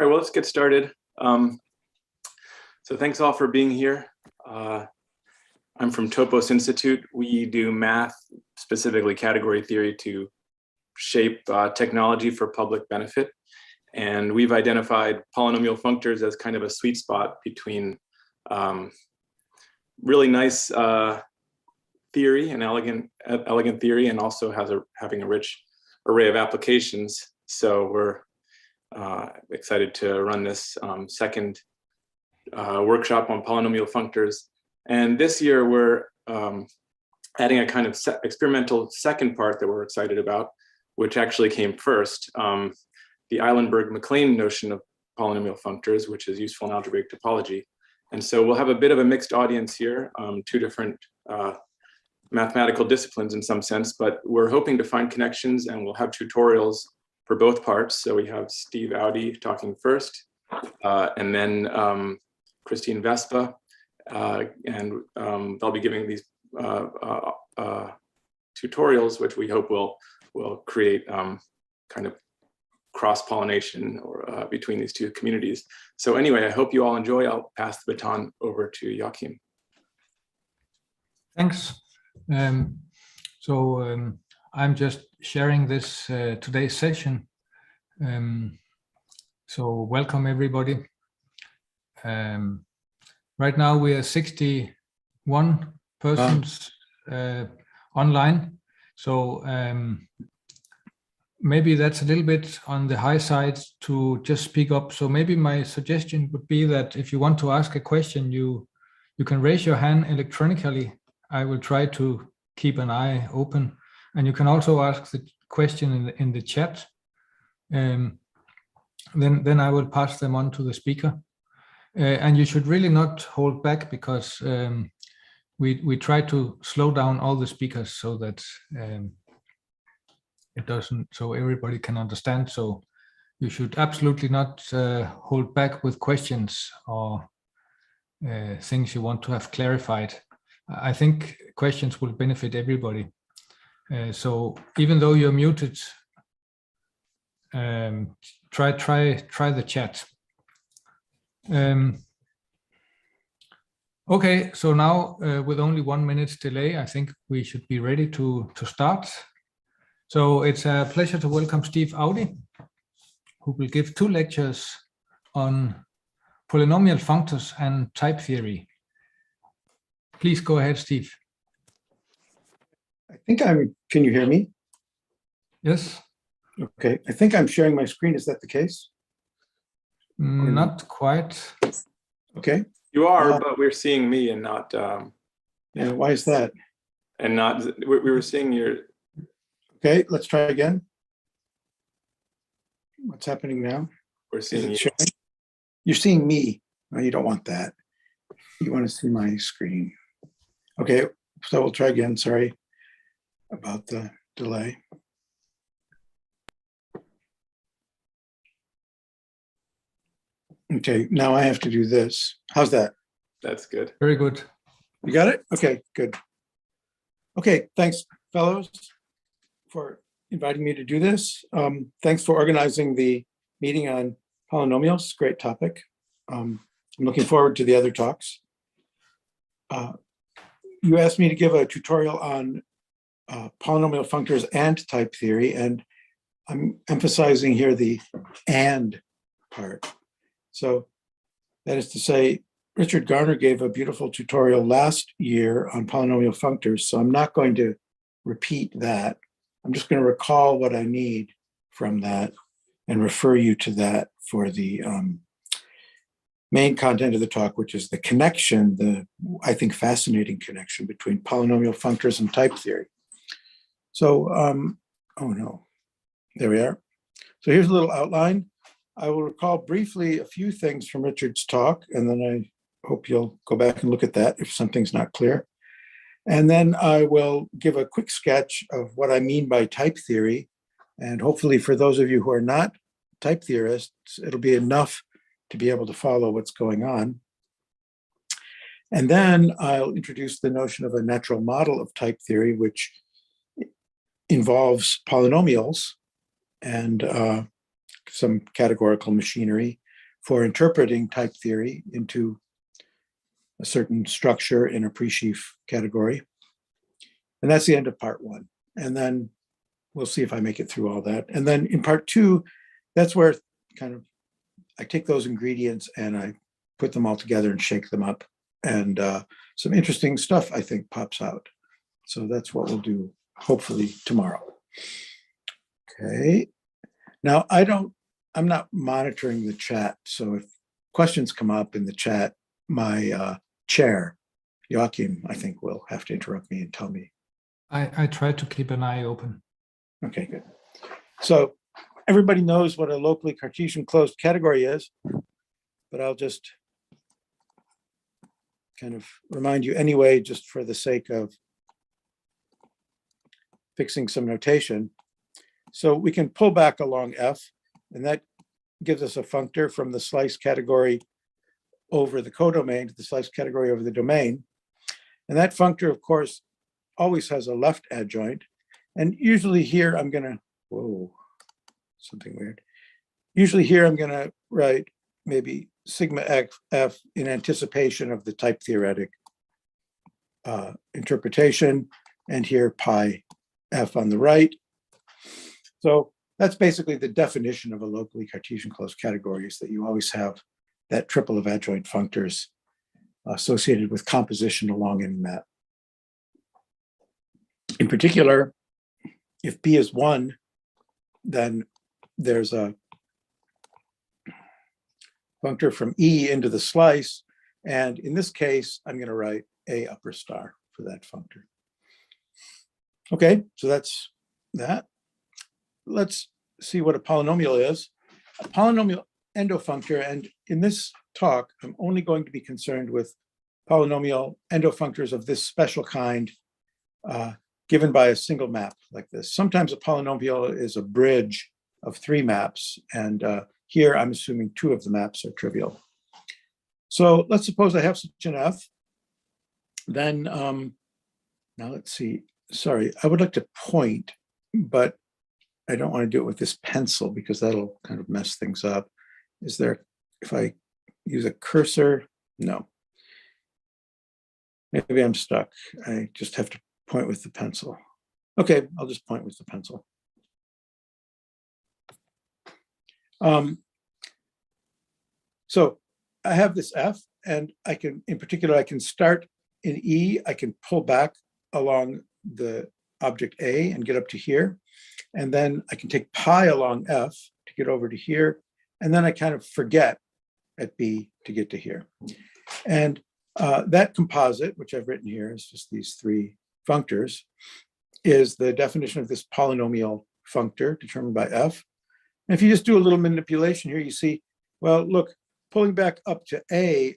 right, well, let's get started. So thanks all for being here. I'm from Topos Institute. We do math, specifically category theory, to shape technology for public benefit. And we've identified polynomial functors as kind of a sweet spot between really nice theory and elegant theory, and also having a rich array of applications. So we're excited to run this second workshop on polynomial functors. And this year we're adding a kind of experimental second part that we're excited about, which actually came first, the Eilenberg-MacLean notion of polynomial functors, which is useful in algebraic topology. And so we'll have a bit of a mixed audience here, two different mathematical disciplines in some sense, but we're hoping to find connections, and we'll have tutorials for both parts. So we have Steve Awodey talking first, and then Christine Vespa, and they'll be giving these tutorials, which we hope will create kind of cross-pollination or between these two communities. So anyway, I hope you all enjoy. I'll pass the baton over to Joachim. Thanks. I'm just sharing this today's session. So welcome everybody. Right now we are 61 persons online. So maybe that's a little bit on the high side to just speak up. So maybe my suggestion would be that if you want to ask a question, you can raise your hand electronically. I will try to keep an eye open, and you can also ask the question in the chat. Then I will pass them on to the speaker. And you should really not hold back, because we try to slow down all the speakers so that so everybody can understand. So you should absolutely not hold back with questions or things you want to have clarified. I think questions will benefit everybody. So even though you're muted, try the chat. Okay, so now with only 1 minute delay, I think we should be ready to start. So it's a pleasure to welcome Steve Awodey, who will give 2 lectures on polynomial functors and type theory. Please go ahead, Steve. I think can you hear me? Yes. Okay, I think I'm sharing my screen. Is that the case? Not quite. Okay. You are, but we're seeing me and not. Yeah, why is that? And not, we were seeing your. Okay, let's try again. What's happening now? We're seeing you. Showing? You're seeing me. No, you don't want that. You want to see my screen. Okay, so we'll try again. Sorry about the delay. Okay, now I have to do this. How's that? That's good. Very good. You got it? Okay, good. Okay, thanks, fellows, for inviting me to do this. Thanks for organizing the meeting on polynomials. Great topic. I'm looking forward to the other talks. You asked me to give a tutorial on polynomial functors and type theory, and I'm emphasizing here the "and" part. So that is to say, Richard Garner gave a beautiful tutorial last year on polynomial functors, so I'm not going to repeat that. I'm just going to recall what I need from that and refer you to that for the main content of the talk, which is the connection, the, I think, fascinating connection between polynomial functors and type theory. So, oh no, there we are. So here's a little outline. I will recall briefly a few things from Richard's talk, and then I hope you'll go back and look at that if something's not clear. And then I will give a quick sketch of what I mean by type theory. And hopefully for those of you who are not type theorists, it'll be enough to be able to follow what's going on. And then I'll introduce the notion of a natural model of type theory, which involves polynomials and some categorical machinery. for interpreting type theory into a certain structure in a pre-sheaf category. And that's the end of part 1. And then we'll see if I make it through all that. And then in part 2, that's where kind of I take those ingredients and I put them all together and shake them up. And some interesting stuff, I think, pops out. So that's what we'll do, hopefully, tomorrow. Okay. Now, I'm not monitoring the chat. So if questions come up in the chat, my chair, Joachim, I think, will have to interrupt me and tell me. I try to keep an eye open. Okay, good. So everybody knows what a locally Cartesian closed category is, but I'll just kind of remind you anyway, just for the sake of fixing some notation. So we can pull back along F, and that gives us a functor from the slice category over the codomain to the slice category over the domain. And that functor, of course, always has a left adjoint. And usually here I'm gonna, whoa, something weird. Usually here I'm gonna write maybe sigma f in anticipation of the type theoretic interpretation, and here pi f on the right. So that's basically the definition of a locally Cartesian closed category, is that you always have that triple of adjoint functors associated with composition along any map. In particular, if B is 1, then there's a functor from E into the slice. And in this case, I'm going to write A upper star for that functor. Okay, so that's that. Let's see what a polynomial is. A polynomial endofunctor, and in this talk, I'm only going to be concerned with polynomial endofunctors of this special kind given by a single map like this. Sometimes a polynomial is a bridge of 3 maps, and here I'm assuming 2 of the maps are trivial. So let's suppose I have such an F. Then, now let's see, sorry, I would like to point, but I don't want to do it with this pencil because that'll kind of mess things up. Is there, if I use a cursor, no. Maybe I'm stuck. I just have to point with the pencil. Okay, I'll just point with the pencil. So I have this F, and I can, in particular, I can start in E, I can pull back along the object A and get up to here. And then I can take pi along F to get over to here. And then I kind of forget at B to get to here. And that composite, which I've written here, is just these 3 functors, is the definition of this polynomial functor determined by F. And if you just do a little manipulation here, you see, well, look, pulling back up to A,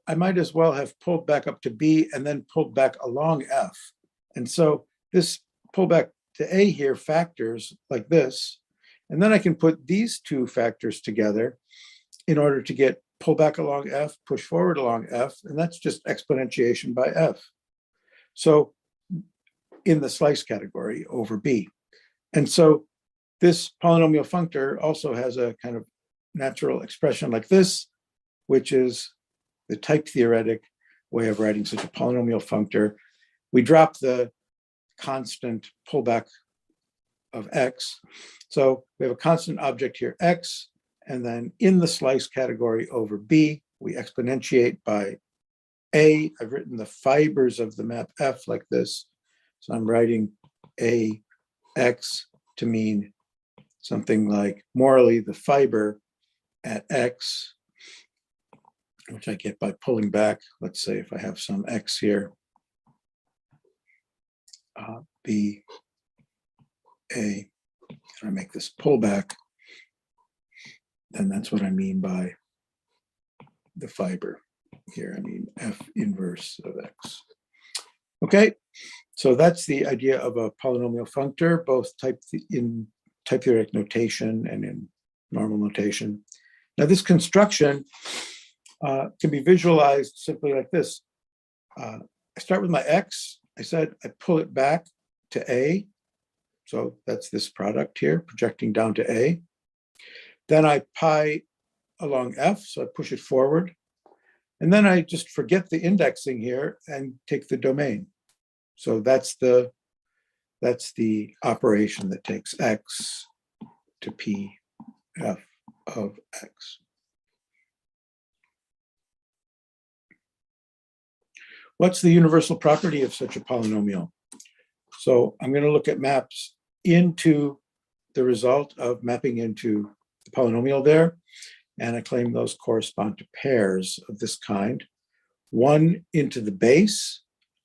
I might as well have pulled back up to B and then pulled back along F. And so this pullback to A here factors like this. And then I can put these 2 factors together in order to get pull back along F, push forward along F, and that's just exponentiation by F. So in the slice category over B. And so this polynomial functor also has a kind of natural expression like this, which is the type theoretic way of writing such a polynomial functor. We drop the constant pullback of X. So we have a constant object here, X, and then in the slice category over B, we exponentiate by A. I've written the fibers of the map F like this. So I'm writing AX to mean something like morally the fiber at X, which I get by pulling back. Let's say if I have some X here, B, A, and I make this pullback, then that's what I mean by the fiber here. I mean F inverse of X. Okay, so that's the idea of a polynomial functor, both in type theoretic notation and in normal notation. Now this construction can be visualized simply like this. I start with my X. I said I pull it back to A. So that's this product here, projecting down to A. Then I pi along F, so I push it forward. And then I just forget the indexing here and take the domain. So that's the operation that takes X to P F of X. What's the universal property of such a polynomial? So I'm going to look at maps into the result of mapping into the polynomial there. And I claim those correspond to pairs of this kind. One into the base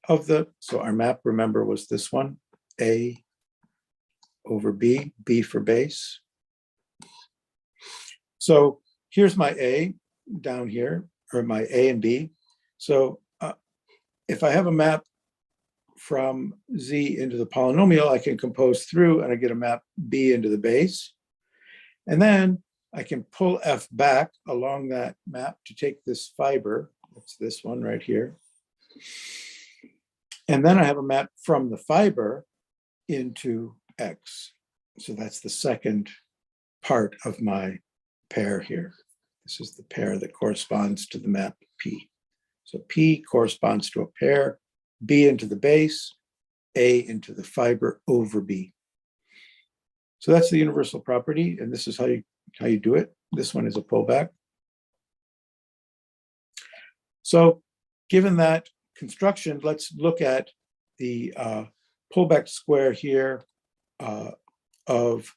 of the, so our map, remember, was this one, A over B, B for base. So here's my A down here, or my A and B. So if I have a map from Z into the polynomial, I can compose through and I get a map B into the base. And then I can pull F back along that map to take this fiber, that's this one right here. And then I have a map from the fiber into X. So that's the second part of my pair here. This is the pair that corresponds to the map P. So P corresponds to a pair, B into the base, A into the fiber over B. So that's the universal property, and this is how you do it. This one is a pullback. So given that construction, let's look at the pullback square here of,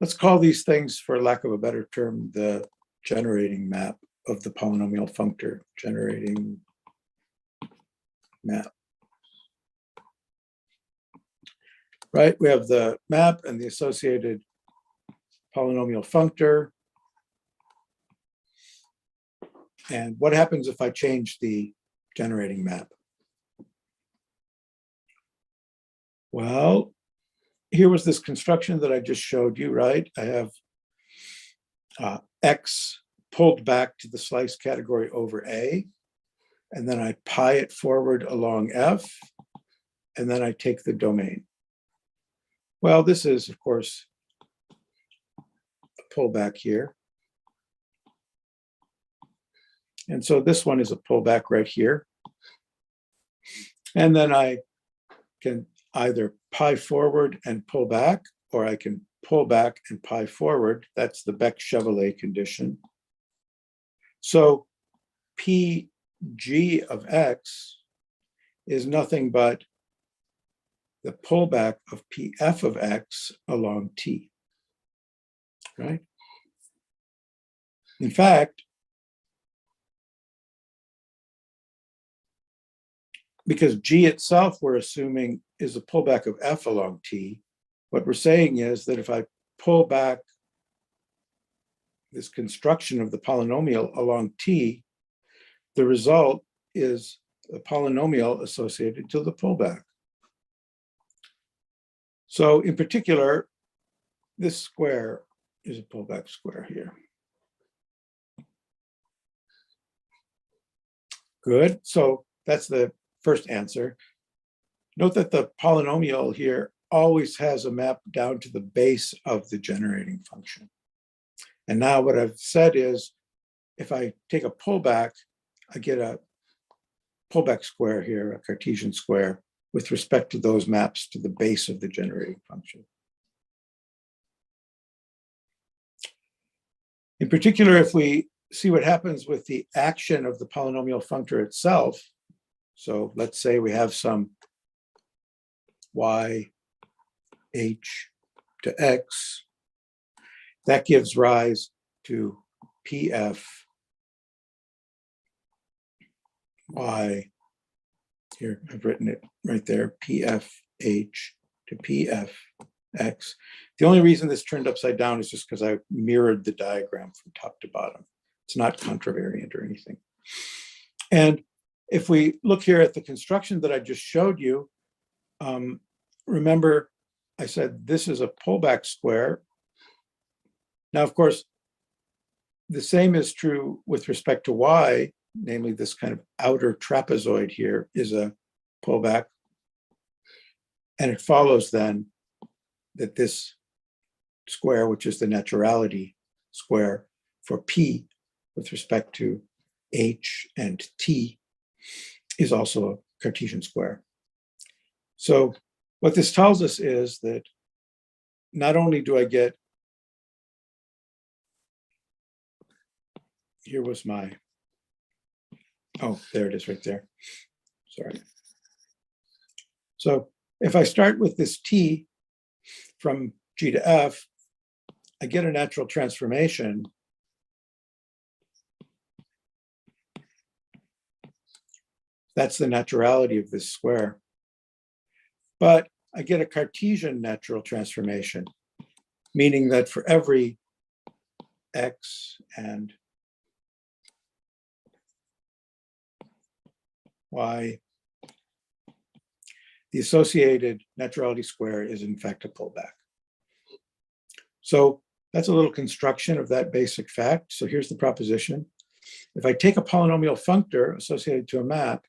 let's call these things, for lack of a better term, the generating map of the polynomial functor, generating map. Right, we have the map and the associated polynomial functor. And what happens if I change the generating map? Well, here was this construction that I just showed you, right? I have X pulled back to the slice category over A, and then I pi it forward along F, and then I take the domain. Well, this is, of course, a pullback here. And so this one is a pullback right here. And then I can either pi forward and pull back, or I can pull back and pi forward. That's the Beck-Chevalier condition. So PG of X is nothing but the pullback of PF of X along T, right? In fact, because G itself, we're assuming, is a pullback of F along T, what we're saying is that if I pull back this construction of the polynomial along T, the result is a polynomial associated to the pullback. So in particular, this square is a pullback square here. Good, so that's the first answer. Note that the polynomial here always has a map down to the base of the generating function. And now what I've said is, if I take a pullback, I get a pullback square here, a Cartesian square, with respect to those maps to the base of the generating function. In particular, if we see what happens with the action of the polynomial functor itself, so let's say we have some y h to x, that gives rise to pf y. Here, I've written it right there, pf h to pf x. The only reason this turned upside down is just because I mirrored the diagram from top to bottom. It's not contravariant or anything. And if we look here at the construction that I just showed you, remember I said this is a pullback square. Now, of course, the same is true with respect to y, namely this kind of outer trapezoid here is a pullback. And it follows then that this square, which is the naturality square for p with respect to H and T is also a Cartesian square. So what this tells us is that not only do I get, here was my, oh, there it is right there. Sorry. So if I start with this T from G to F, I get a natural transformation. That's the naturality of this square. But I get a Cartesian natural transformation, meaning that for every X and Y, the associated naturality square is in fact a pullback. So that's a little construction of that basic fact. So here's the proposition. If I take a polynomial functor associated to a map,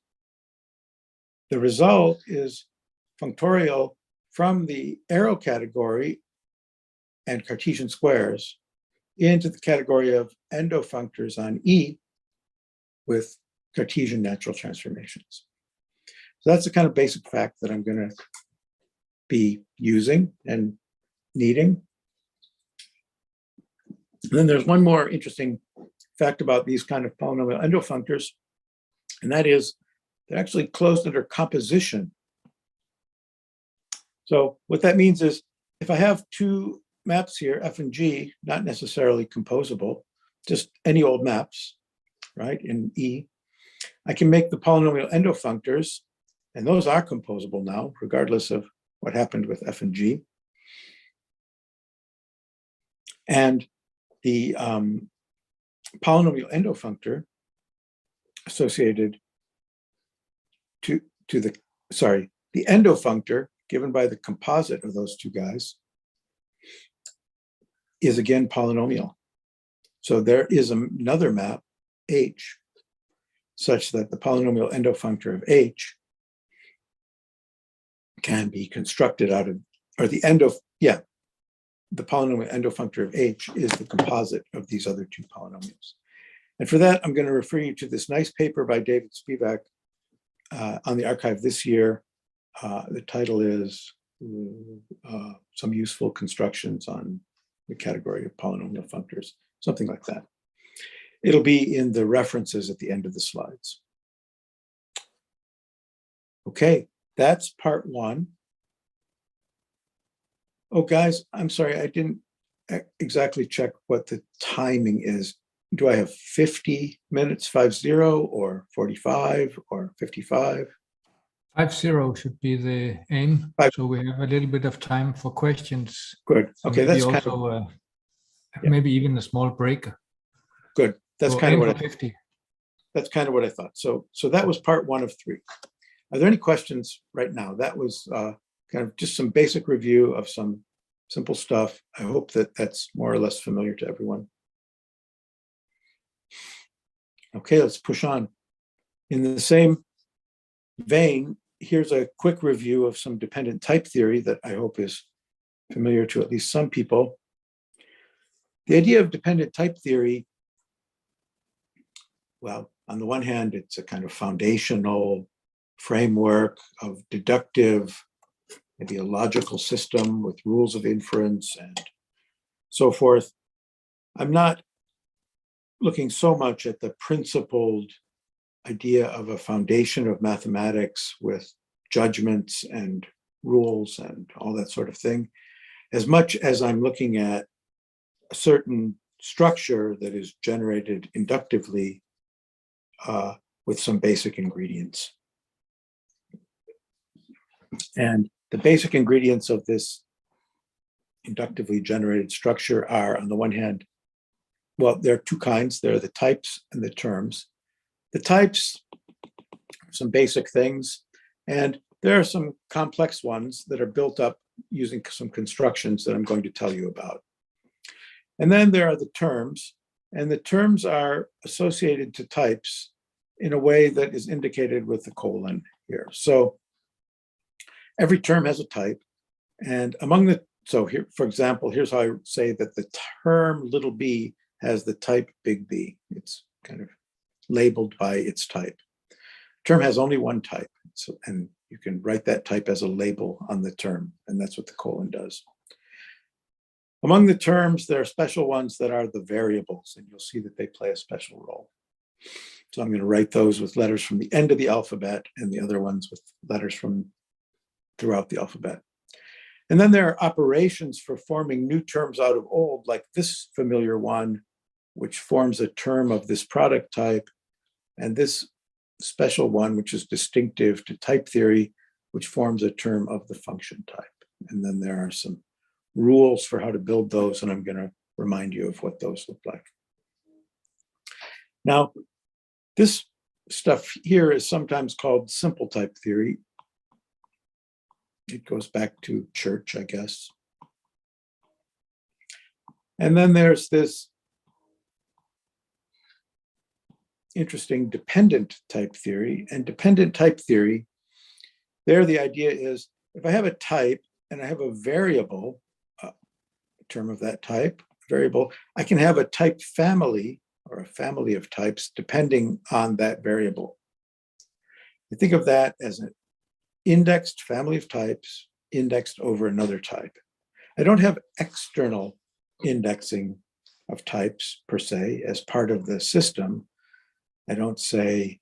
the result is functorial from the arrow category and Cartesian squares into the category of endofunctors on E with Cartesian natural transformations. So that's the kind of basic fact that I'm going to be using and needing. And then there's one more interesting fact about these kind of polynomial endofunctors, and that is they're actually closed under composition. So what that means is if I have two maps here, F and G, not necessarily composable, just any old maps, right, in E, I can make the polynomial endofunctors, and those are composable now, regardless of what happened with F and G. And the polynomial endofunctor associated to the, sorry, the endofunctor given by the composite of those two guys is again polynomial. So there is another map, H, such that the polynomial endofunctor of H can be constructed out of, or the the polynomial endofunctor of H is the composite of these other two polynomials. And for that, I'm going to refer you to this nice paper by David Spivak on the archive this year. The title is Some Useful Constructions on the Category of Polynomial Functors, something like that. It'll be in the references at the end of the slides. Okay, that's part one. Oh, guys, I'm sorry, I didn't exactly check what the timing is. Do I have 50 minutes, 50, or 45, or 55? 50 should be the aim. Five. So we have a little bit of time for questions. Good. So Okay, maybe that's kind also of yeah, maybe even a small break. good. That's So kind of aim what for 50. that's kind of what I thought. So that was part 1 of 3. Are there any questions right now? That was kind of just some basic review of some simple stuff. I hope that that's more or less familiar to everyone. Okay, let's push on. In the same vein, here's a quick review of some dependent type theory that I hope is familiar to at least some people. The idea of dependent type theory, well, on the one hand, it's a kind of foundational framework of deductive, maybe a logical system with rules of inference and so forth. I'm not looking so much at the principled idea of a foundation of mathematics with judgments and rules and all that sort of thing, as much as I'm looking at a certain structure that is generated inductively with some basic ingredients. And the basic ingredients of this inductively generated structure are, on the one hand, well, there are two kinds. There are the types and the terms. The types, some basic things, and there are some complex ones that are built up using some constructions that I'm going to tell you about. And then there are the terms, and the terms are associated to types in a way that is indicated with the colon here. So every term has a type, and among the, so here, for example, here's how I say that the term little b has the type big B. It's kind of labeled by its type. Term has only one type, and you can write that type as a label on the term, and that's what the colon does. Among the terms, there are special ones that are the variables, and you'll see that they play a special role. So I'm going to write those with letters from the end of the alphabet and the other ones with letters from throughout the alphabet. And then there are operations for forming new terms out of old, like this familiar one, which forms a term of this product type, and this special one, which is distinctive to type theory, which forms a term of the function type. And then there are some rules for how to build those, and I'm going to remind you of what those look like. Now, this stuff here is sometimes called simple type theory. It goes back to church, I guess. And then there's this interesting dependent type theory. And dependent type theory, there the idea is if I have a type and I have a variable, a term of that type, variable, I can have a type family or a family of types depending on that variable. You think of that as an indexed family of types indexed over another type. I don't have external indexing of types per se as part of the system. I don't say,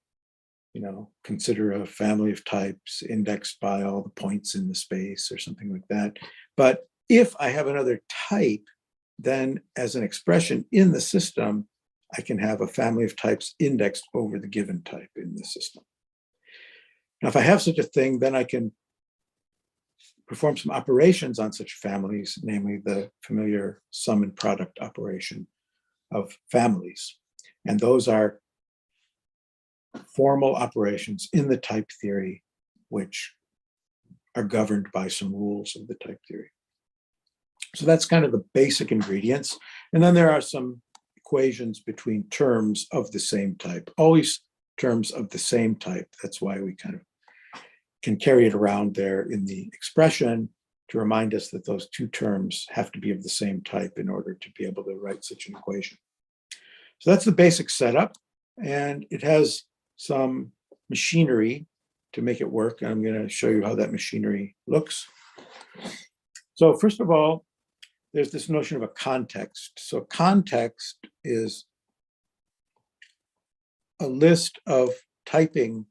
consider a family of types indexed by all the points in the space or something like that. But if I have another type, then as an expression in the system, I can have a family of types indexed over the given type in the system. Now, if I have such a thing, then I can perform some operations on such families, namely the familiar sum and product operation of families. And those are formal operations in the type theory, which are governed by some rules of the type theory. So that's kind of the basic ingredients. And then there are some equations between terms of the same type, always terms of the same type. That's why we kind of can carry it around there in the expression to remind us that those two terms have to be of the same type in order to be able to write such an equation. So that's the basic setup, and it has some machinery to make it work. And I'm going to show you how that machinery looks. So first of all, there's this notion of a context. So context is a list of typing,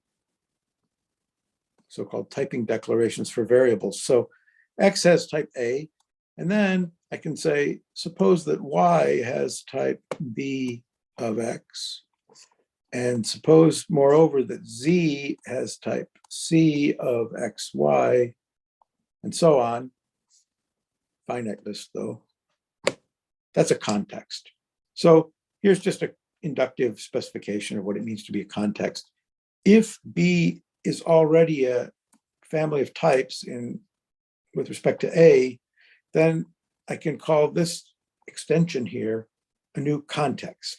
so-called typing declarations for variables. So X has type A, and then I can say, suppose that Y has type B of X, and suppose, moreover, that Z has type C of XY, and so on. Finite list, though. That's a context. So here's just an inductive specification of what it means to be a context. If B is already a family of types with respect to A, then I can call this extension here a new context.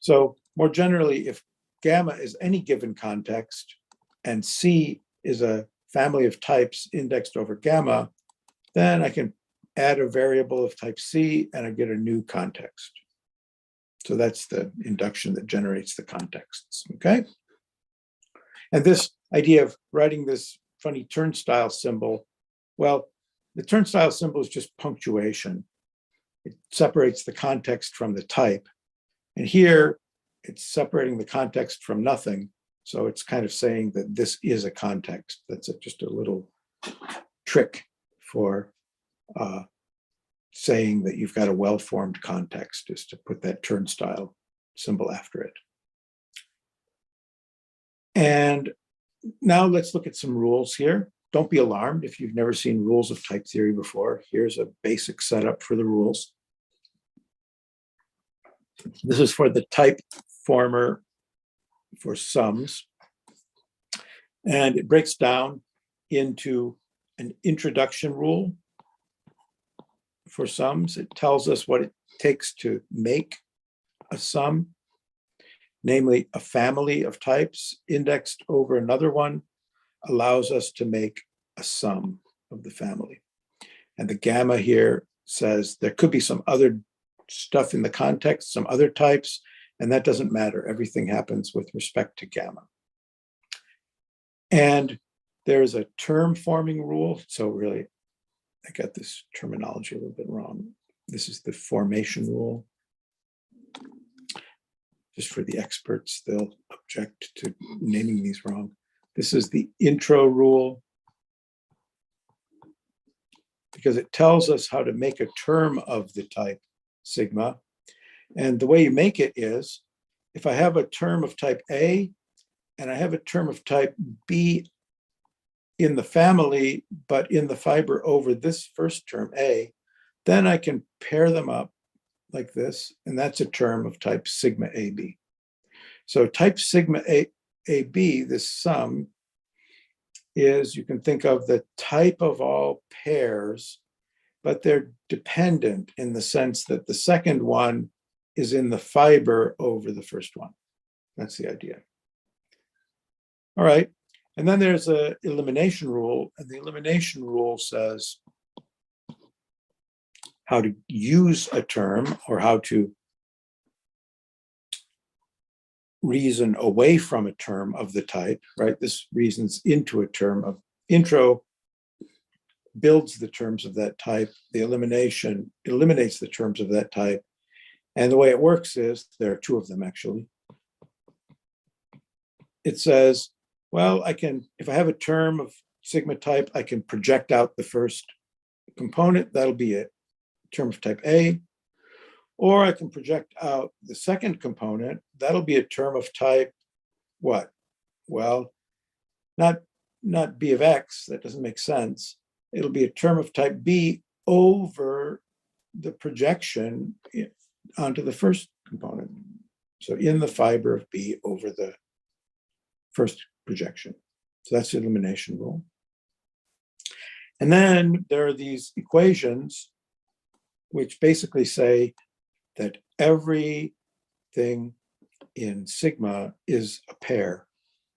So more generally, if gamma is any given context and C is a family of types indexed over gamma, then I can add a variable of type C and I get a new context. So that's the induction that generates the contexts, okay? And this idea of writing this funny turnstile symbol, well, the turnstile symbol is just punctuation. It separates the context from the type. And here, it's separating the context from nothing. So it's kind of saying that this is a context. That's just a little trick for saying that you've got a well-formed context, is to put that turnstile symbol after it. And now let's look at some rules here. Don't be alarmed if you've never seen rules of type theory before. Here's a basic setup for the rules. This is for the type former for sums. And it breaks down into an introduction rule for sums. It tells us what it takes to make a sum, namely a family of types indexed over another one allows us to make a sum of the family. And the gamma here says there could be some other stuff in the context, some other types, and that doesn't matter. Everything happens with respect to gamma. And there's a term forming rule. So really, I got this terminology a little bit wrong. This is the formation rule. Just for the experts, they'll object to naming these wrong. This is the intro rule, because it tells us how to make a term of the type sigma. And the way you make it is, if I have a term of type A and I have a term of type B in the family, but in the fiber over this first term A, then I can pair them up like this, and that's a term of type sigma AB. So type sigma AB, this sum, is, you can think of the type of all pairs, but they're dependent in the sense that the second one is in the fiber over the first one. That's the idea. All right. And then there's an elimination rule, and the elimination rule says how to use a term or how to reason away from a term of the type, right? This reasons into a term of intro, builds the terms of that type. The elimination eliminates the terms of that type. And the way it works is, there are two of them actually. It says, well, I can, if I have a term of sigma type, I can project out the first component. That'll be a term of type A. Or I can project out the second component. That'll be a term of type what? Well, not B of X. That doesn't make sense. It'll be a term of type B over the projection onto the first component. So in the fiber of B over the first projection. So that's the elimination rule. And then there are these equations which basically say that everything in sigma is a pair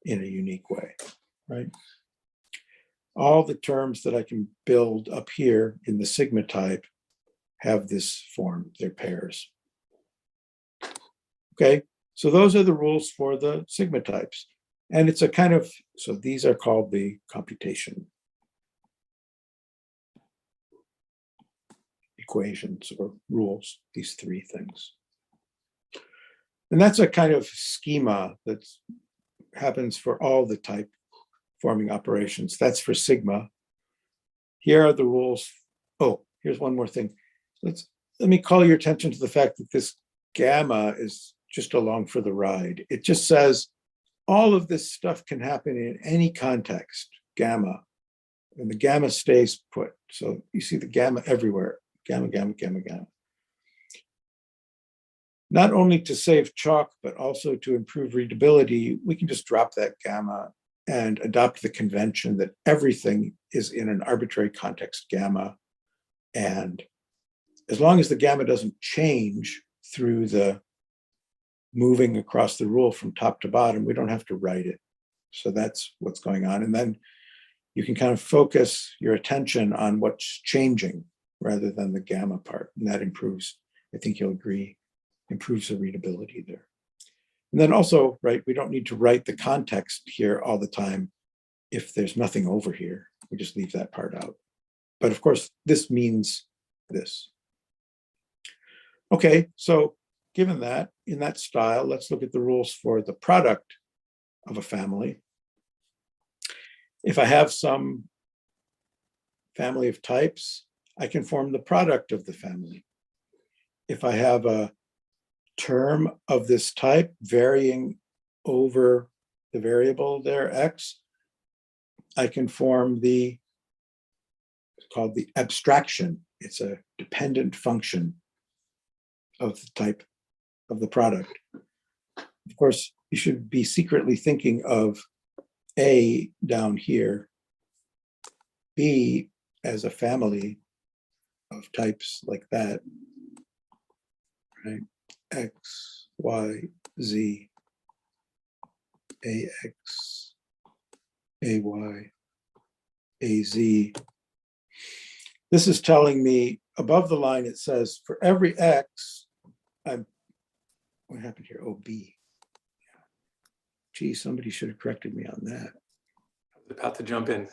in a unique way, right? All the terms that I can build up here in the sigma type have this form, they're pairs. Okay, so those are the rules for the sigma types. And it's a kind of, so these are called the computation equations or rules, these three things. And that's a kind of schema that happens for all the type forming operations. That's for sigma. Here are the rules. Oh, here's one more thing. Let me call your attention to the fact that this gamma is just along for the ride. It just says all of this stuff can happen in any context, gamma, and the gamma stays put. So you see the gamma everywhere, gamma, gamma, gamma, gamma. Not only to save chalk, but also to improve readability, we can just drop that gamma and adopt the convention that everything is in an arbitrary context gamma. And as long as the gamma doesn't change through the moving across the rule from top to bottom, we don't have to write it. So that's what's going on. And then you can kind of focus your attention on what's changing rather than the gamma part. And that improves, I think you'll agree, improves the readability there. And then also, right, we don't need to write the context here all the time if there's nothing over here. We just leave that part out. But of course, this means this. Okay, so given that, in that style, let's look at the rules for the product of a family. If I have some family of types, I can form the product of the family. If I have a term of this type varying over the variable there, x, I can form the, it's called the abstraction. It's a dependent function of the type of the product. Of course, you should be secretly thinking of A down here, B as a family of types like that, right? X, Y, Z, AX, AY, AZ. This is telling me above the line, it says for every X, what happened here? Oh, B. Gee, somebody should have corrected me on that. I was about to jump in.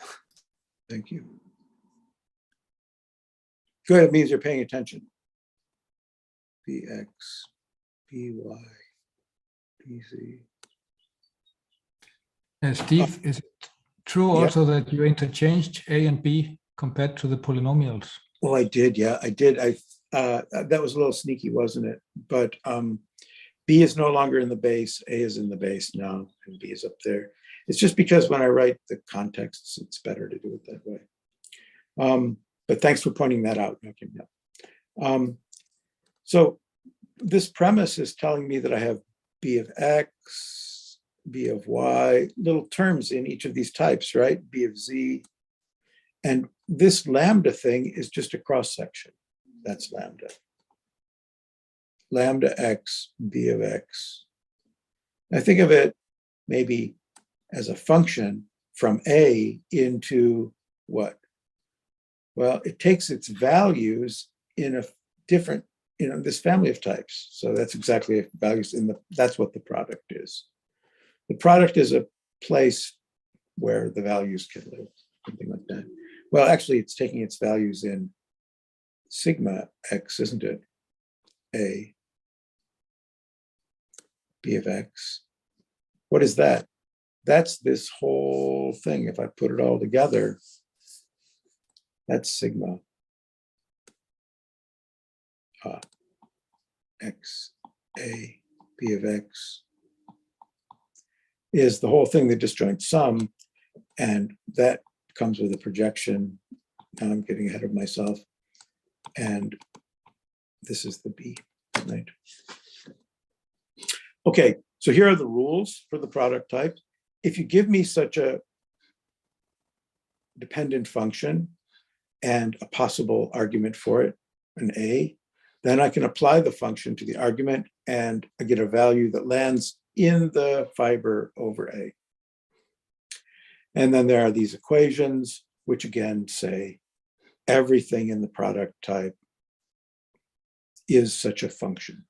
Thank you. Good, it means you're paying attention. BX, BY, BZ. Steve, is it true Yeah. also that you interchanged A and B compared to the polynomials? Well, I did, yeah, I did. That was a little sneaky, wasn't it? But B is no longer in the base, A is in the base now, and B is up there. It's just because when I write the contexts, it's better to do it that way. But thanks for pointing that out. Okay, yeah. So this premise is telling me that I have B of X, B of Y, little terms in each of these types, right? B of Z. And this lambda thing is just a cross section. That's lambda. Lambda X, B of X. I think of it maybe as a function from A into what? Well, it takes its values in a different, this family of types. So that's exactly values that's what the product is. The product is a place where the values can live, something like that. Well, actually, it's taking its values in sigma X, isn't it? A, B of X. What is that? That's this whole thing. If I put it all together, that's sigma X, A, B of X is the whole thing, the disjoint sum, and that comes with a projection. Now I'm getting ahead of myself. And this is the B, right? Okay, so here are the rules for the product type. If you give me such a dependent function and a possible argument for it, an A, then I can apply the function to the argument and I get a value that lands in the fiber over A. And then there are these equations, which again say everything in the product type is such a function.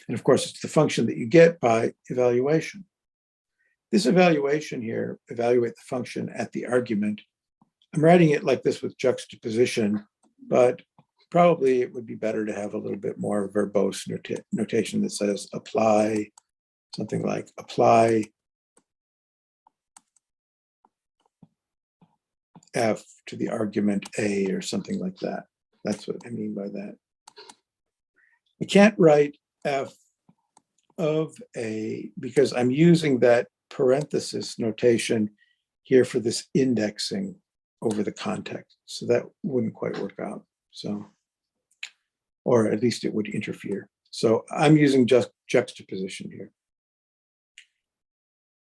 And of course, it's the function that you get by evaluation. This evaluation here, evaluate the function at the argument. I'm writing it like this with juxtaposition, but probably it would be better to have a little bit more verbose notation that says apply, something like apply F to the argument A or something like that. That's what I mean by that. I can't write F of A because I'm using that parenthesis notation here for this indexing over the context. So that wouldn't quite work out. So, or at least it would interfere. So I'm using just juxtaposition here.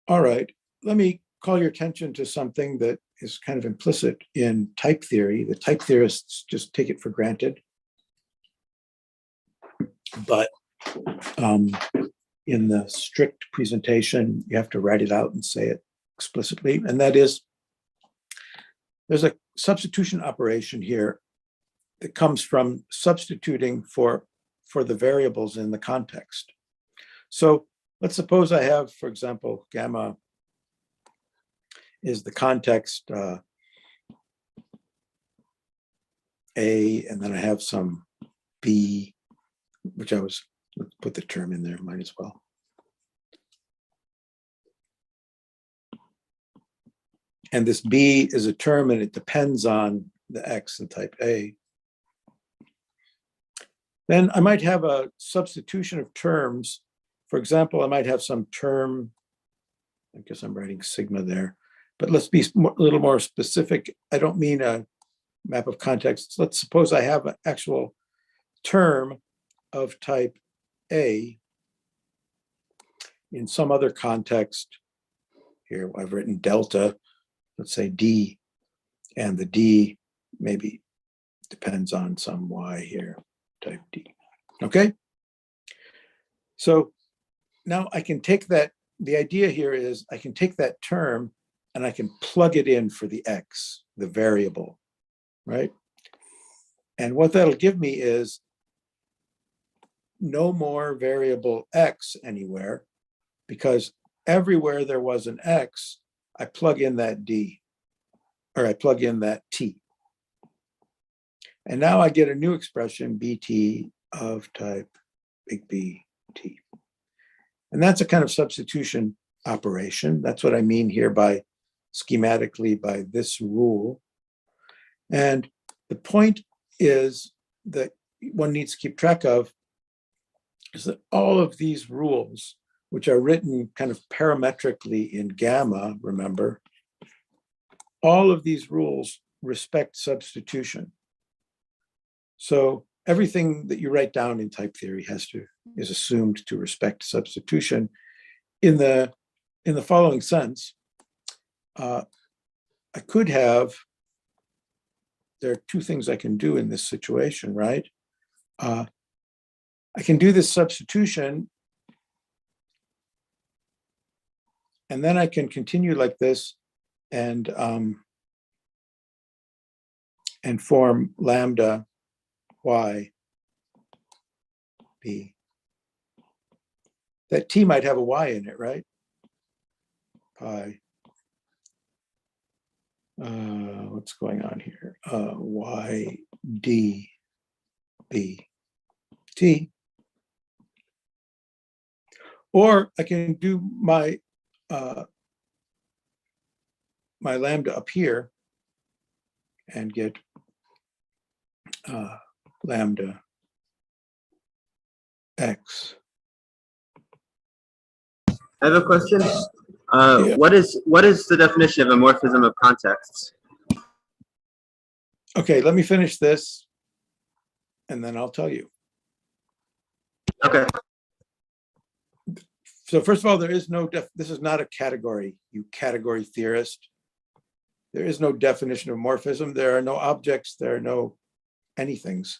All right, let me call your attention to something that is kind of implicit in type theory. The type theorists just take it for granted. But in the strict presentation, you have to write it out and say it explicitly. And that is, there's a substitution operation here that comes from substituting for the variables in the context. So let's suppose I have, for example, gamma is the context A, and then I have some B, which let's put the term in there, might as well. And this B is a term and it depends on the X in type A. Then I might have a substitution of terms. For example, I might have some term, I guess I'm writing sigma there, but let's be a little more specific. I don't mean a map of contexts. Let's suppose I have an actual term of type A in some other context. Here I've written delta, let's say D, and the D maybe depends on some Y here, type D. Okay? So now I can take that, the idea here is I can take that term and I can plug it in for the X, the variable, right? And what that'll give me is no more variable x anywhere, because everywhere there was an x, I plug in that d, or I plug in that t. And now I get a new expression, bt of type big B t. And that's a kind of substitution operation. That's what I mean here by schematically by this rule. And the point is that one needs to keep track of is that all of these rules, which are written kind of parametrically in gamma, remember, all of these rules respect substitution. So everything that you write down in type theory is assumed to respect substitution in the following sense. I could have, there are two things I can do in this situation, right? I can do this substitution, and then I can continue like this and form lambda y b. That t might have a y in it, right? Pi. What's going on here? Y d b t. Or I can do my my lambda up here and get lambda x. I have a question. Yeah. What is the definition of a morphism of contexts? Okay, let me finish this, and then I'll tell you. Okay. So first of all, there is no this is not a category, you category theorist. There is no definition of morphism. There are no objects. There are no anythings.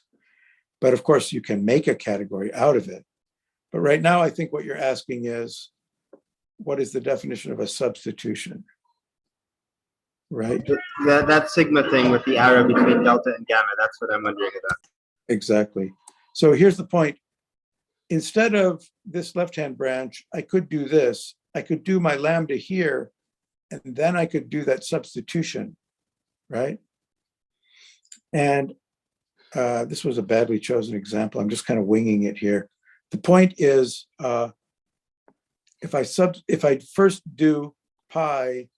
But of course, you can make a category out of it. But right now, I think what you're asking is, what is the definition of a substitution? Right? That sigma thing with the arrow between delta and gamma, that's what I'm wondering about. Exactly. So here's the point. Instead of this left-hand branch, I could do this. I could do my lambda here, and then I could do that substitution, right? And this was a badly chosen example. I'm just kind of winging it here. The point is, if I first do pi,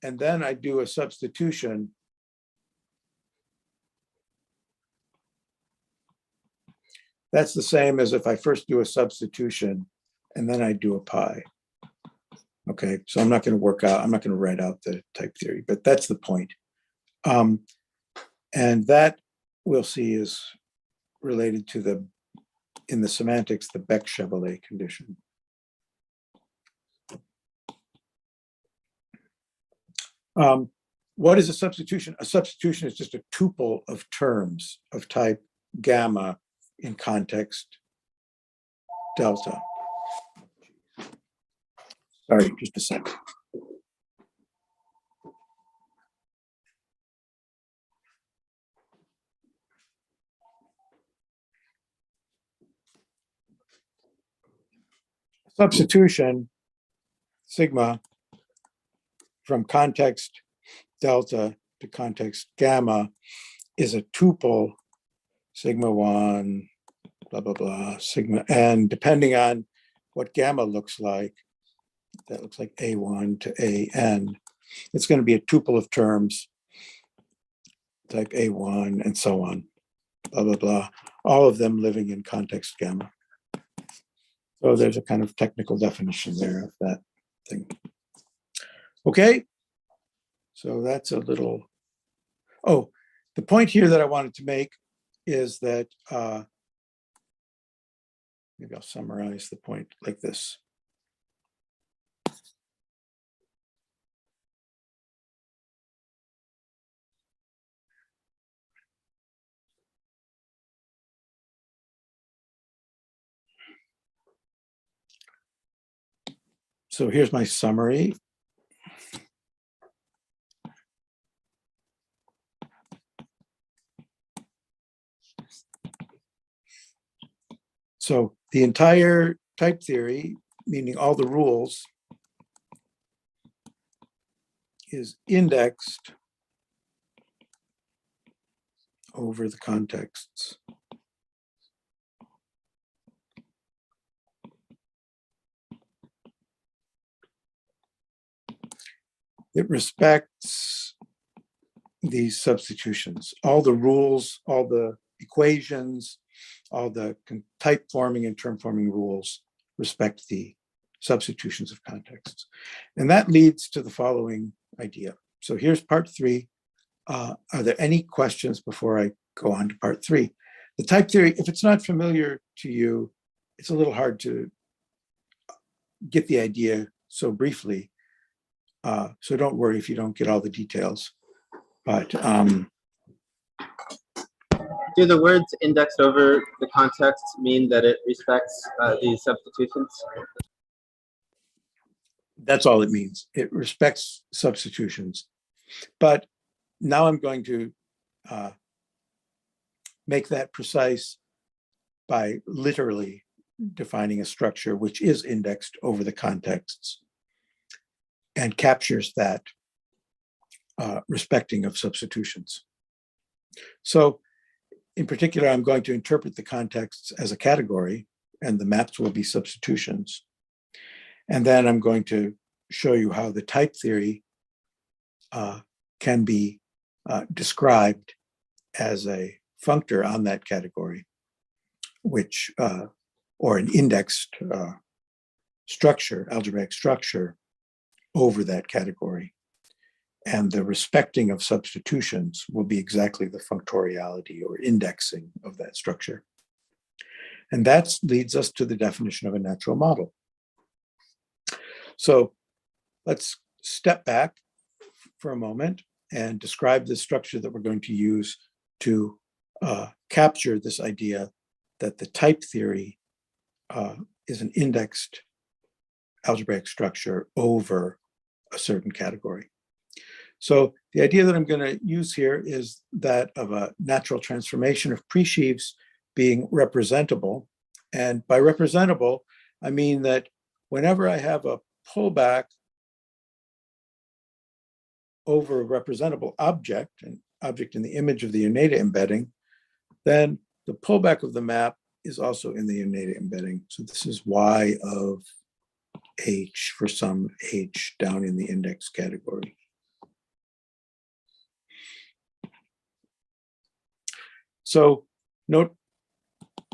and then I do a substitution, that's the same as if I first do a substitution and then I do a pi. Okay, so I'm not going to write out the type theory, but that's the point. And that we'll see is related to in the semantics, the Beck-Chevalley condition. What is a substitution? A substitution is just a tuple of terms of type gamma in context delta. Sorry, just a second. Substitution, sigma, from context delta to context gamma is a tuple, sigma 1, blah, blah, blah, sigma n, depending on what gamma looks like. That looks like A1 to AN. It's going to be a tuple of terms, type A1 and so on, blah, blah, blah, all of them living in context gamma. So there's a kind of technical definition there of that thing. Okay, so that's a little, oh, the point here that I wanted to make is that, maybe I'll summarize the point like this. So here's my summary. So the entire type theory, meaning all the rules, is indexed over the contexts. It respects these substitutions, all the rules, all the equations, all the type forming and term forming rules respect the substitutions of contexts. And that leads to the following idea. So here's part 3. Are there any questions before I go on to part 3? The type theory, if it's not familiar to you, it's a little hard to get the idea so briefly. So don't worry if you don't get all the details. But Do the words indexed over the context mean that it respects these substitutions? that's all it means. It respects substitutions. But now I'm going to make that precise by literally defining a structure which is indexed over the contexts and captures that respecting of substitutions. So in particular, I'm going to interpret the contexts as a category, and the maps will be substitutions. And then I'm going to show you how the type theory can be described as a functor on that category, which, or an indexed structure, algebraic structure over that category. And the respecting of substitutions will be exactly the functoriality or indexing of that structure. And that leads us to the definition of a natural model. So let's step back for a moment and describe the structure that we're going to use to capture this idea that the type theory is an indexed algebraic structure over a certain category. So the idea that I'm going to use here is that of a natural transformation of presheaves being representable. And by representable, I mean that whenever I have a pullback over a representable object, an object in the image of the Oneida embedding, then the pullback of the map is also in the Oneida embedding. So this is Y of H for some H down in the index category. So note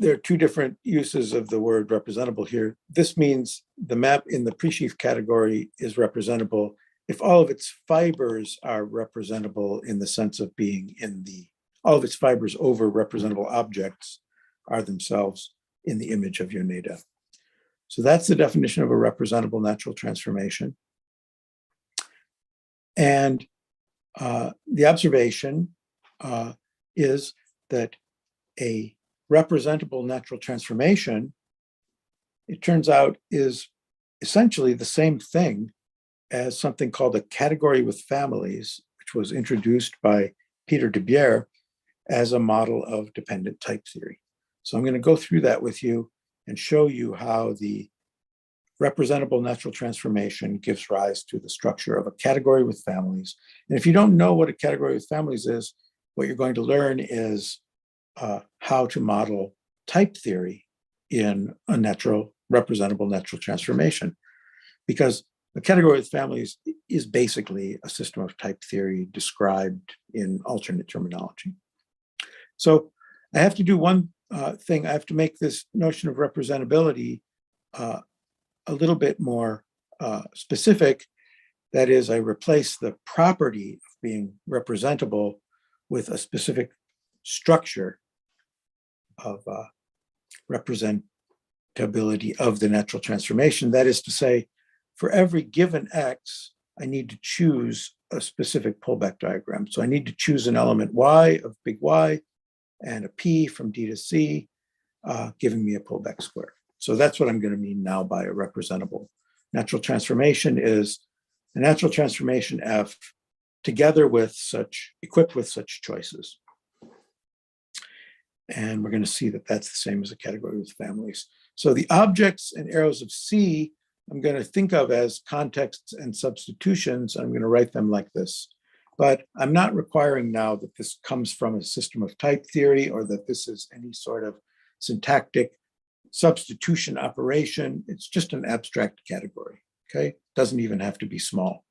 there are two different uses of the word representable here. This means the map in the presheaf category is representable if all of its fibers are representable in the sense of being in the, all of its fibers over representable objects are themselves in the image of Oneida. So that's the definition of a representable natural transformation. And the observation is that a representable natural transformation, it turns out, is essentially the same thing as something called a category with families, which was introduced by Peter de Beer as a model of dependent type theory. So I'm going to go through that with you and show you how the representable natural transformation gives rise to the structure of a category with families. And if you don't know what a category with families is, what you're going to learn is how to model type theory in a natural, representable natural transformation. Because a category with families is basically a system of type theory described in alternate terminology. So I have to do one thing. I have to make this notion of representability a little bit more specific. That is, I replace the property of being representable with a specific structure of representability of the natural transformation. That is to say, for every given X, I need to choose a specific pullback diagram. So I need to choose an element Y of big Y and a P from D to C, giving me a pullback square. So that's what I'm going to mean now by a representable natural transformation is a natural transformation F together with such, equipped with such choices. And we're going to see that that's the same as a category with families. So the objects and arrows of C, I'm going to think of as contexts and substitutions. I'm going to write them like this. But I'm not requiring now that this comes from a system of type theory or that this is any sort of syntactic substitution operation. It's just an abstract category, okay? Doesn't even have to be small.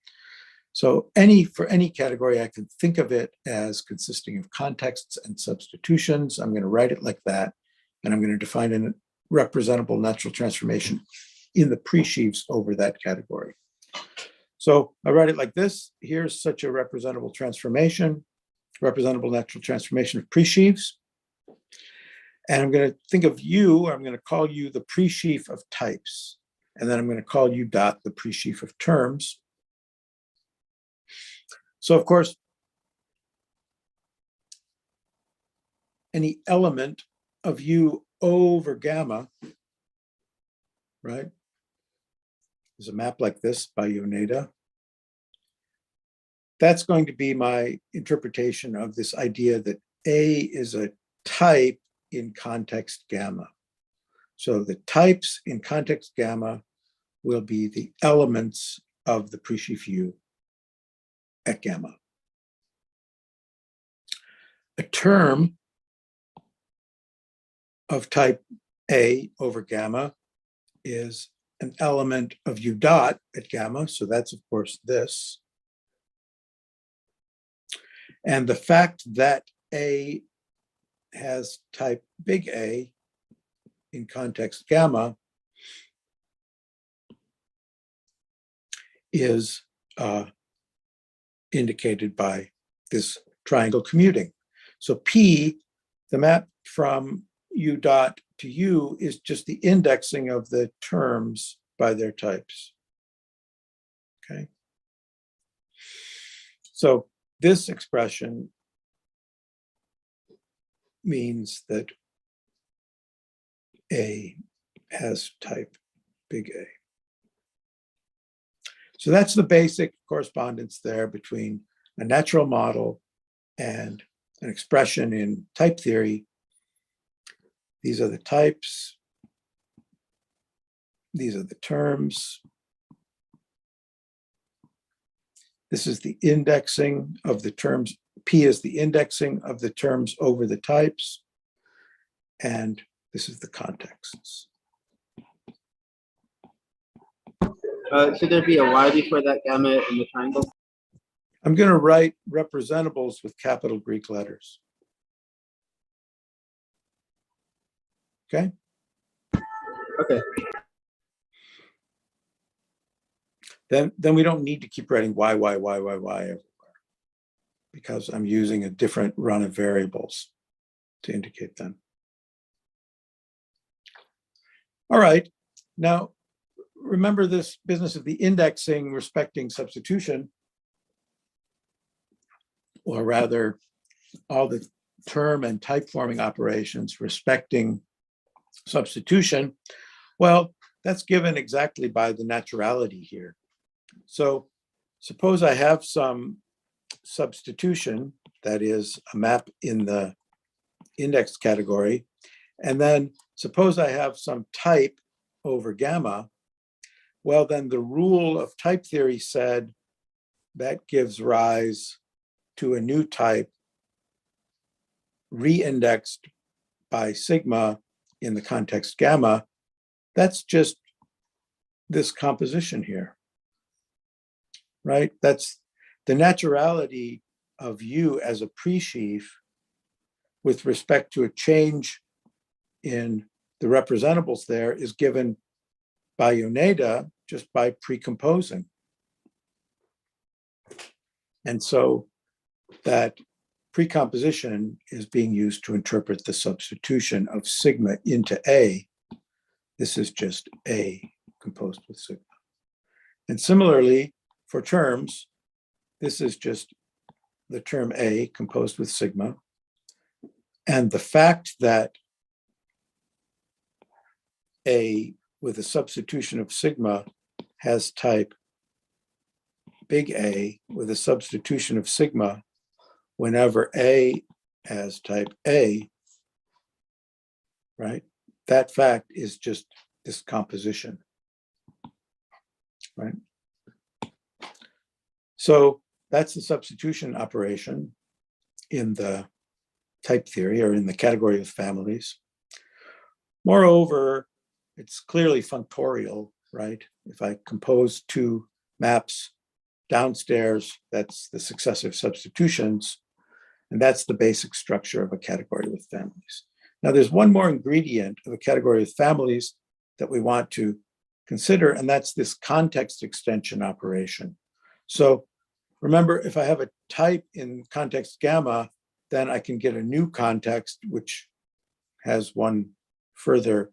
So for any category, I can think of it as consisting of contexts and substitutions. I'm going to write it like that, and I'm going to define a representable natural transformation in the pre-sheaves over that category. So I write it like this. Here's such a representable natural transformation of pre-sheaves. And I'm going to think of U, I'm going to call U the pre-sheaf of types. And then I'm going to call U dot the pre-sheaf of terms. So of course, any element of U over gamma, right? There's a map like this by Yoneda. That's going to be my interpretation of this idea that A is a type in context gamma. So the types in context gamma will be the elements of the pre-sheaf U at gamma. A term of type A over gamma is an element of U dot at gamma. So that's, of course, this. And the fact that A has type big A in context gamma is indicated by this triangle commuting. So P, the map from U dot to U, is just the indexing of the terms by their types. Okay. So this expression means that A has type big A. So that's the basic correspondence there between a natural model and an expression in type theory. These are the types. These are the terms. This is the indexing of the terms. P is the indexing of the terms over the types. And this is the contexts. Should there be a Y before that gamma in the triangle? I'm going to write representables with capital Greek letters. Okay? Okay. Then we don't need to keep writing Y everywhere, because I'm using a different run of variables to indicate them. All right. Now, remember this business of the indexing respecting substitution, or rather all the term and type forming operations respecting substitution. Well, that's given exactly by the naturality here. So suppose I have some substitution, that is a map in the index category, and then suppose I have some type over gamma. Well, then the rule of type theory said that gives rise to a new type re-indexed by sigma in the context gamma. That's just this composition here, right? That's the naturality of U as a pre-sheaf with respect to a change in the representables there is given by Yoneda just by precomposing. And so that precomposition is being used to interpret the substitution of sigma into A. This is just A composed with sigma. And similarly, for terms, this is just the term A composed with sigma. And the fact that A with a substitution of sigma has type big A with a substitution of sigma whenever A has type A, right? that fact is just this composition, right? So that's the substitution operation in the type theory or in the category of families. Moreover, it's clearly functorial, right? If I compose two maps downstairs, that's the successive substitutions, and that's the basic structure of a category with families. Now, there's one more ingredient of a category with families that we want to consider, and that's this context extension operation. So remember, if I have a type in context gamma, then I can get a new context which has one further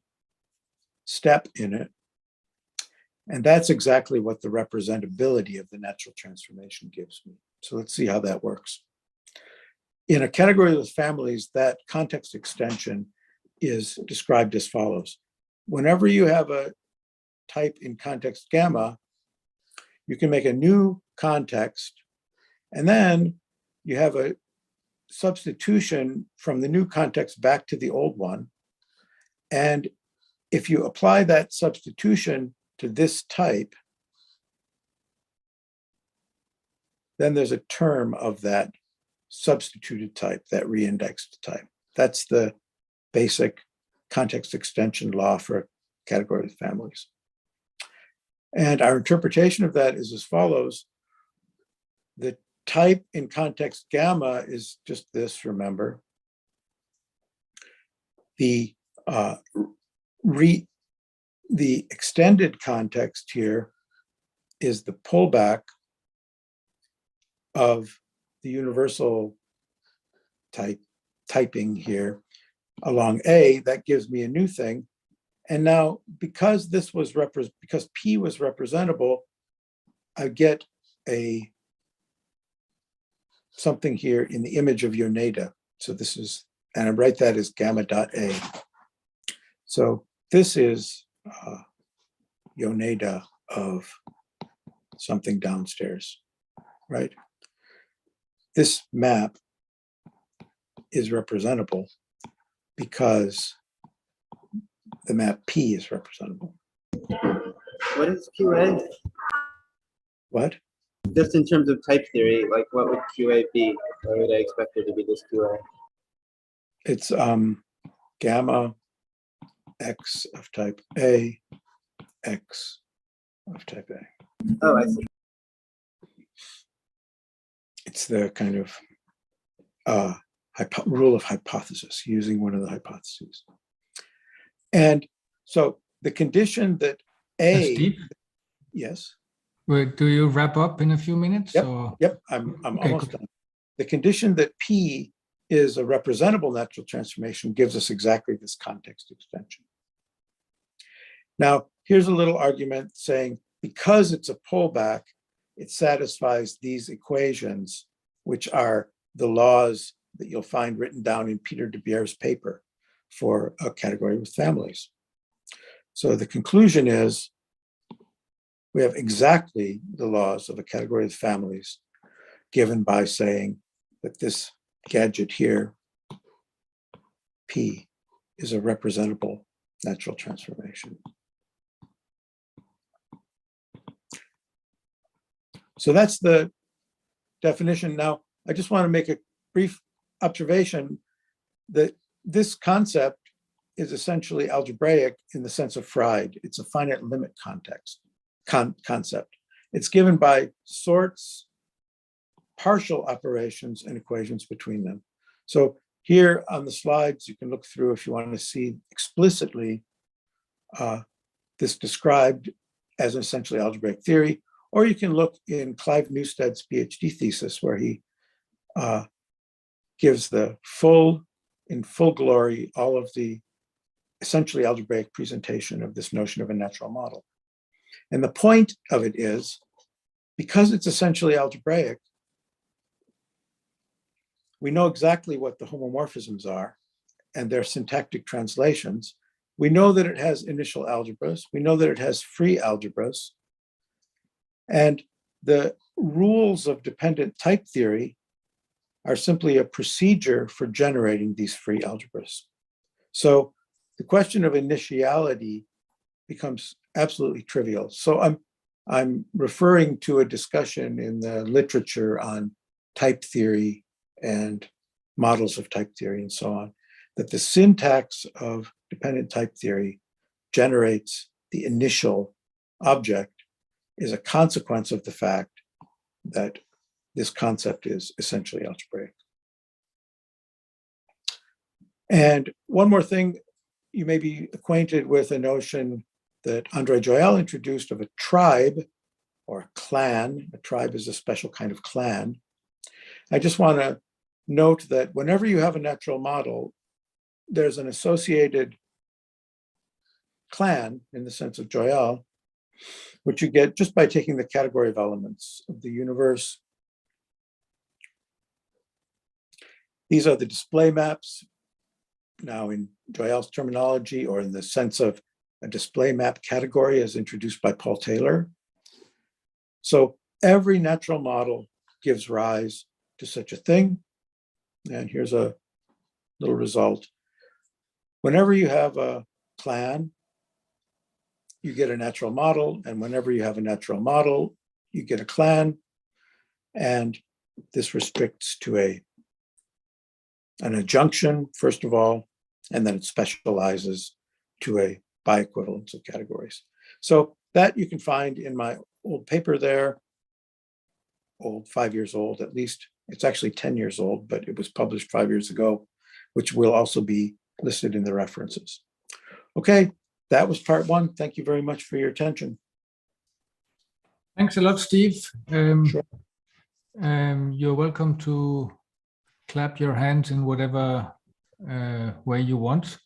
step in it. And that's exactly what the representability of the natural transformation gives me. So let's see how that works. In a category with families, that context extension is described as follows. Whenever you have a type in context gamma, you can make a new context, and then you have a substitution from the new context back to the old one. And if you apply that substitution to this type, then there's a term of that substituted type, that reindexed type. That's the basic context extension law for a category of families. And our interpretation of that is as follows. The type in context gamma is just this, remember. The extended context here is the pullback of the universal typing here along A. That gives me a new thing. And now, because this was because P was representable, I get something here in the image of Yoneda. So this is, and I write that as gamma dot A. So this is Yoneda of something downstairs, right? This map is representable because the map P is representable. What is QA? What? Just in terms of type theory, like what would QA be? Why would I expect there to be this QA? It's gamma X of type A, X of type A. Oh, I see. It's the kind of rule of hypothesis, using one of the hypotheses. And so the condition that A, Steve, yes. wait, do you wrap up in a few minutes? Yep, or? yep, I'm Okay, almost good. done. The condition that P is a representable natural transformation gives us exactly this context extension. Now, here's a little argument saying, because it's a pullback, it satisfies these equations, which are the laws that you'll find written down in Peter de Beer's paper for a category with families. So the conclusion is we have exactly the laws of a category with families given by saying that this gadget here, P, is a representable natural transformation. So that's the definition. Now, I just want to make a brief observation that this concept is essentially algebraic in the sense of Freid. It's a finite limit concept. It's given by sorts, partial operations, and equations between them. So here on the slides, you can look through if you want to see explicitly this described as an essentially algebraic theory, or you can look in Clive Newstead's PhD thesis, where he gives the in full glory, all of the essentially algebraic presentation of this notion of a natural model. And the point of it is, because it's essentially algebraic, we know exactly what the homomorphisms are and their syntactic translations. We know that it has initial algebras. We know that it has free algebras. And the rules of dependent type theory are simply a procedure for generating these free algebras. So the question of initiality becomes absolutely trivial. So I'm referring to a discussion in the literature on type theory and models of type theory and so on, that the syntax of dependent type theory generates the initial object is a consequence of the fact that this concept is essentially algebraic. And one more thing, you may be acquainted with a notion that André Joyal introduced of a tribe or a clan. A tribe is a special kind of clan. I just want to note that whenever you have a natural model, there's an associated clan in the sense of Joyal, which you get just by taking the category of elements of the universe. These are the display maps. Now in Joyal's terminology, or in the sense of a display map category as introduced by Paul Taylor. So every natural model gives rise to such a thing. And here's a little result. Whenever you have a clan, you get a natural model. And whenever you have a natural model, you get a clan. And this restricts to an adjunction, first of all, and then it specializes to a biequivalence of categories. So that you can find in my old paper there, old, 5 years old at least. It's actually 10 years old, but it was published 5 years ago, which will also be listed in the references. Okay, that was part one. Thank you very much for your attention. Thanks a lot, Steve. Sure. You're welcome to clap your hands in whatever way you want.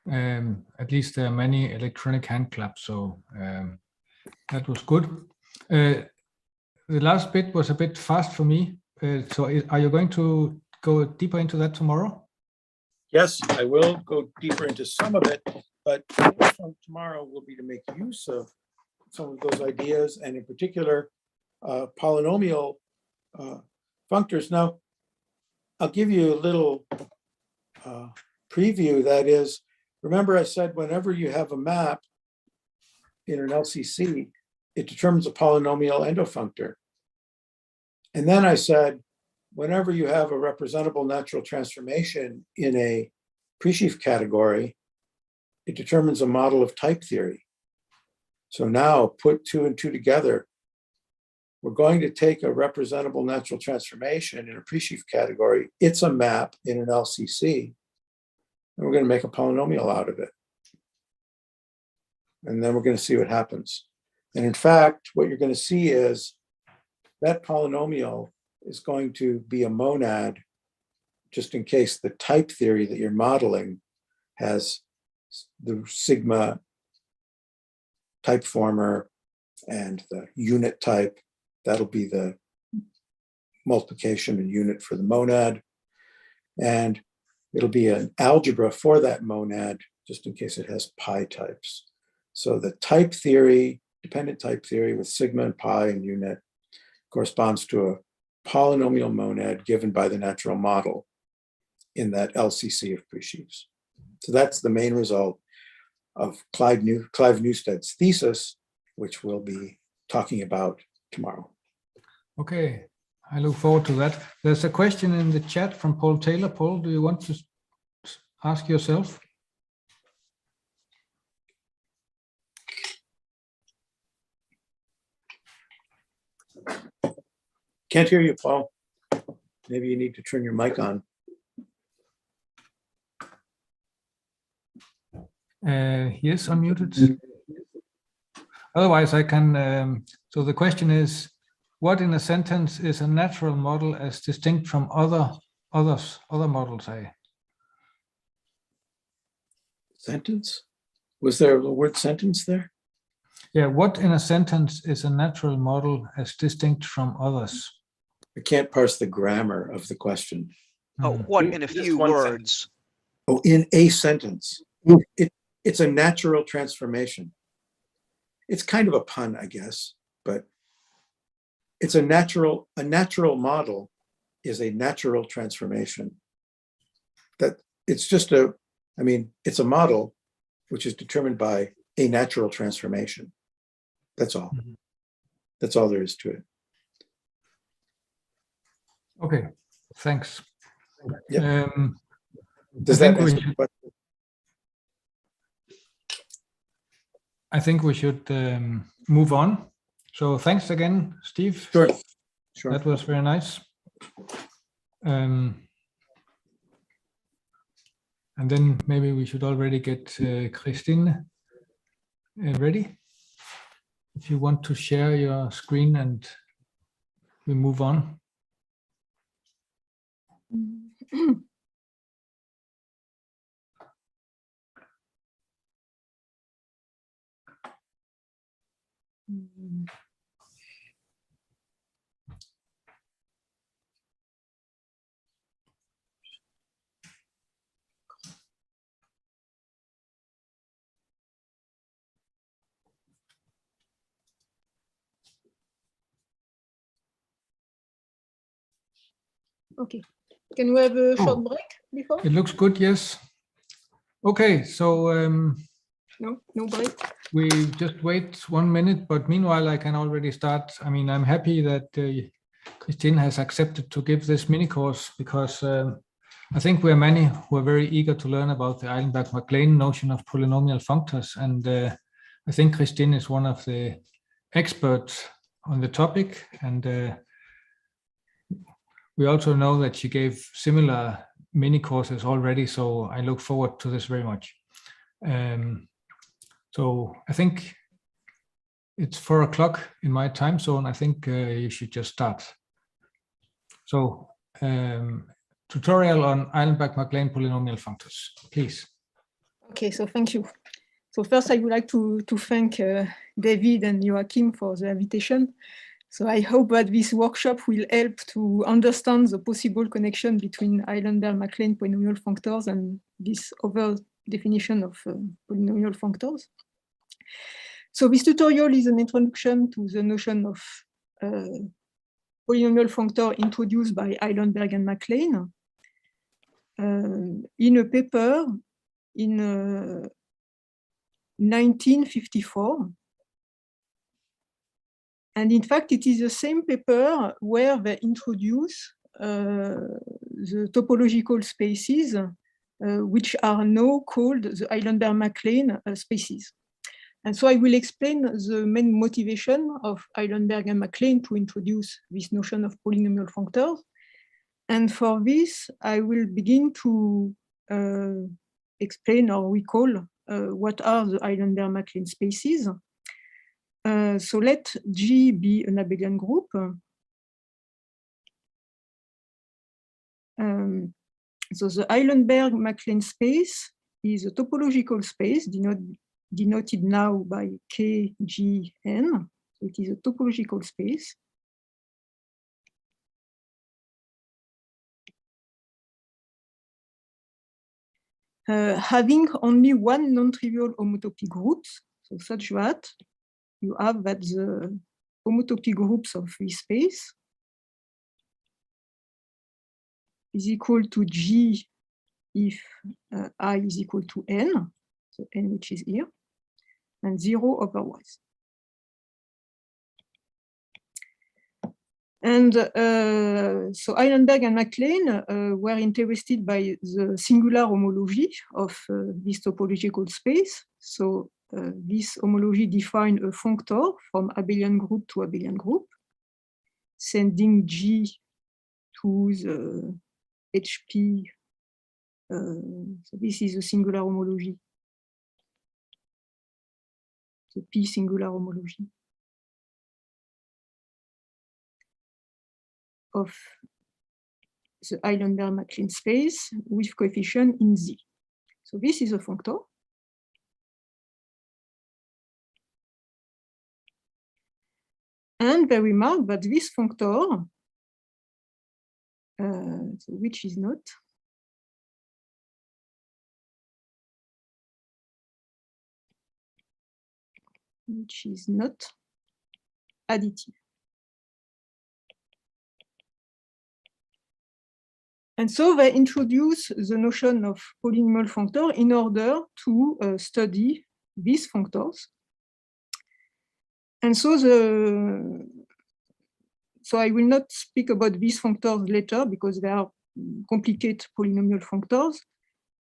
At least there are many electronic hand claps, so that was good. The last bit was a bit fast for me. So are you going to go deeper into that tomorrow? Yes, I will go deeper into some of it, but from tomorrow will be to make use of some of those ideas, and in particular, polynomial functors. Now, I'll give you a little preview. That is, remember I said whenever you have a map in an LCC, it determines a polynomial endofunctor. And then I said, whenever you have a representable natural transformation in a presheaf category, it determines a model of type theory. So now put 2 and 2 together. We're going to take a representable natural transformation in a presheaf category. It's a map in an LCC, and we're going to make a polynomial out of it. And then we're going to see what happens. And in fact, what you're going to see is that polynomial is going to be a monad, just in case the type theory that you're modeling has the sigma type former and the unit type. That'll be the multiplication and unit for the monad. And it'll be an algebra for that monad, just in case it has pi types. So the type theory, dependent type theory with sigma and pi and unit, corresponds to a polynomial monad given by the natural model in that LCC of presheaves. So that's the main result of Clive Newstead's thesis, which we'll be talking about tomorrow. Okay, I look forward to that. There's a question in the chat from Paul Taylor. Paul, do you want to ask yourself? Can't hear you, Paul. Maybe you need to turn your mic on. Yes, unmuted. Otherwise, I can. So the question is, what in a sentence is a natural model as distinct from other models? Sentence? Was there a word sentence there? Yeah, what in a sentence is a natural model as distinct from others? I can't parse the grammar of the question. Oh, what in a few words? Oh, in a sentence. It's a natural transformation. It's kind of a pun, I guess, but it's a natural model is a natural transformation. That it's just a I mean, it's a model which is determined by a natural transformation. That's all. That's all there is to it. Okay, thanks. Yep. Um, Does I that think we answer should- the question? I think we should move on. So thanks again, Steve. Sure. Sure. That was very nice. And then maybe we should already get Christine ready. If you want to share your screen and we move on. Okay. Can we have a Oh. short break before? It looks good, yes. Okay, so No break. we just wait 1 minute, but meanwhile I can already start. I mean, I'm happy that Christine has accepted to give this mini course because I think we are many who are very eager to learn about the Eilenberg-MacLane notion of polynomial functors, and I think Christine is one of the experts on the topic, and we also know that she gave similar mini courses already, so I look forward to this very much. So I think it's 4 o'clock in my time zone. I think you should just start. So tutorial on Eilenberg-MacLane polynomial functors, please. Okay, so thank you. So first I would like to thank David and Joachim for the invitation. So I hope that this workshop will help to understand the possible connection between Eilenberg-MacLane polynomial functors and this other definition of polynomial functors. So this tutorial is an introduction to the notion of polynomial functor introduced by Eilenberg and MacLane in a paper in 1954. And in fact, it is the same paper where they introduce the topological spaces, which are now called the Eilenberg-MacLane spaces. And so I will explain the main motivation of Eilenberg and MacLane to introduce this notion of polynomial functors. And for this, I will begin to explain or recall what are the Eilenberg-MacLane spaces. So let G be an abelian group. So the Eilenberg-MacLane space is a topological space denoted now by KGN. So it is a topological space. Having only one non-trivial homotopy group, so such that you have that the homotopy groups of this space is equal to G if I is equal to N, so N which is here, and 0 otherwise. And so Eilenberg and MacLane were interested by the singular homology of this topological space. So this homology defines a functor from abelian group to abelian group, sending G to the HP. So this is a singular homology, the P singular homology of the Eilenberg-MacLane space with coefficient in Z. So this is a functor. And they remark that this functor, so which is not additive. And so they introduce the notion of polynomial functor in order to study these functors. And so I will not speak about these functors later because they are complicated polynomial functors.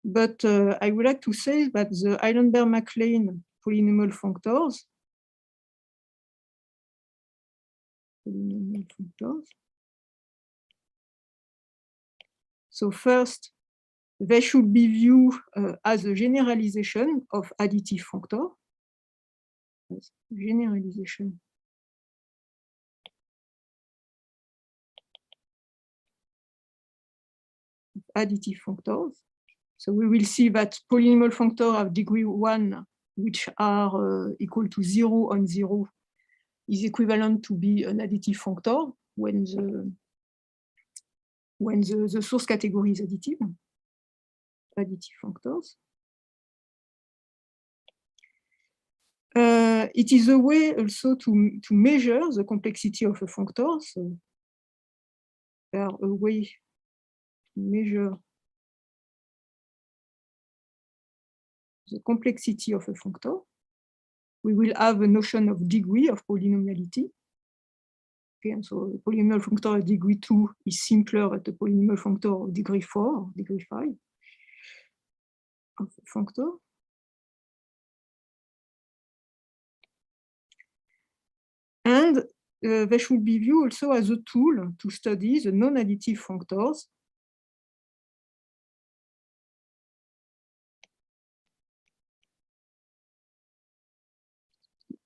But I would like to say that the Eilenberg-MacLane polynomial functors, so first, they should be viewed as a generalization of additive functor. Generalization of additive functors. So we will see that polynomial functors of degree 1, which are equal to 0 on 0, is equivalent to be an additive functor when the source category is additive. Additive functors. It is a way also to measure the complexity of a functor. So there are a way to measure the complexity of a functor. We will have a notion of degree of polynomiality. Okay, and so the polynomial functor of degree 2 is simpler than the polynomial functor of degree 4 or degree 5 of a functor. And they should be viewed also as a tool to study the non-additive functors.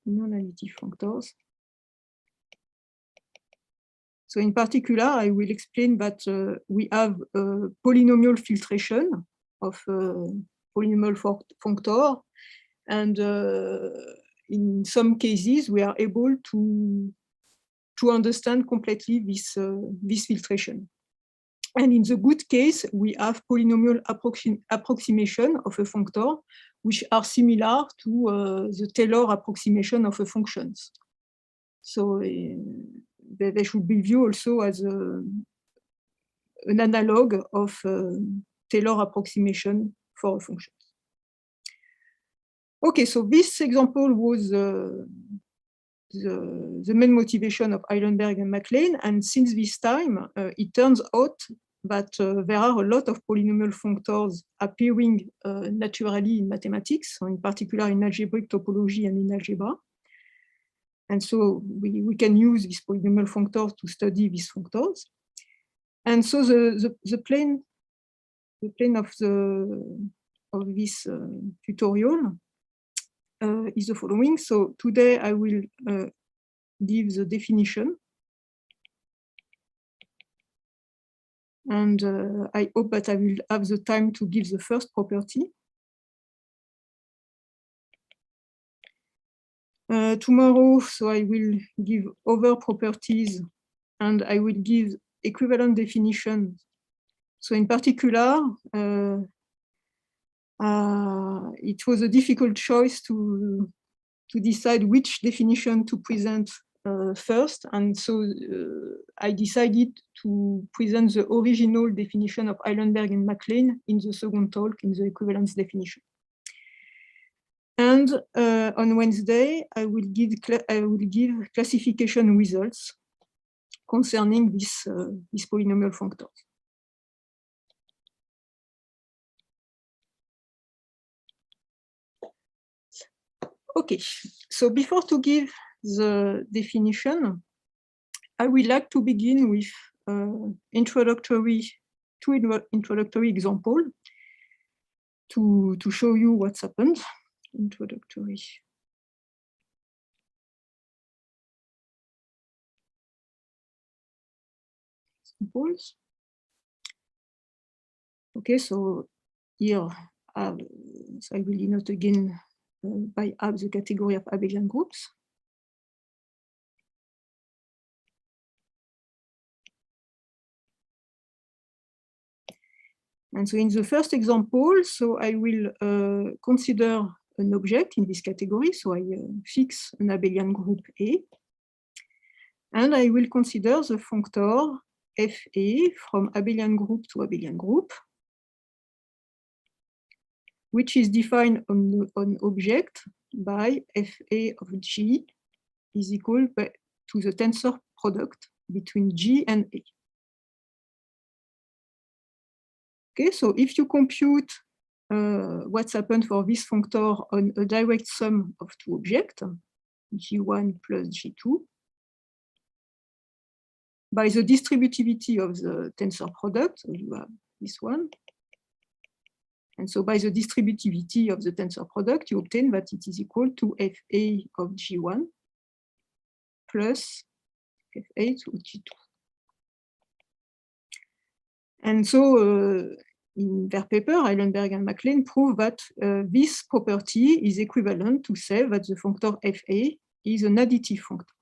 Non-additive functors. So in particular, I will explain that we have polynomial filtration of polynomial functor, and in some cases, we are able to understand completely this filtration. And in the good case, we have polynomial approximation of a functor, which are similar to the Taylor approximation of a functions. So they should be viewed also as an analog of Taylor approximation for a function. Okay, so this example was the main motivation of Eilenberg and MacLane, and since this time, it turns out that there are a lot of polynomial functors appearing naturally in mathematics, so in particular in algebraic topology and in algebra. And so we can use these polynomial functors to study these functors. And so the plane of this tutorial is the following. So today I will give the definition. And I hope that I will have the time to give the first property. Tomorrow, so I will give other properties and I will give equivalent definitions. So in particular, it was a difficult choice to decide which definition to present first. And so I decided to present the original definition of Eilenberg and MacLane in the second talk in the equivalence definition. And on Wednesday, I will give classification results concerning this polynomial functors. Okay, so before to give the definition, I would like to begin with two introductory examples to show you what's happened. Introductory. Examples. Okay, so here so I will denote again by ab the category of abelian groups. And so in the first example, so I will consider an object in this category. So I fix an abelian group A. And I will consider the functor FA from abelian group to abelian group, which is defined on object by FA of G is equal to the tensor product between G and A. Okay, so if you compute what's happened for this functor on a direct sum of two objects, G1 plus G2, by the distributivity of the tensor product, so you have this one. And so by the distributivity of the tensor product, you obtain that it is equal to FA of G1 plus FA to G2. And so in their paper, Eilenberg and MacLean prove that this property is equivalent to say that the functor FA is an additive functor.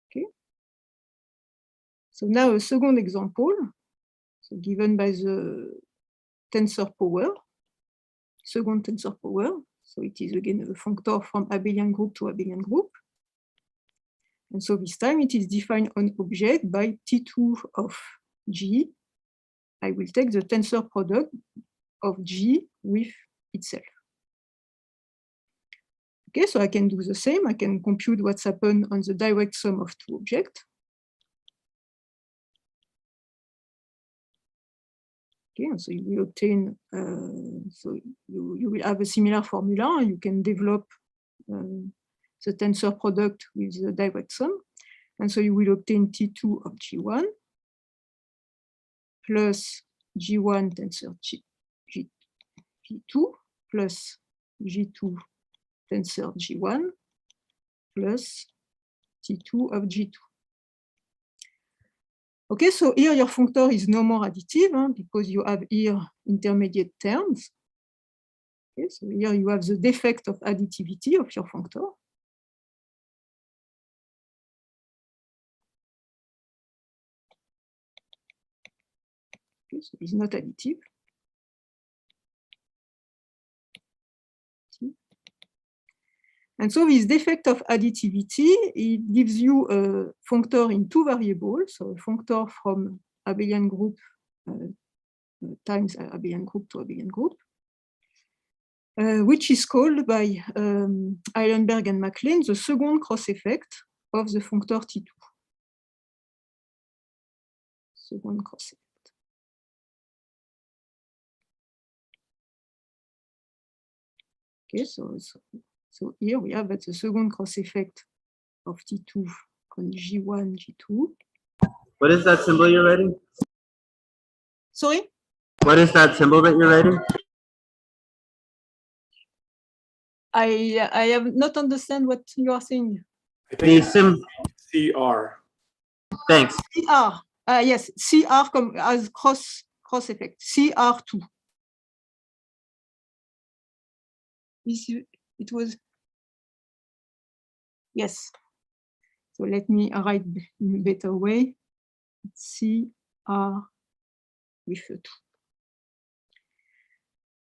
Okay. So now a second example, so given by the tensor power, second tensor power. So it is again a functor from abelian group to abelian group. And so this time it is defined on object by T2 of G. I will take the tensor product of G with itself. Okay, so I can do the same. I can compute what's happened on the direct sum of two objects. Okay, and so you will obtain, so you will have a similar formula. You can develop the tensor product with the direct sum. And so you will obtain T2 of G1 plus G1 tensor G2 plus G2 tensor G1 plus T2 of G2. Okay, so here your functor is no more additive because you have here intermediate terms. Okay, so here you have the defect of additivity of your functor. Okay, so it's not additive. And so this defect of additivity, it gives you a functor in two variables, so a functor from abelian group times abelian group to abelian group, which is called by Eilenberg and MacLean the second cross effect of the functor T2. Second cross effect. Okay, so here we have that the second cross effect of T2 on G1, G2. What is that symbol you're writing? Sorry? What is that symbol that you're writing? I have not understand what you are saying. I think The CR. Thanks. CR. Yes, CR as cross effect. CR2. It was, yes. So let me write in a better way. CR with a 2.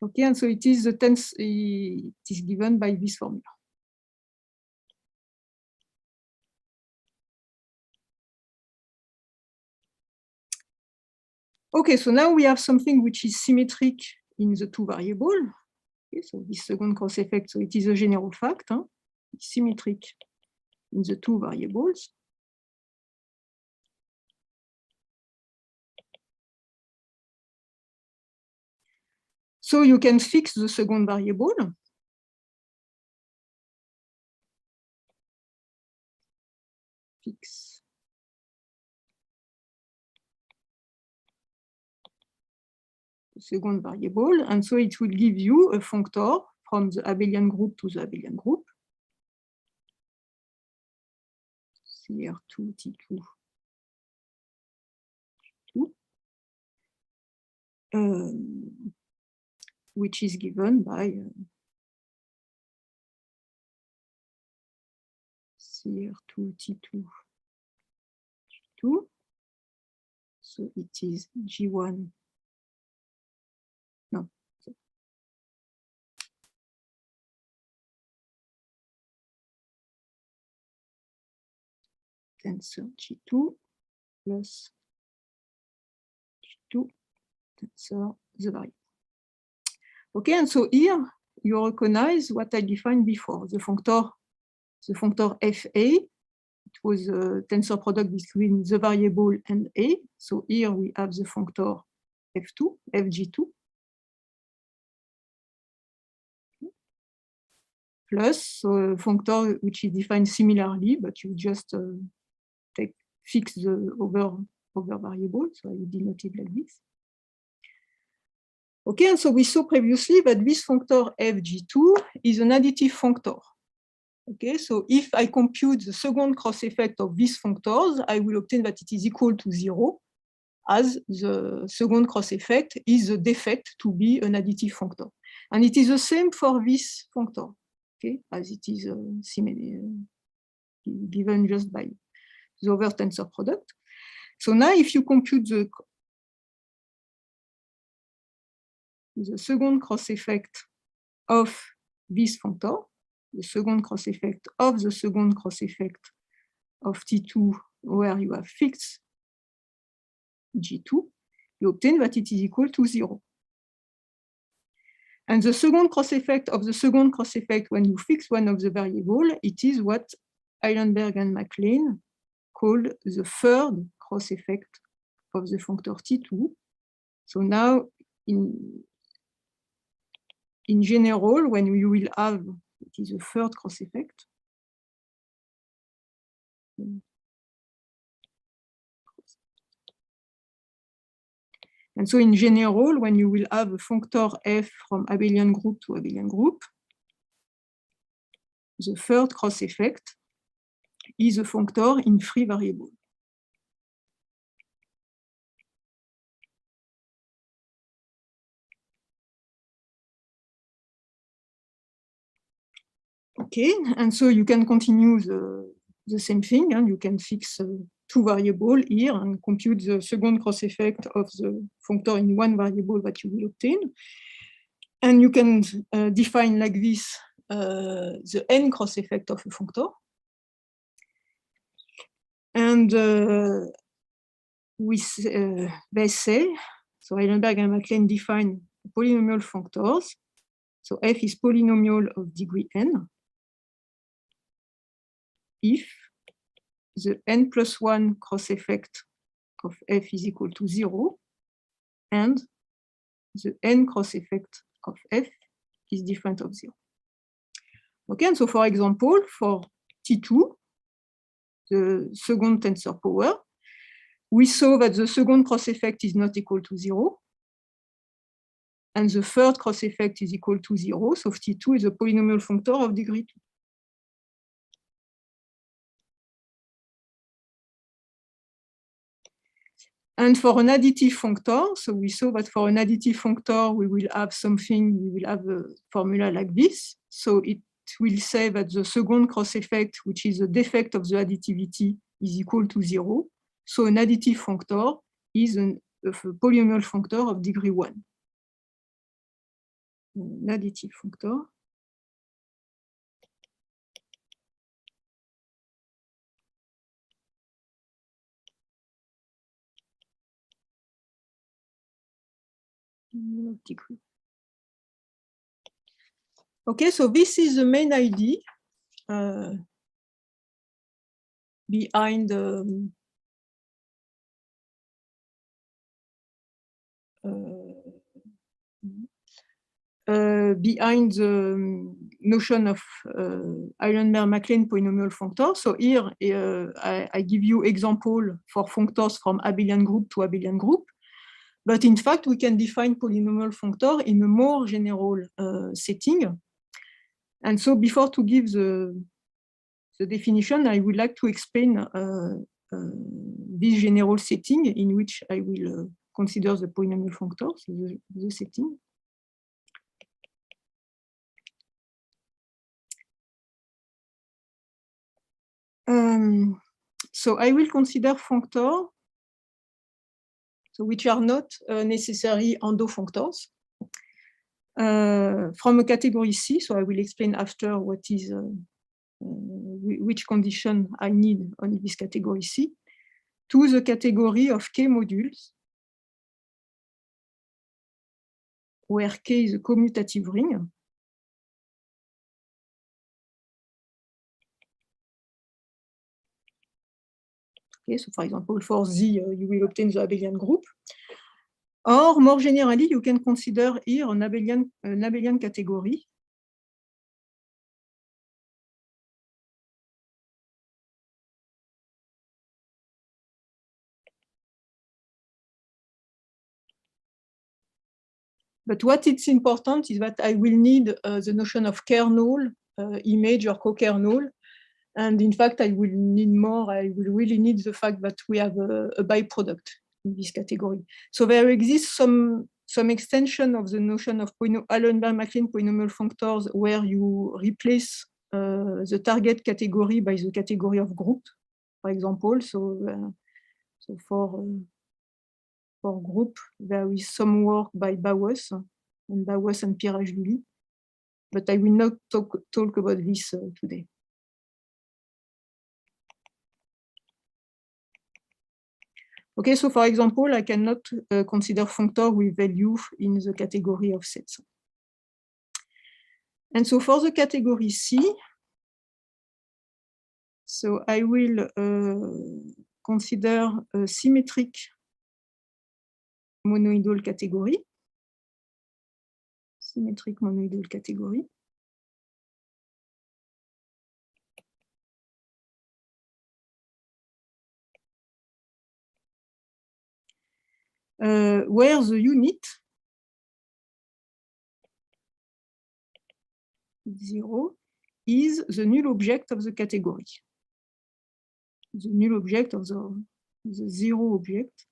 Okay, and so it is the tense, it is given by this formula. Okay, so now we have something which is symmetric in the two variables. Okay, so this second cross effect, so it is a general fact, it's symmetric in the two variables. So you can fix the second variable. Fix. The second variable, and so it will give you a functor from the abelian group to the abelian group. CR2, T2, which is given by CR2, T2, G2. So it is G1. No, tensor G2 plus G2 tensor the variable. Okay, and so here you recognize what I defined before, the functor FA. It was a tensor product between the variable and A. So here we have the functor F2, FG2, plus a functor which is defined similarly, but you just fix the over variable. So I will denote it like this. Okay, and so we saw previously that this functor FG2 is an additive functor. Okay, so if I compute the second cross effect of these functors, I will obtain that it is equal to 0, as the second cross effect is a defect to be an additive functor. And it is the same for this functor, okay, as it is given just by the over tensor product. So now if you compute the second cross effect of this functor, the second cross effect of the second cross effect of T2, where you have fixed G2, you obtain that it is equal to 0. And the second cross effect of the second cross effect, when you fix one of the variables, it is what Eilenberg and MacLean called the third cross effect of the functor T2. So now, in general, when you will have, it is a third cross effect. And so in general, when you will have a functor f from abelian group to abelian group, the third cross effect is a functor in free variable. Okay, and so you can continue the same thing, and you can fix two variables here and compute the second cross effect of the functor in one variable that you will obtain. And you can define like this the n cross effect of a functor. And they say, so Eilenberg and MacLean define polynomial functors. So f is polynomial of degree n if the n plus 1 cross effect of f is equal to 0 and the n cross effect of f is different of 0. Okay, and so for example, for T2, the second tensor power, we saw that the second cross effect is not equal to 0, and the third cross effect is equal to 0, so T2 is a polynomial functor of degree 2. And for an additive functor, so we saw that for an additive functor, we will have a formula like this. So it will say that the second cross effect, which is a defect of the additivity, is equal to 0. So an additive functor is a polynomial functor of degree 1. An additive functor. Degree. Okay, so this is the main idea behind behind the notion of Eilenberg-MacLean polynomial functor. So here I give you example for functors from abelian group to abelian group. But in fact, we can define polynomial functor in a more general setting. And so before to give the definition, I would like to explain this general setting in which I will consider the polynomial functor, so the setting. So I will consider functors so which are not necessarily endofunctors from a category C. So I will explain after what is which condition I need on this category C, to the category of K modules, where K is a commutative ring. Okay, so for example, for Z, you will obtain the abelian group. Or more generally, you can consider here an abelian category. But what is important is that I will need the notion of kernel, image, or co-kernel. And in fact, I will need more. I will really need the fact that we have a byproduct in this category. So there exists some extension of the notion of Allenberg-MacLean polynomial functors where you replace the target category by the category of group, for example. So for group, there is some work by Bawes and Piraj-Luli, but I will not talk about this today. Okay, so for example, I cannot consider functor with value in the category of sets. And so for the category C, so I will consider a symmetric monoidal category. Symmetric monoidal category. Where the unit 0 is the null object of the category. The null object of the zero object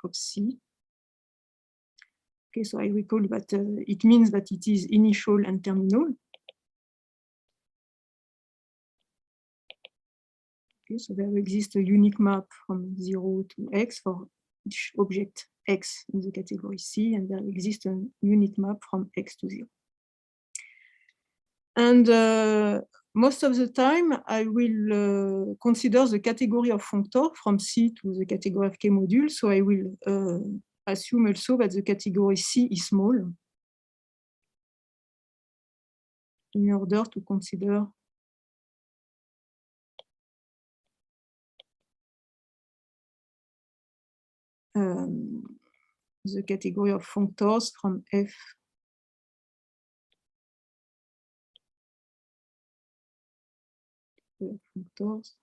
of C. Okay, so I recall that it means that it is initial and terminal. Okay, so there exists a unique map from 0 to X for each object X in the category C, and there exists a unit map from X to 0. And most of the time, I will consider the category of functor from C to the category of K module. So I will assume also that the category C is small in order to consider the category of functors from F functors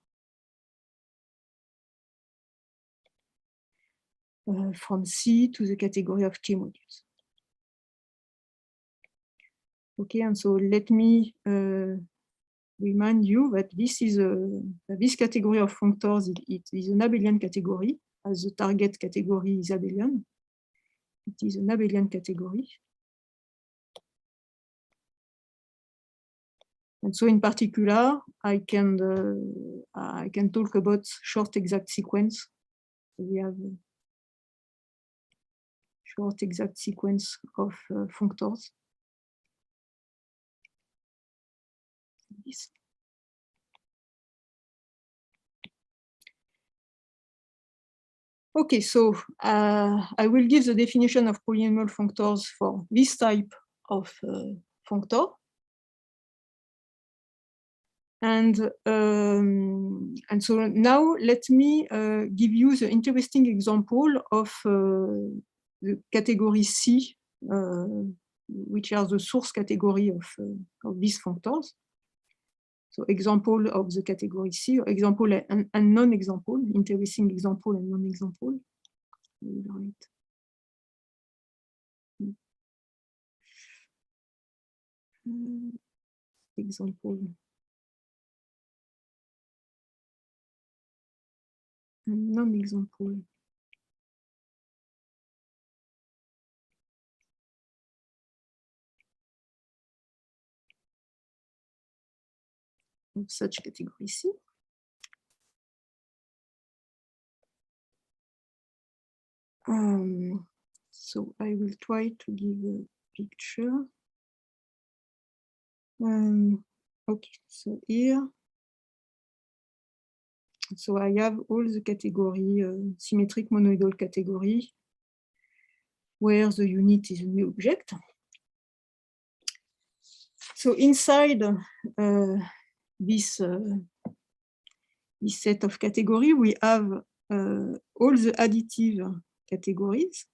from C to the category of K modules. Okay, and so let me remind you that this is this category of functors. It is an abelian category, as the target category is abelian. It is an abelian category. And so in particular, I can talk about short exact sequence. We have a short exact sequence of functors. This. Okay, so I will give the definition of polynomial functors for this type of functor. And so now let me give you the interesting example of the category C, which are the source category of these functors. So example of the category C, example and non-example, interesting example and non-example. Example. And non-example. Of such category C. So I will try to give picture. Okay, so here, so I have all the category, symmetric monoidal category, where the unit is a new object. So inside this set of category, we have all the additive categories.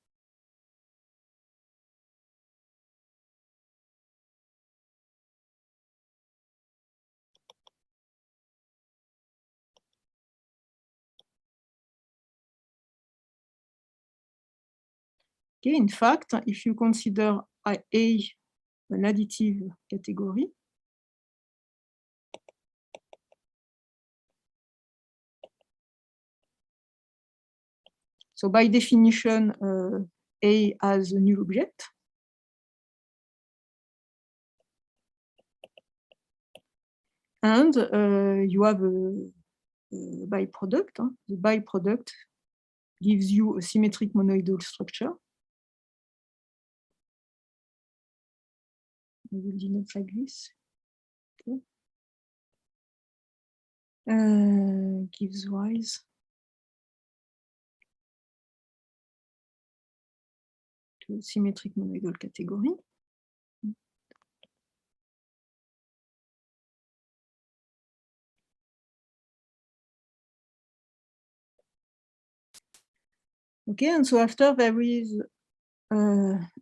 Okay, in fact, if you consider A an additive category, so by definition, A has a null object. And you have a byproduct. The byproduct gives you a symmetric monoidal structure. I will denote like this. Okay. Gives rise to a symmetric monoidal category. Okay, and so after there is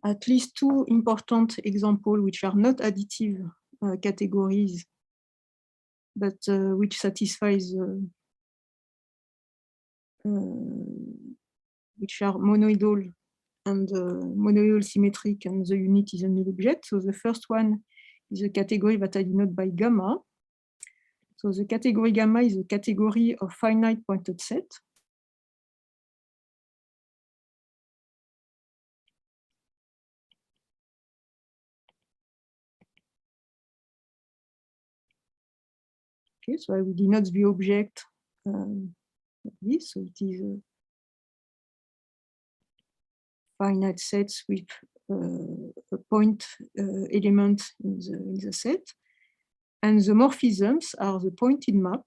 at least two important examples which are not additive categories, but which satisfies, which are monoidal and monoidal symmetric, and the unit is a null object. So the first one is a category that I denote by gamma. So the category gamma is a category of finite pointed set. Okay, so I will denote the object like this. So it is finite sets with a point element in the set. And the morphisms are the pointed map.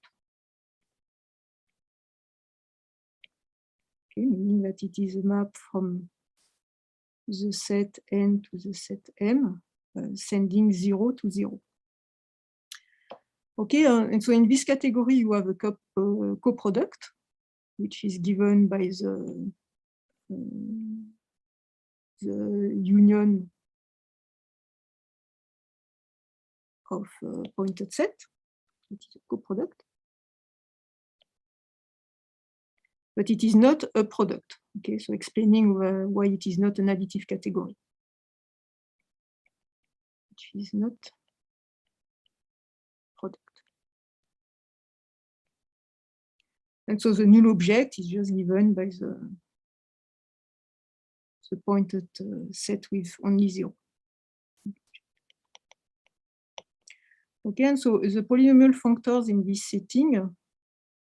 Okay, meaning that it is a map from the set N to the set M, sending 0 to 0. Okay, and so in this category, you have a coproduct, which is given by the union of pointed set. It is a coproduct. But it is not a product. Okay, so explaining why it is not an additive category. Which is not product. And so the null object is just given by the pointed set with only 0. Okay, and so the polynomial functors in this setting,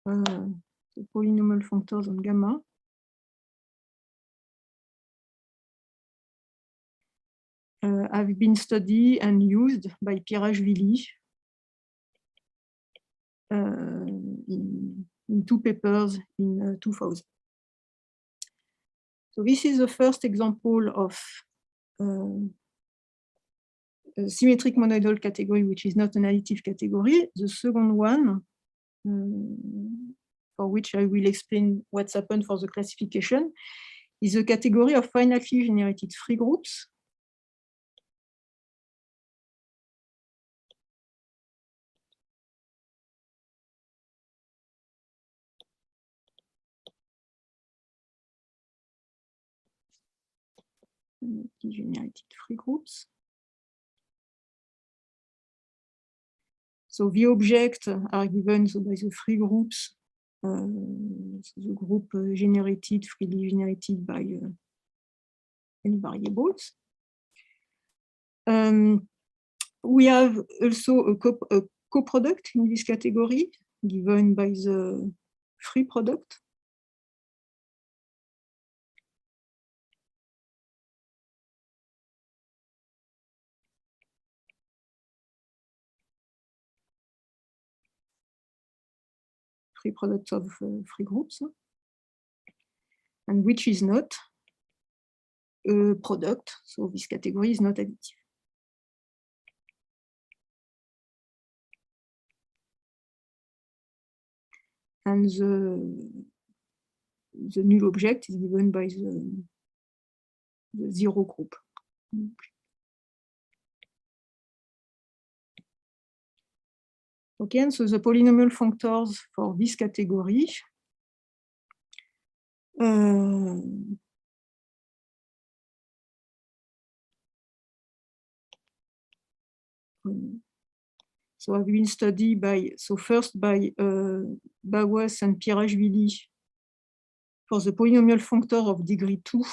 the polynomial functors on gamma, have been studied and used by Pirashvili in two papers in 2000. So this is the first example of a symmetric monoidal category, which is not an additive category. The second one, for which I will explain what's happened for the classification, is a category of finitely generated free groups. Generated free groups. So the objects are given by the free groups, so the group generated, freely generated by any variables. We have also a coproduct in this category, given by the free product. free products of free groups, and which is not a product. So this category is not additive. And the null object is given by the zero group. Okay, and so the polynomial functors for this category so have been studied by, so first by Bawes and Pirashvili for the polynomial functor of degree 2.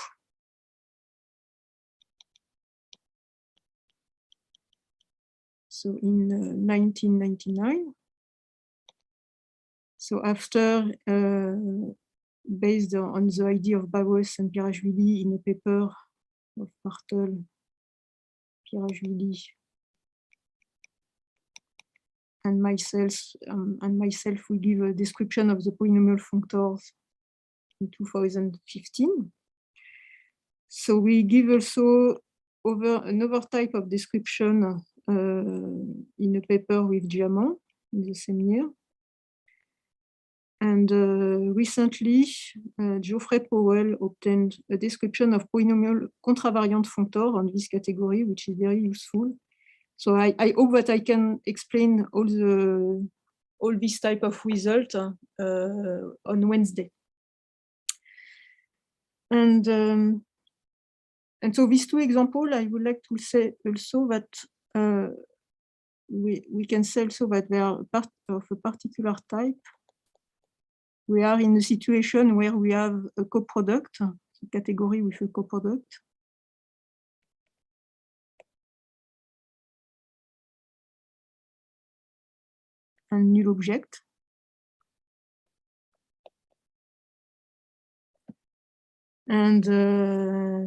So in 1999. So after, based on the idea of Bawes and Pirashvili in a paper of Bartel, Pirashvili, and myself, we give a description of the polynomial functors in 2015. So we give also another type of description in a paper with Diamant in the same year. And recently, Geoffrey Powell obtained a description of polynomial contravariant functor on this category, which is very useful. So I hope that I can explain all this type of result on Wednesday. And so these two examples, I would like to say also that we can say also that they are part of a particular type. We are in a situation where we have a coproduct, a category with a coproduct. And null object. And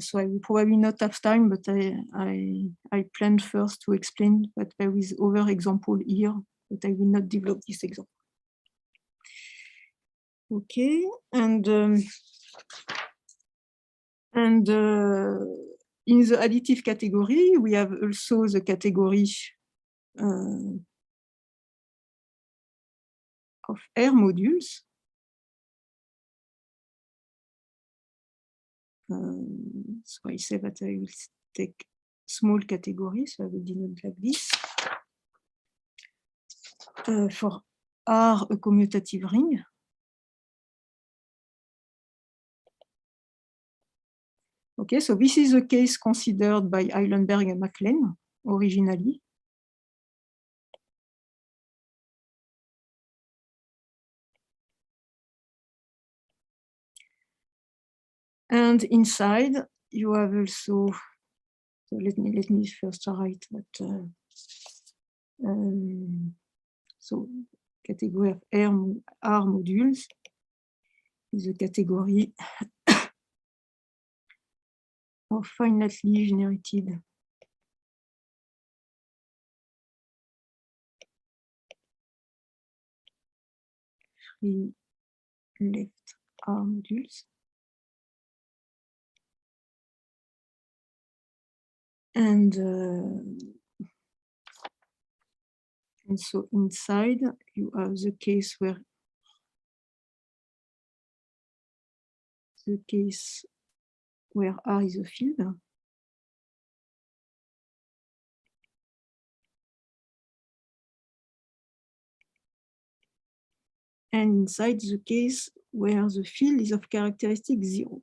so I will probably not have time, but I planned first to explain that there is other example here, but I will not develop this example. Okay, and in the additive category, we have also the category of R modules. So I say that I will take small categories, so I will denote like this. For R, a commutative ring. Okay, so this is a case considered by Eilenberg and MacLean originally. And inside, you have also, so let me first write that. So category of R modules is a category of finitely generated free left R modules. And so inside you have the case where R is a field. And inside the case where the field is of characteristic 0.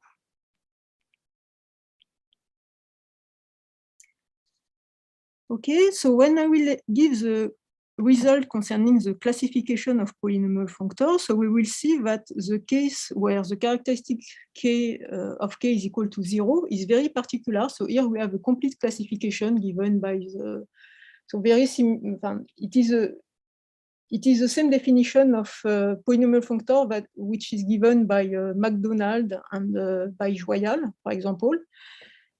Okay, so when I will give the result concerning the classification of polynomial functors, so we will see that the case where the characteristic k of k is equal to 0 is very particular. So here we have a complete classification given by the, so very it is the same definition of polynomial functor which is given by MacDonald and by Joyal, for example.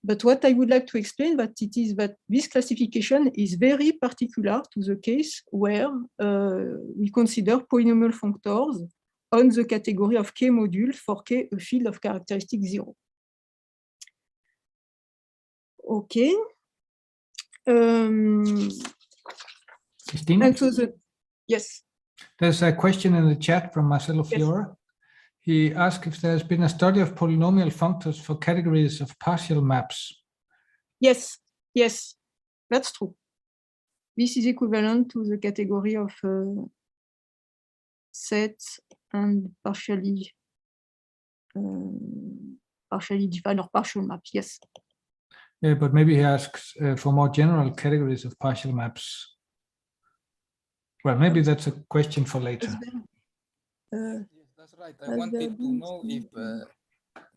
But what I would like to explain that it is that this classification is very particular to the case where we consider polynomial functors on the category of K modules for K a field of characteristic 0. Okay. Christine? And so yes. There's a question in the chat from Marcelo Fiora. He asked if there's been a study of polynomial functors for categories of partial maps. Yes, yes, that's true. This is equivalent to the category of sets and partially defined or partial maps. Yes. Yeah, but maybe he asks for more general categories of partial maps. Well, maybe that's a question for later. Yes, that's right. I wanted to know if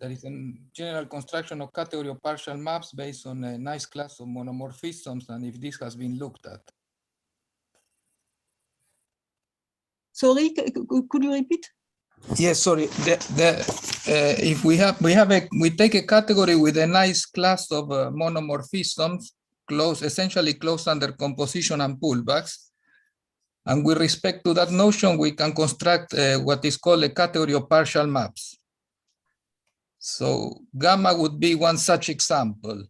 there is a general construction of category of partial maps based on a nice class of monomorphisms, and if this has been looked at. Sorry, could you repeat? Yes, sorry. If we take a category with a nice class of monomorphisms, essentially closed under composition and pullbacks, and with respect to that notion, we can construct what is called a category of partial maps. So gamma would be one such example.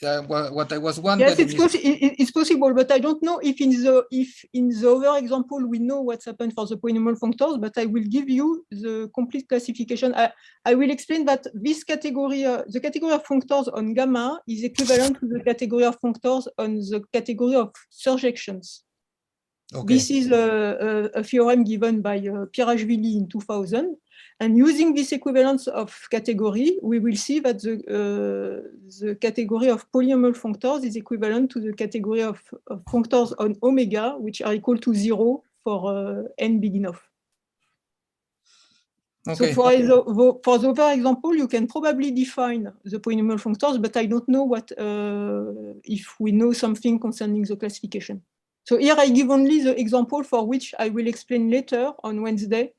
What I was wondering. Yes, it's possible, but I don't know if in the other example we know what's happened for the polynomial functors. But I will give you the complete classification. I will explain that this category, the category of functors on gamma, is equivalent to the category of functors on the category of surjections. Okay. This is a theorem given by Pirashvili in 2000. And using this equivalence of category, we will see that the category of polynomial functors is equivalent to the category of functors on omega, which are equal to 0 for n big enough. Okay. So for the other example, you can probably define the polynomial functors, but I don't know what if we know something concerning the classification. So here I give only the example for which I will explain later on Wednesday.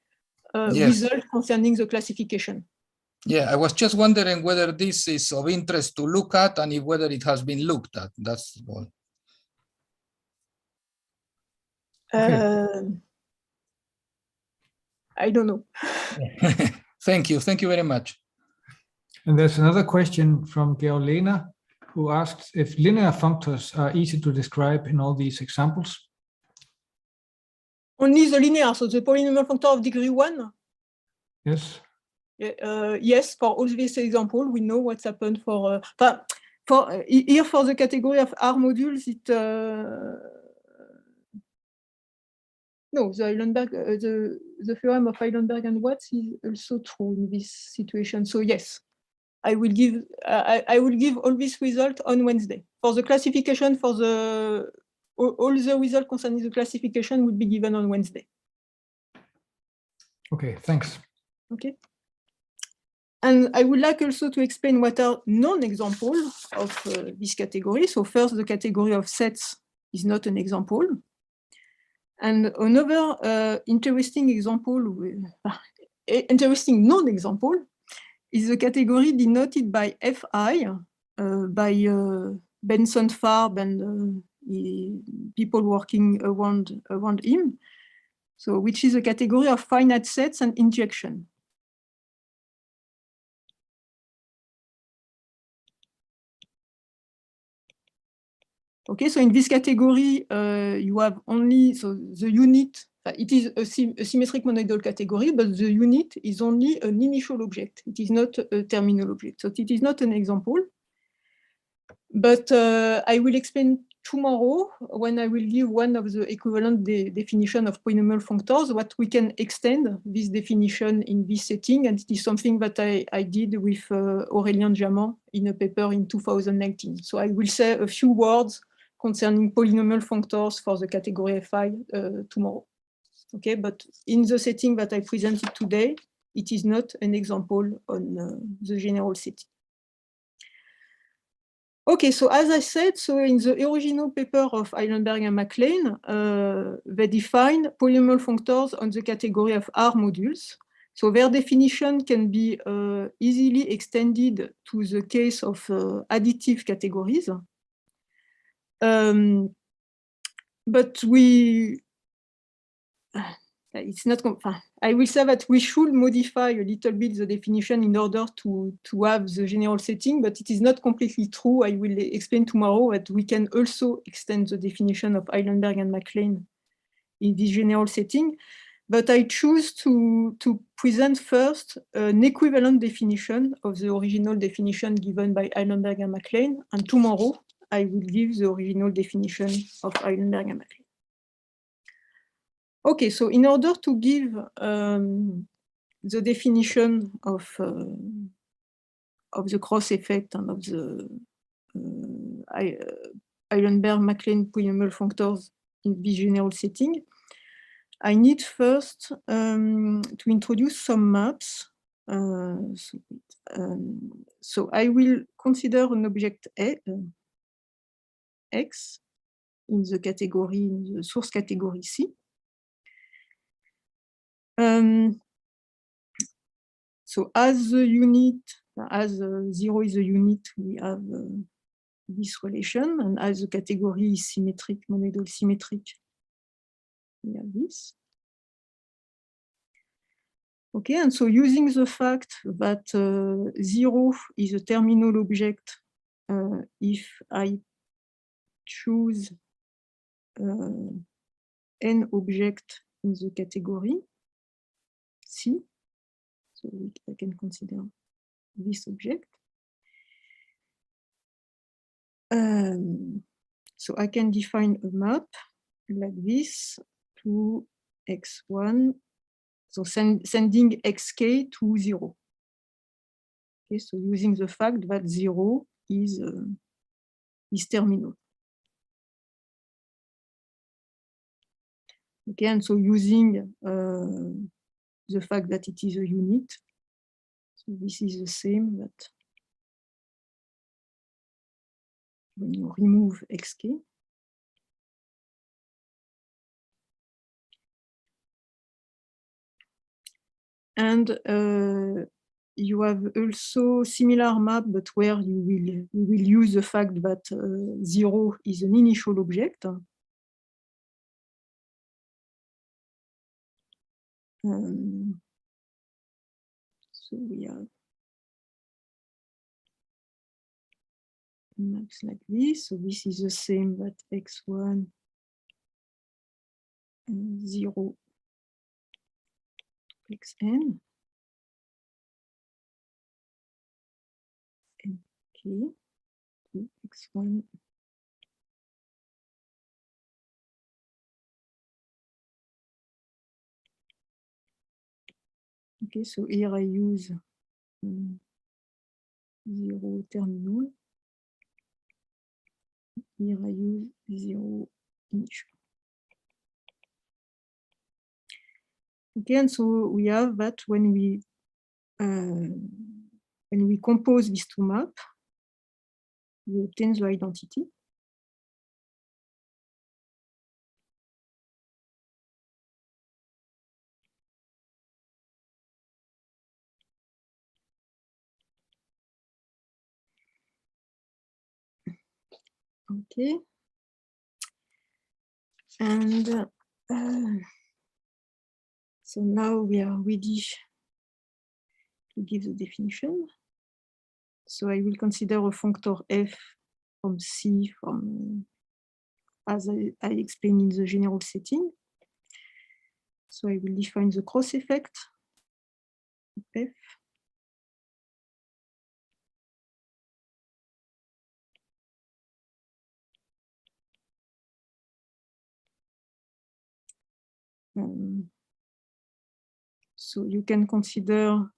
Yes. Result concerning the classification. Yeah, I was just wondering whether this is of interest to look at and whether it has been looked at. That's all. I don't know. Thank you. Thank you very much. And there's another question from Georlena, who asks if linear functors are easy to describe in all these examples. Only the linear, so the polynomial functor of degree 1? Yes. Yes, for all this example, we know what's happened for here for the category of R modules, no, the Eilenberg, the theorem of Eilenberg and Watts is also true in this situation. So yes, I will give all this result on Wednesday. For the classification, for all the results concerning the classification will be given on Wednesday. Okay, thanks. Okay. And I would like also to explain what are non-examples of this category. So first, the category of sets is not an example. And another interesting example, interesting non-example, is the category denoted by Fi, by Benson Farb and people working around him. So which is a category of finite sets and injection. Okay, so in this category, you have only, so the unit, it is a symmetric monoidal category, but the unit is only an initial object. It is not a terminal object. So it is not an example. But I will explain tomorrow, when I will give one of the equivalent definition of polynomial functors, what we can extend this definition in this setting. And it is something that I did with Aurélien Diamant in a paper in 2019. So I will say a few words concerning polynomial functors for the category Fi tomorrow. Okay, but in the setting that I presented today, it is not an example on the general setting. Okay, so as I said, so in the original paper of Eilenberg and MacLean, they define polynomial functors on the category of R modules. So their definition can be easily extended to the case of additive categories. But it's not, I will say that we should modify a little bit the definition in order to have the general setting, but it is not completely true. I will explain tomorrow that we can also extend the definition of Eilenberg and MacLean in this general setting. But I choose to present first an equivalent definition of the original definition given by Eilenberg and MacLean, and tomorrow I will give the original definition of Eilenberg and MacLean. Okay, so in order to give the definition of the cross effect and of the Eilenberg-MacLean polynomial functors in this general setting, I need first to introduce some maps. So I will consider an object X in the category, in the source category C. So as the unit, as 0 is a unit, we have this relation, and as the category is symmetric, monoidal symmetric, we have this. Okay, and so using the fact that 0 is a terminal object, if I choose n object in the category C, so I can consider this object. So I can define a map like this to x1, so sending xk to 0. Okay, so using the fact that 0 is terminal. Okay, and so using the fact that it is a unit, so this is the same that when you remove xk, and you have also similar map, but where you will use the fact that 0 is an initial object. So we have maps like this. So this is the same that x1 and 0 xn. And k to x1. Okay, so here I use 0 terminal. Here I use 0 initial. Okay, and so we have that when we compose these two maps, we obtain the identity. Okay, and so now we are ready to give the definition. So I will consider a functor f from C, as I explained in the general setting. So I will define the cross effect of f. So you can consider,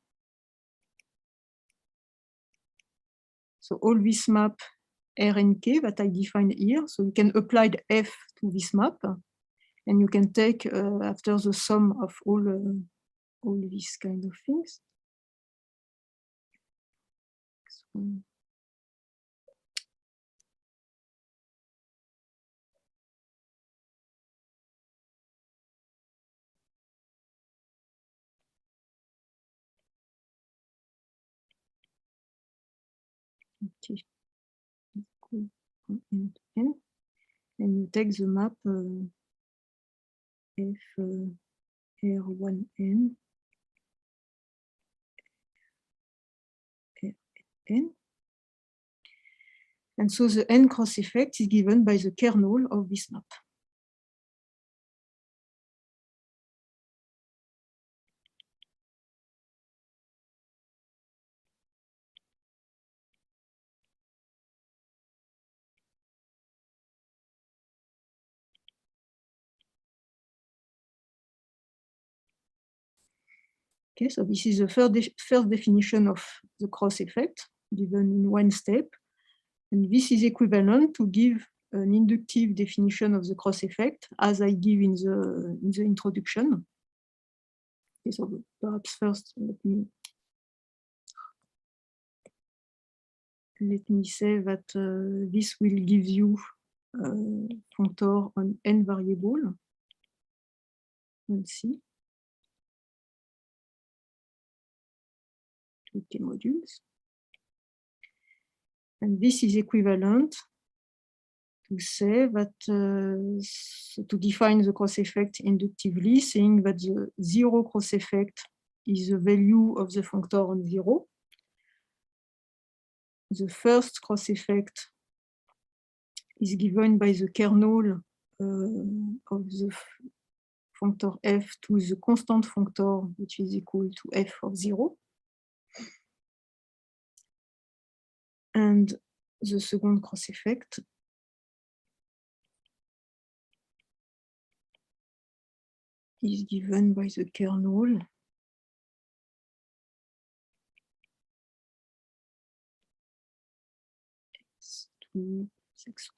so all this map R and K that I define here. So you can apply the F to this map, and you can take after the sum of all these kind of things. Okay, cool. N to N, and you take the map F R1n, Rn. And so the n cross effect is given by the kernel of this map. Okay, so this is the first definition of the cross effect given in one step. And this is equivalent to give an inductive definition of the cross effect as I give in the introduction. Okay, so perhaps first let me say that this will give you functor on n variable. Let's see. K modules. And this is equivalent to say that, to define the cross effect inductively, saying that the zero cross effect is the value of the functor on 0. The first cross effect is given by the kernel of the functor f to the constant functor, which is equal to f of 0. And the second cross effect is given by the kernel x2, x1.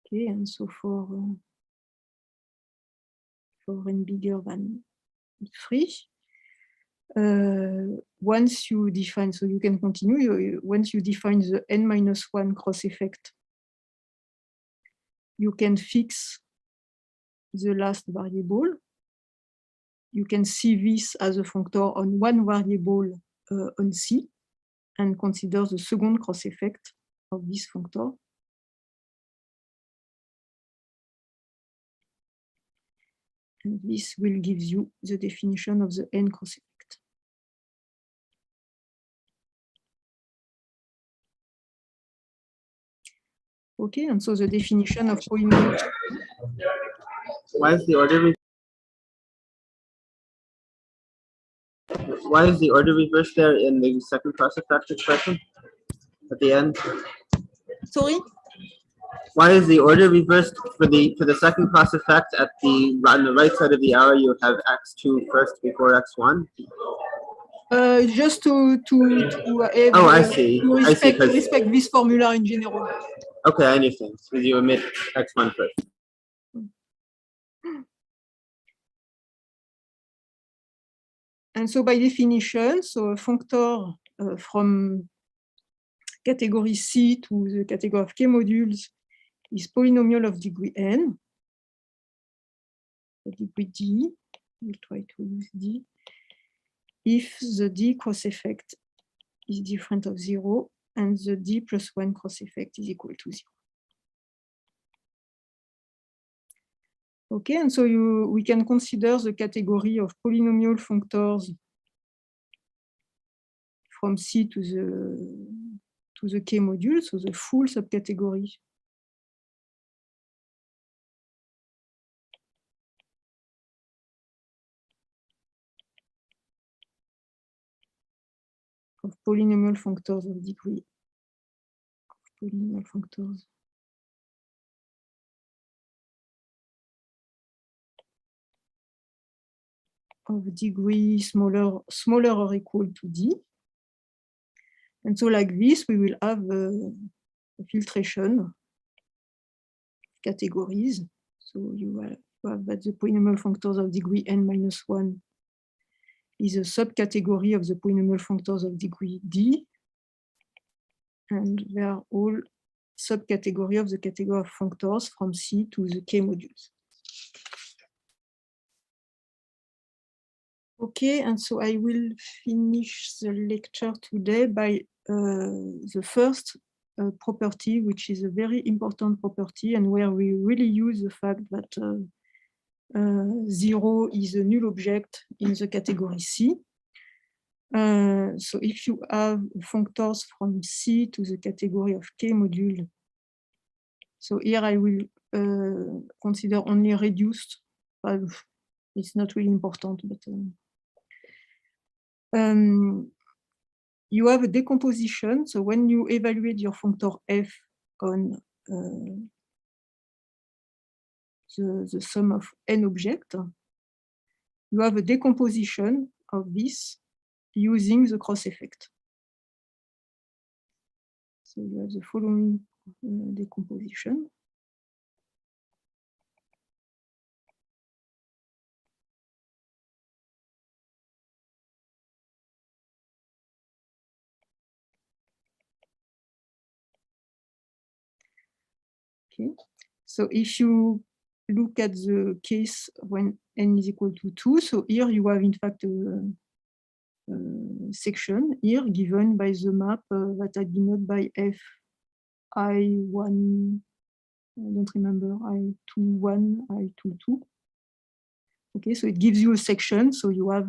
Okay, and so for n bigger than 3, once you define, so you can continue, once you define the n-1 cross effect, you can fix the last variable. You can see this as a functor on one variable on C and consider the second cross effect of this functor. And this will give you the definition of the n cross effect. Okay, and so the definition of polynomial. Why is the order reversed there in the second cross effect expression at the end? Sorry? Why is the order reversed for the second cross effect at on the right side of the arrow? You have x2 first before x1. Just to Oh, I see. To I see, respect this formula in general. Okay, I understand. So you omit x1 first. And so by definition, so a functor from category C to the category of K modules is polynomial of degree n, the degree d. We'll try to use d. If the d cross effect is different of 0 and the d plus 1 cross effect is equal to 0. Okay, and so we can consider the category of polynomial functors from C to the K module, so the full subcategory of polynomial functors of degree of degree smaller or equal to d. And so like this, we will have a filtration categories. So you have that the polynomial functors of degree n-1 is a subcategory of the polynomial functors of degree d. And they are all subcategory of the category of functors from C to the K modules. Okay, and so I will finish the lecture today by the first property, which is a very important property, and where we really use the fact that 0 is a null object in the category C. So if you have functors from C to the category of K module, so here I will consider only reduced. It's not really important, but you have a decomposition. So when you evaluate your functor f on the sum of n objects, you have a decomposition of this using the cross effect. So you have the following decomposition. Okay, so if you look at the case when n is equal to 2, so here you have in fact a section here given by the map that I denote by f I1, I don't remember, I21, I22. Okay, so it gives you a section, so you have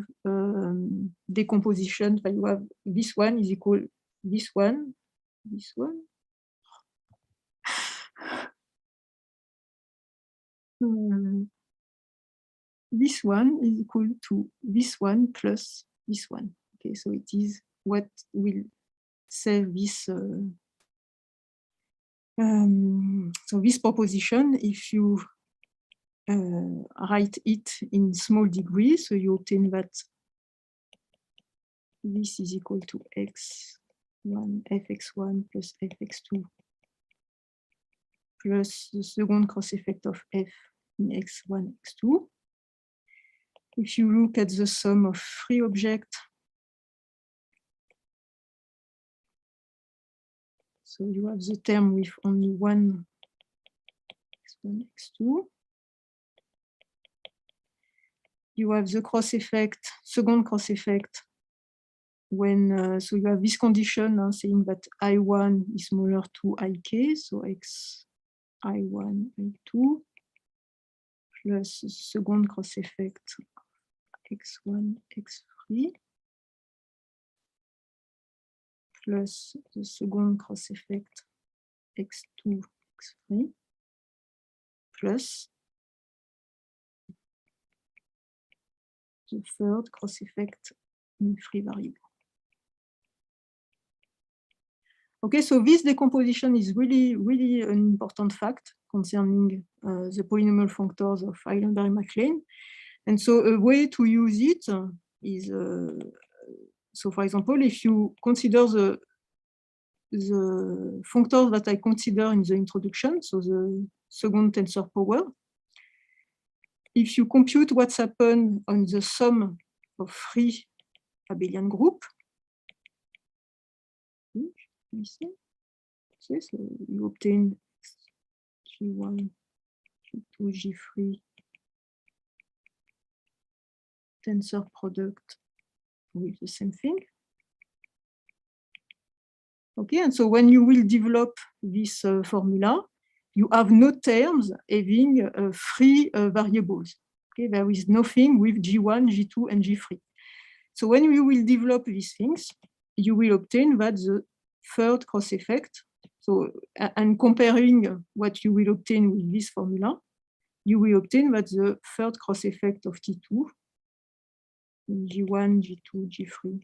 decomposition, but you have this one is equal this one, this one. This one is equal to this one plus this one. Okay, so it is what will save this. So this proposition, if you write it in small degrees, so you obtain that this is equal to x1 fx1 plus fx2 plus the second cross effect of f in x1, x2. If you look at the sum of three objects, so you have the term with only one x1, x2. You have the cross effect, second cross effect, when so you have this condition saying that I1 is smaller to IK, so x I1, I2, plus the second cross effect x1, x3, plus the second cross effect x2, x3, plus the third cross effect in free variable. Okay, so this decomposition is really an important fact concerning the polynomial functors of Eilenberg-MacLane. And so a way to use it is, so for example, if you consider the functors that I consider in the introduction, so the second tensor power, if you compute what's happened on the sum of three abelian group, so you obtain G1, G2, G3 tensor product with the same thing. Okay, and so when you will develop this formula, you have no terms having three variables. Okay, there is nothing with G1, G2, and G3. So when you will develop these things, you will obtain that the third cross effect. So, and comparing what you will obtain with this formula, you will obtain that the third cross effect of T2, G1, G2, G3,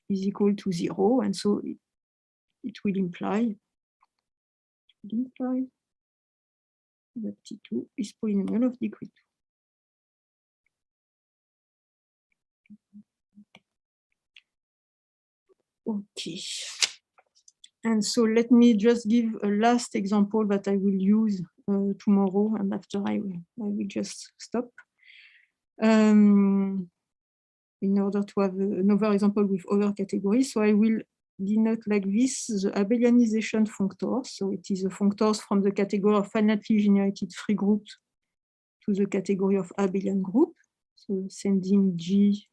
is equal to 0, and so it will imply that T2 is polynomial of degree 2. Okay, and so let me just give a last example that I will use tomorrow, and after I will just stop. In order to have another example with other categories. So I will denote like this the abelianization functor. So it is the functors from the category of finitely generated free groups to the category of abelian group. So sending G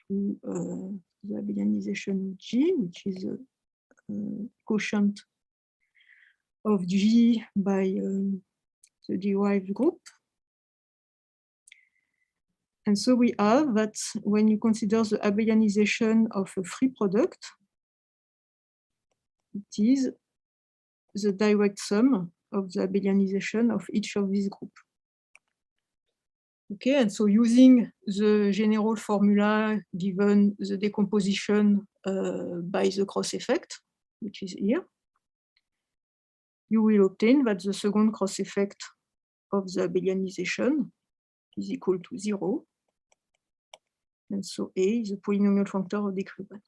to the abelianization of G, which is quotient of G by the derived group. And so we have that when you consider the abelianization of a free product, it is the direct sum of the abelianization of each of these groups. Okay, and so using the general formula given the decomposition by the cross effect, which is here, you will obtain that the second cross effect of the abelianization is equal to 0. And so A is a polynomial functor of degree 1.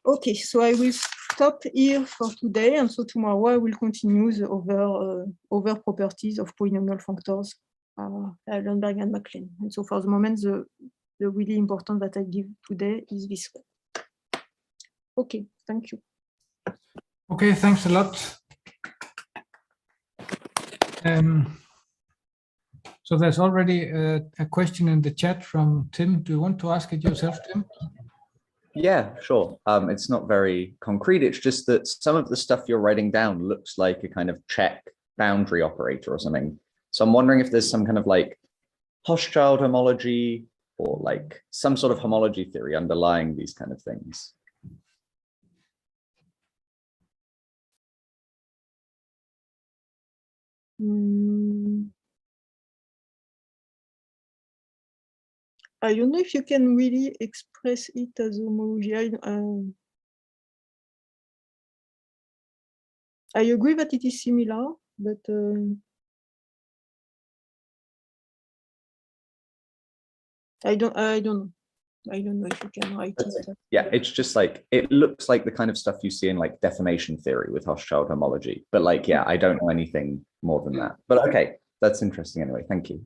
Okay, so I will stop here for today, and so tomorrow I will continue the other properties of polynomial functors, Eilenberg and MacLean. And so for the moment, the really important that I give today is this one. Okay, thank you. Okay, thanks a lot. So there's already a question in the chat from Tim. Do you want to ask it yourself, Tim? Yeah, sure. It's not very concrete. It's just that some of the stuff you're writing down looks like a kind of check boundary operator or something. So I'm wondering if there's some kind of like Hochschild homology or like some sort of homology theory underlying these kind of things. I don't know if you can really express it as homology. I agree that it is similar, but I don't know. I don't know if you can write it. Yeah, it's just like, it looks like the kind of stuff you see in like deformation theory with Hochschild homology. But like, yeah, I don't know anything more than that. But okay, that's interesting anyway. Thank you.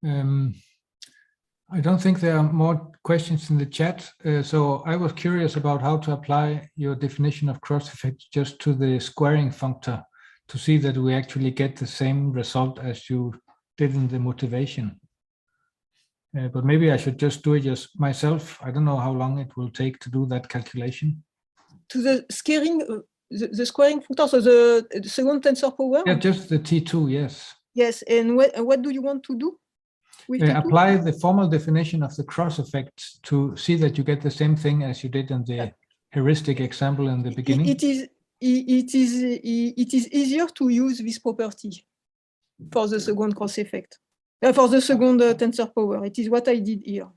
I don't think there are more questions in the chat. So I was curious about how to apply your definition of cross effect just to the squaring functor to see that we actually get the same result as you did in the motivation. But maybe I should just do it just myself. I don't know how long it will take to do that calculation. To the scaling, the squaring functor, so the second tensor power? Yeah, just the T2, yes. Yes, and what do you want to do? Apply the formal definition of the cross effect to see that you get the same thing as you did in the heuristic example in the beginning. It is easier to use this property for the second cross effect, for the second tensor power. It is what I did here.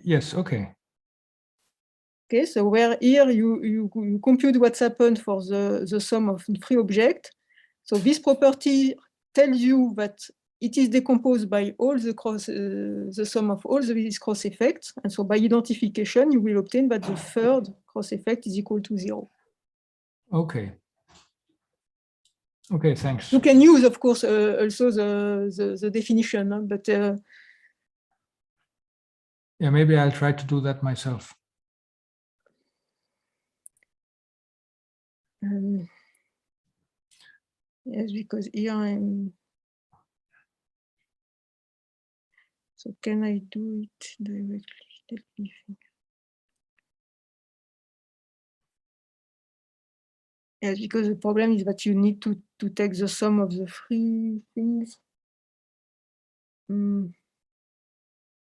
Yes, okay. Okay, so where here you compute what's happened for the sum of free object. So this property tells you that it is decomposed by all the sum of all these cross effects. And so by identification, you will obtain that the third cross effect is equal to 0. Okay. Okay, thanks. You can use, of course, also the definition, but yeah, maybe I'll try to do that myself. Yes, because here I'm. So can I do it directly? Let me think. Yes, because the problem is that you need to take the sum of the three things.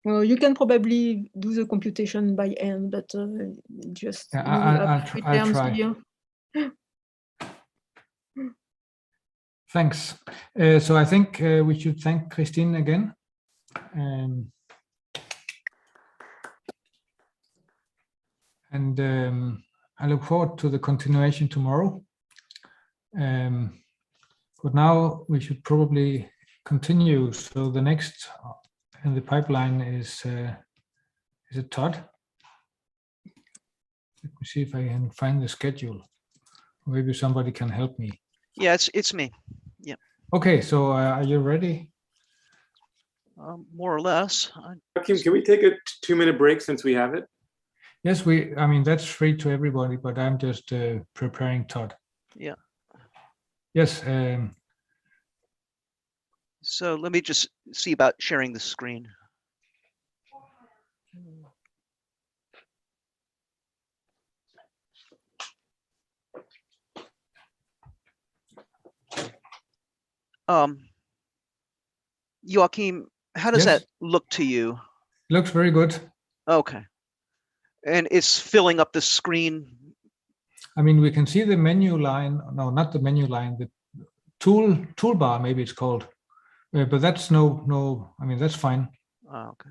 Well, you can probably do the computation by hand, but just yeah, I'll try. Here. Thanks. So I think we should thank Christine again. And I look forward to the continuation tomorrow. But now we should probably continue. So the next in the pipeline is it Todd? Let me see if I can find the schedule. Maybe somebody can help me. Yeah, it's me. Yeah. Okay, so are you ready? More or less. Can we take a 2-minute break since we have it? Yes, I mean, that's free to everybody, but I'm just preparing Todd. Yeah. Yes. So let me just see about sharing the screen. Joachim, how does Yes. that look to you? Looks very good. Okay. And it's filling up the screen. I mean, we can see the menu line. No, not the menu line. The toolbar, maybe it's called. But that's no. I mean, that's fine. Oh, okay.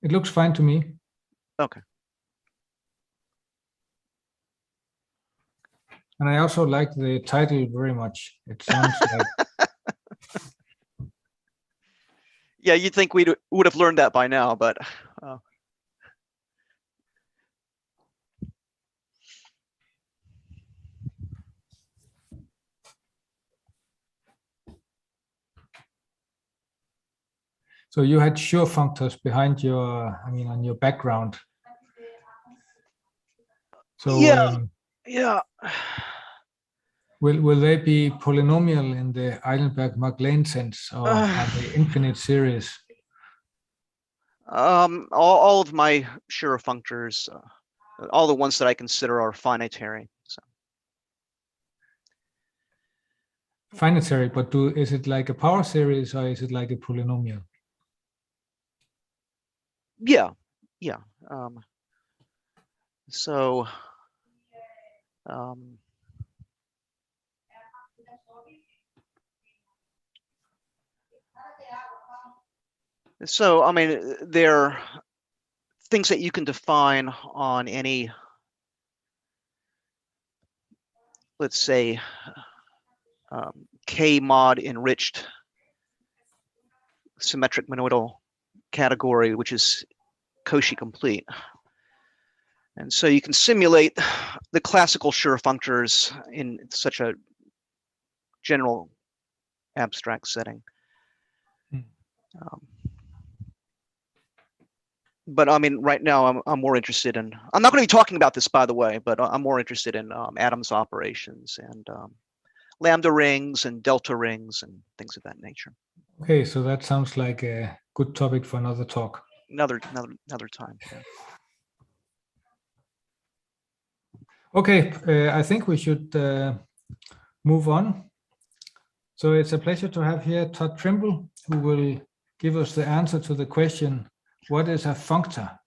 It looks fine to me. Okay. And I also like the title very much. It sounds like. Yeah, you'd think we would have learned that by now, but. So you had sure functors behind your, I mean, on your background. So yeah. Will they be polynomial in the Eilenberg-MacLane sense, or are they infinite series? All of my Schur functors, all the ones that I consider are finitary. So. Finitary, but is it like a power series or is it like a polynomial? Yeah. So. So, I mean, there are things that you can define on any, let's say, K-mod enriched symmetric monoidal category, which is Cauchy complete. And so you can simulate the classical Schur functors in such a general abstract setting. But I mean, right now I'm more interested in, I'm not going to be talking about this, by the way, but I'm more interested in Adams operations and lambda rings and delta rings and things of that nature. Okay, so that sounds like a good topic for another talk. Another time. Yeah. Okay, I think we should move on. So it's a pleasure to have here Todd Trimble, who will give us the answer to the question, what is a functor?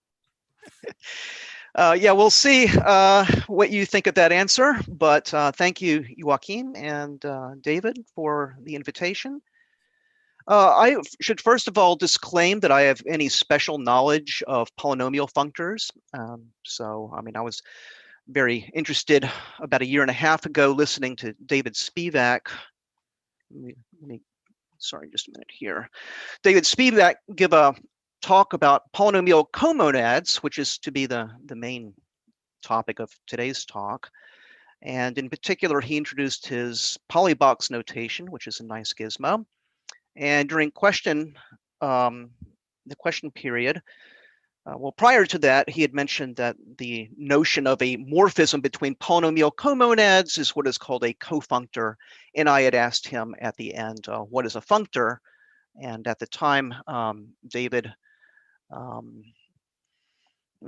Yeah, we'll see what you think of that answer, but thank you, Joachim and David, for the invitation. I should first of all disclaim that I have any special knowledge of polynomial functors. So, I mean, I was very interested about a year and a half ago listening to David Spivak. Sorry, just a minute here. David Spivak give a talk about polynomial comonads, which is to be the main topic of today's talk. And in particular, he introduced his polybox notation, which is a nice gizmo. And during the question period, well, prior to that, he had mentioned that the notion of a morphism between polynomial comonads is what is called a cofunctor. And I had asked him at the end, what is a functor? And at the time, David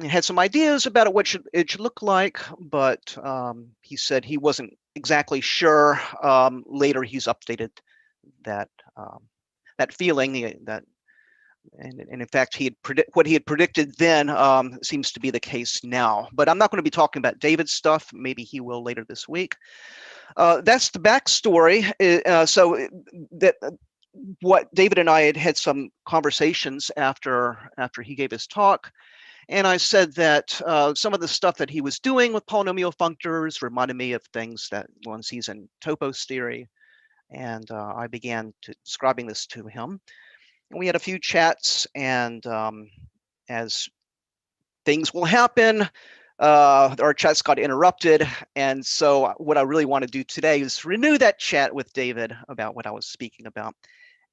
had some ideas about what it should look like, but he said he wasn't exactly sure. Later, he's updated that feeling and in fact, what he had predicted then seems to be the case now. But I'm not going to be talking about David's stuff. Maybe he will later this week. That's the backstory. So that what David and I had some conversations after he gave his talk. And I said that some of the stuff that he was doing with polynomial functors reminded me of things that one sees in topos theory. And I began describing this to him. And we had a few chats, and as things will happen, our chats got interrupted. And so what I really want to do today is renew that chat with David about what I was speaking about,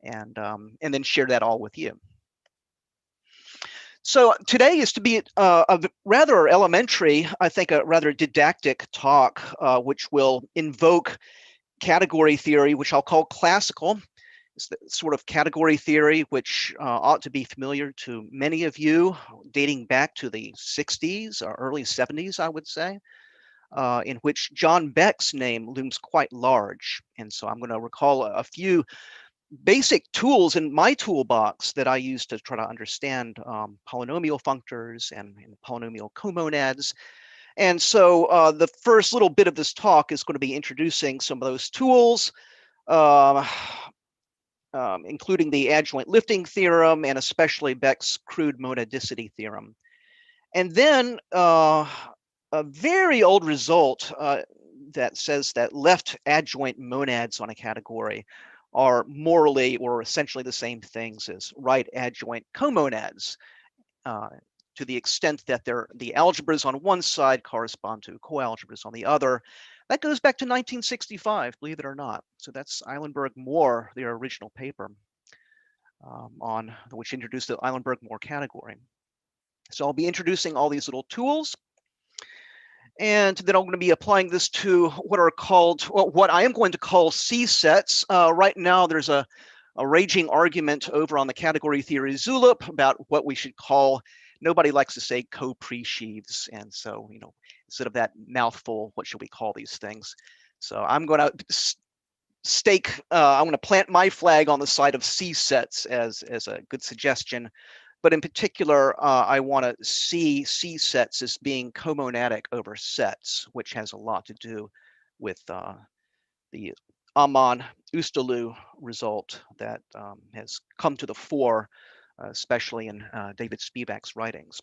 and then share that all with you. So today is to be a rather elementary, I think a rather didactic talk, which will invoke category theory, which I'll call classical. It's the sort of category theory which ought to be familiar to many of you, dating back to the 60s or early 70s, I would say, in which John Beck's name looms quite large. And so I'm going to recall a few basic tools in my toolbox that I use to try to understand polynomial functors and polynomial comonads. And so the first little bit of this talk is going to be introducing some of those tools, including the adjoint lifting theorem and especially Beck's crude monadicity theorem. And then a very old result that says that left adjoint monads on a category are morally or essentially the same things as right adjoint comonads, to the extent that the algebras on one side correspond to coalgebras on the other. That goes back to 1965, believe it or not. So that's Eilenberg-Moore, their original paper, on which introduced the Eilenberg-Moore category. So I'll be introducing all these little tools. And then I'm going to be applying this to what are called, well, what I am going to call C-sets. Right now, there's a raging argument over on the category theory Zulip about what we should call, nobody likes to say co-presheaves. And so, you know, instead of that mouthful, what should we call these things? So I'm going to I'm going to plant my flag on the side of C-sets as a good suggestion. But in particular, I want to see C-sets as being comonadic over sets, which has a lot to do with the Ammann-Ustalu result that has come to the fore, especially in David Spivak's writings.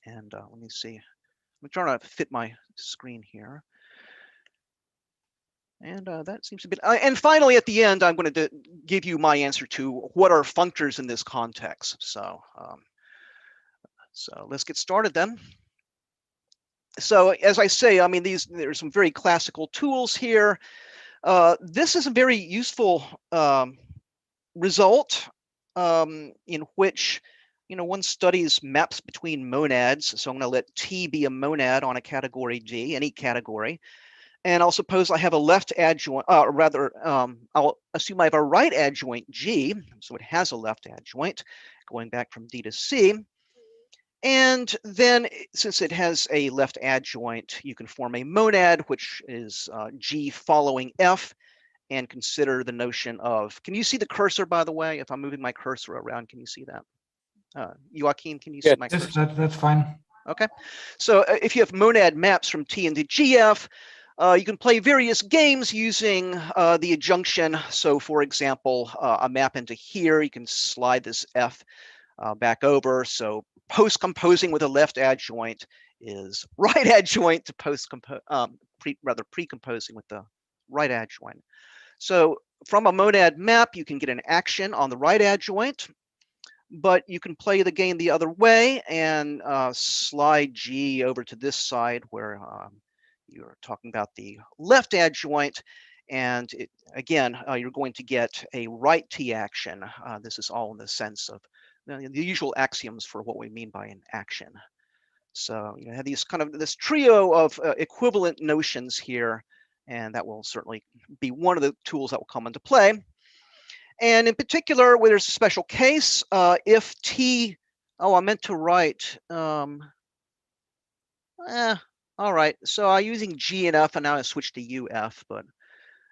And let me see. I'm trying to fit my screen here. And that seems to be, and finally at the end, I'm going to give you my answer to what are functors in this context. So, so let's get started then. So as I say, I mean, there's some very classical tools here. This is a very useful result in which, you know, one studies maps between monads. So I'm going to let T be a monad on a category G, any category. And I'll suppose I have a left adjoint, I'll assume I have a right adjoint G, so it has a left adjoint, going back from D to C. And then since it has a left adjoint, you can form a monad, which is G following F, and consider the notion of, can you see the cursor, by the way? If I'm moving my cursor around, can you see that? Joachim, can you see my cursor? That's fine. Okay, so if you have monad maps from T into GF, you can play various games using the adjunction. So for example, a map into here, you can slide this F back over. So post-composing with a left adjoint is right adjoint to pre-composing with the right adjoint. So from a monad map, you can get an action on the right adjoint, but you can play the game the other way and slide G over to this side where you're talking about the left adjoint, and again, you're going to get a right T action. This is all in the sense of the usual axioms for what we mean by an action. So you have these this trio of equivalent notions here, and that will certainly be one of the tools that will come into play. And in particular, where there's a special case, if T, I meant to write, all right, so I'm using G and F, and now I switch to UF, but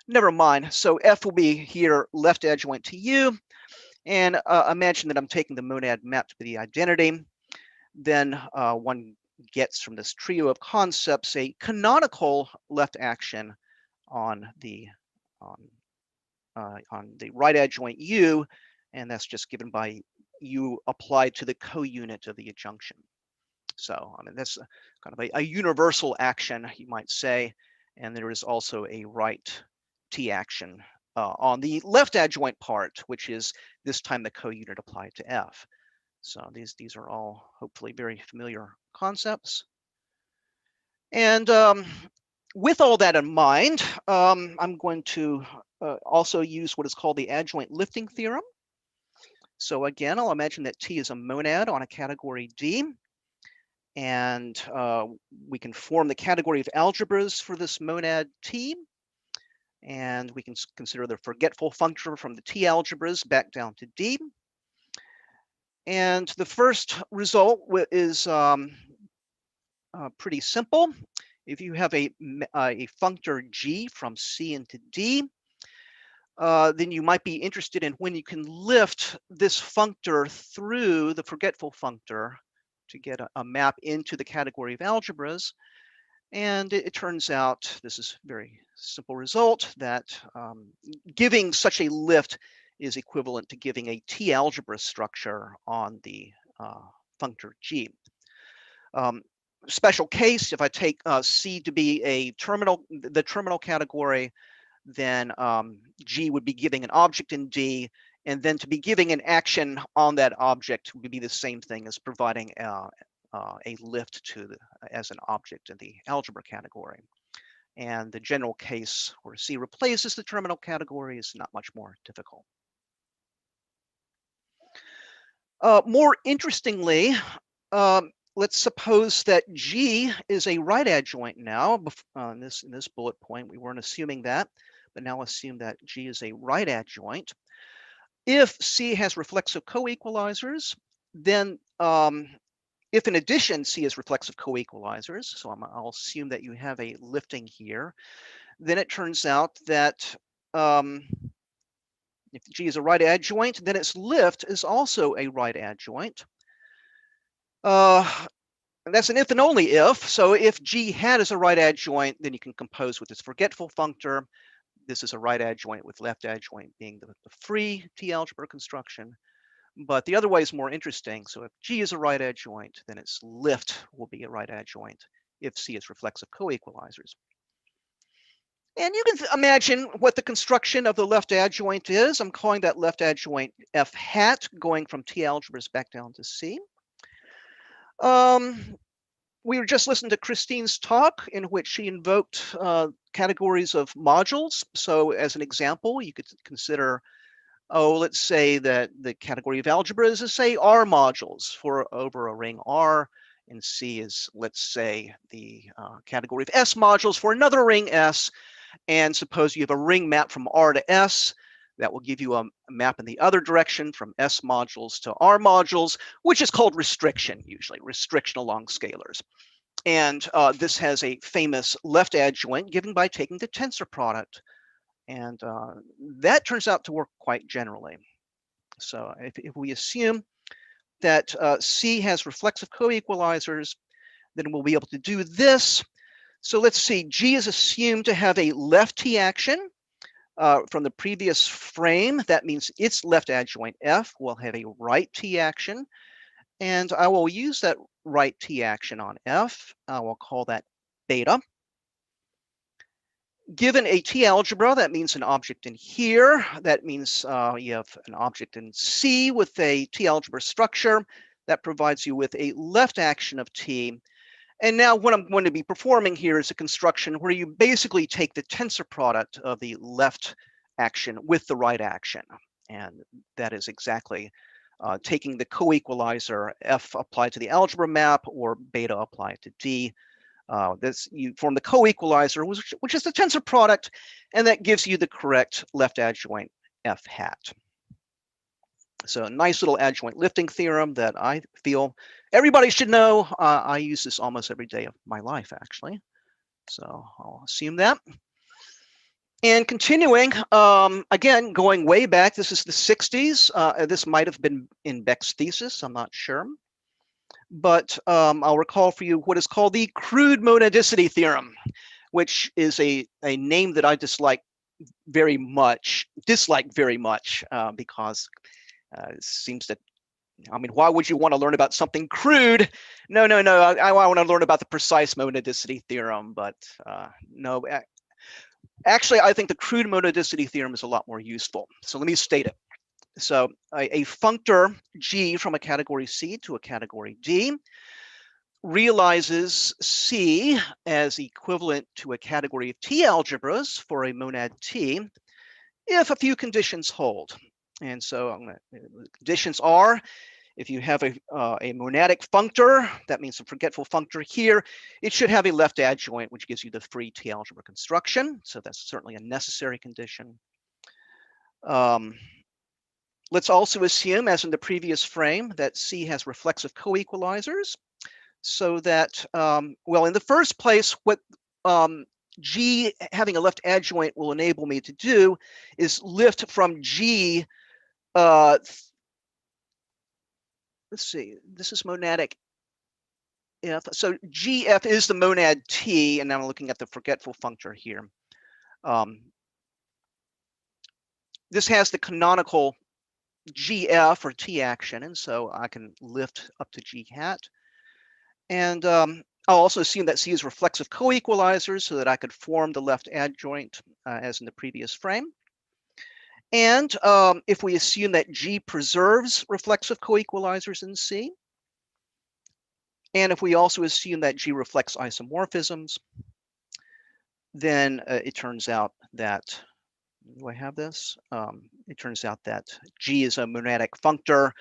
never mind. So F will be here, left adjoint to U, and imagine that I'm taking the monad map to be the identity. Then one gets from this trio of concepts a canonical left action on the right adjoint U, and that's just given by U applied to the co-unit of the adjunction. So I mean, that's kind of a universal action, you might say, and there is also a right T action on the left adjoint part, which is this time the co-unit applied to F. So these are all hopefully very familiar concepts. And with all that in mind, I'm going to also use what is called the adjoint lifting theorem. So again, I'll imagine that T is a monad on a category D. And we can form the category of algebras for this monad T. And we can consider the forgetful functor from the T algebras back down to D. And the first result is pretty simple. If you have a functor G from C into D, then you might be interested in when you can lift this functor through the forgetful functor to get a map into the category of algebras. And it turns out, this is a very simple result, that giving such a lift is equivalent to giving a T algebra structure on the functor G. Special case, if I take C to be a terminal, the terminal category, then G would be giving an object in D, and then to be giving an action on that object would be the same thing as providing a lift to as an object in the algebra category. And the general case where C replaces the terminal category is not much more difficult. More interestingly, let's suppose that G is a right adjoint now. In this bullet point, we weren't assuming that, but now assume that G is a right adjoint. If C has reflexive coequalizers, then if in addition C has reflexive coequalizers, so I'll assume that you have a lifting here, then it turns out that if G is a right adjoint, then its lift is also a right adjoint. And that's an if and only if. So if G had as a right adjoint, then you can compose with this forgetful functor. This is a right adjoint with left adjoint being the free T algebra construction. But the other way is more interesting. So if G is a right adjoint, then its lift will be a right adjoint if C is reflexive coequalizers. And you can imagine what the construction of the left adjoint is. I'm calling that left adjoint F hat, going from T algebras back down to C. We were just listening to Christine's talk in which she invoked categories of modules. So as an example, you could consider, let's say that the category of algebras is, say, R modules for over a ring R, and C is, let's say, the category of S modules for another ring S. And suppose you have a ring map from R to S, that will give you a map in the other direction from S modules to R modules, which is called restriction, usually, restriction along scalars. And this has a famous left adjoint given by taking the tensor product. And that turns out to work quite generally. So if we assume that C has reflexive coequalizers, then we'll be able to do this. So let's see, G is assumed to have a left T action. From the previous frame, that means its left adjoint F will have a right T action. And I will use that right T action on F. I will call that beta. Given a T algebra, that means an object in here. That means you have an object in C with a T algebra structure. That provides you with a left action of T. And now what I'm going to be performing here is a construction where you basically take the tensor product of the left action with the right action. And that is exactly taking the coequalizer F applied to the algebra map or beta applied to D. You form the coequalizer, which is the tensor product, and that gives you the correct left adjoint F hat. So a nice little adjoint lifting theorem that I feel everybody should know. I use this almost every day of my life, actually. So I'll assume that. And continuing, again, going way back, this is the 60s. This might have been in Beck's thesis, I'm not sure. But I'll recall for you what is called the crude monadicity theorem, which is a name that I dislike very much, because it seems that, I mean, why would you want to learn about something crude? No, I want to learn about the precise monadicity theorem, but no. Actually, I think the crude monadicity theorem is a lot more useful. So let me state it. So a functor G from a category C to a category D realizes C as equivalent to a category of T algebras for a monad T if a few conditions hold. And so conditions are, if you have a monadic functor, that means a forgetful functor here, it should have a left adjoint, which gives you the free T algebra construction. So that's certainly a necessary condition. Let's also assume, as in the previous frame, that C has reflexive coequalizers, so that, well, in the first place, what G having a left adjoint will enable me to do is lift from G, let's see, this is monadic F. So GF is the monad T, and now I'm looking at the forgetful functor here. This has the canonical GF or T action, and so I can lift up to G hat. And I'll also assume that C is reflexive coequalizers so that I could form the left adjoint as in the previous frame. And if we assume that G preserves reflexive coequalizers in C, and if we also assume that G reflects isomorphisms, then it turns out that, do I have this? It turns out that G is a monadic functor,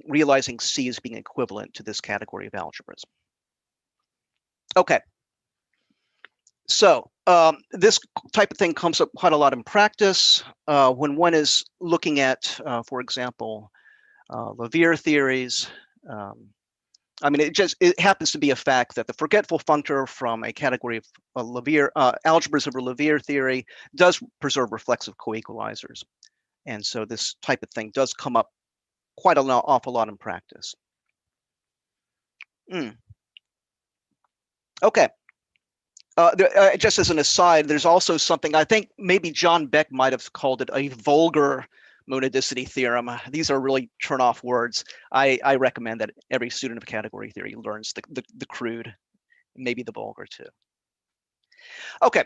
realizing C as being equivalent to this category of algebras. Okay. So this type of thing comes up quite a lot in practice when one is looking at, for example, Levier theories. I mean, it happens to be a fact that the forgetful functor from a category of Levier algebras over Levier theory does preserve reflexive coequalizers, and so this type of thing does come up quite an awful lot in practice. Okay. Just as an aside, there's also something, I think maybe John Beck might have called it a vulgar monadicity theorem. These are really turn-off words. I recommend that every student of category theory learns the crude, maybe the vulgar too. Okay,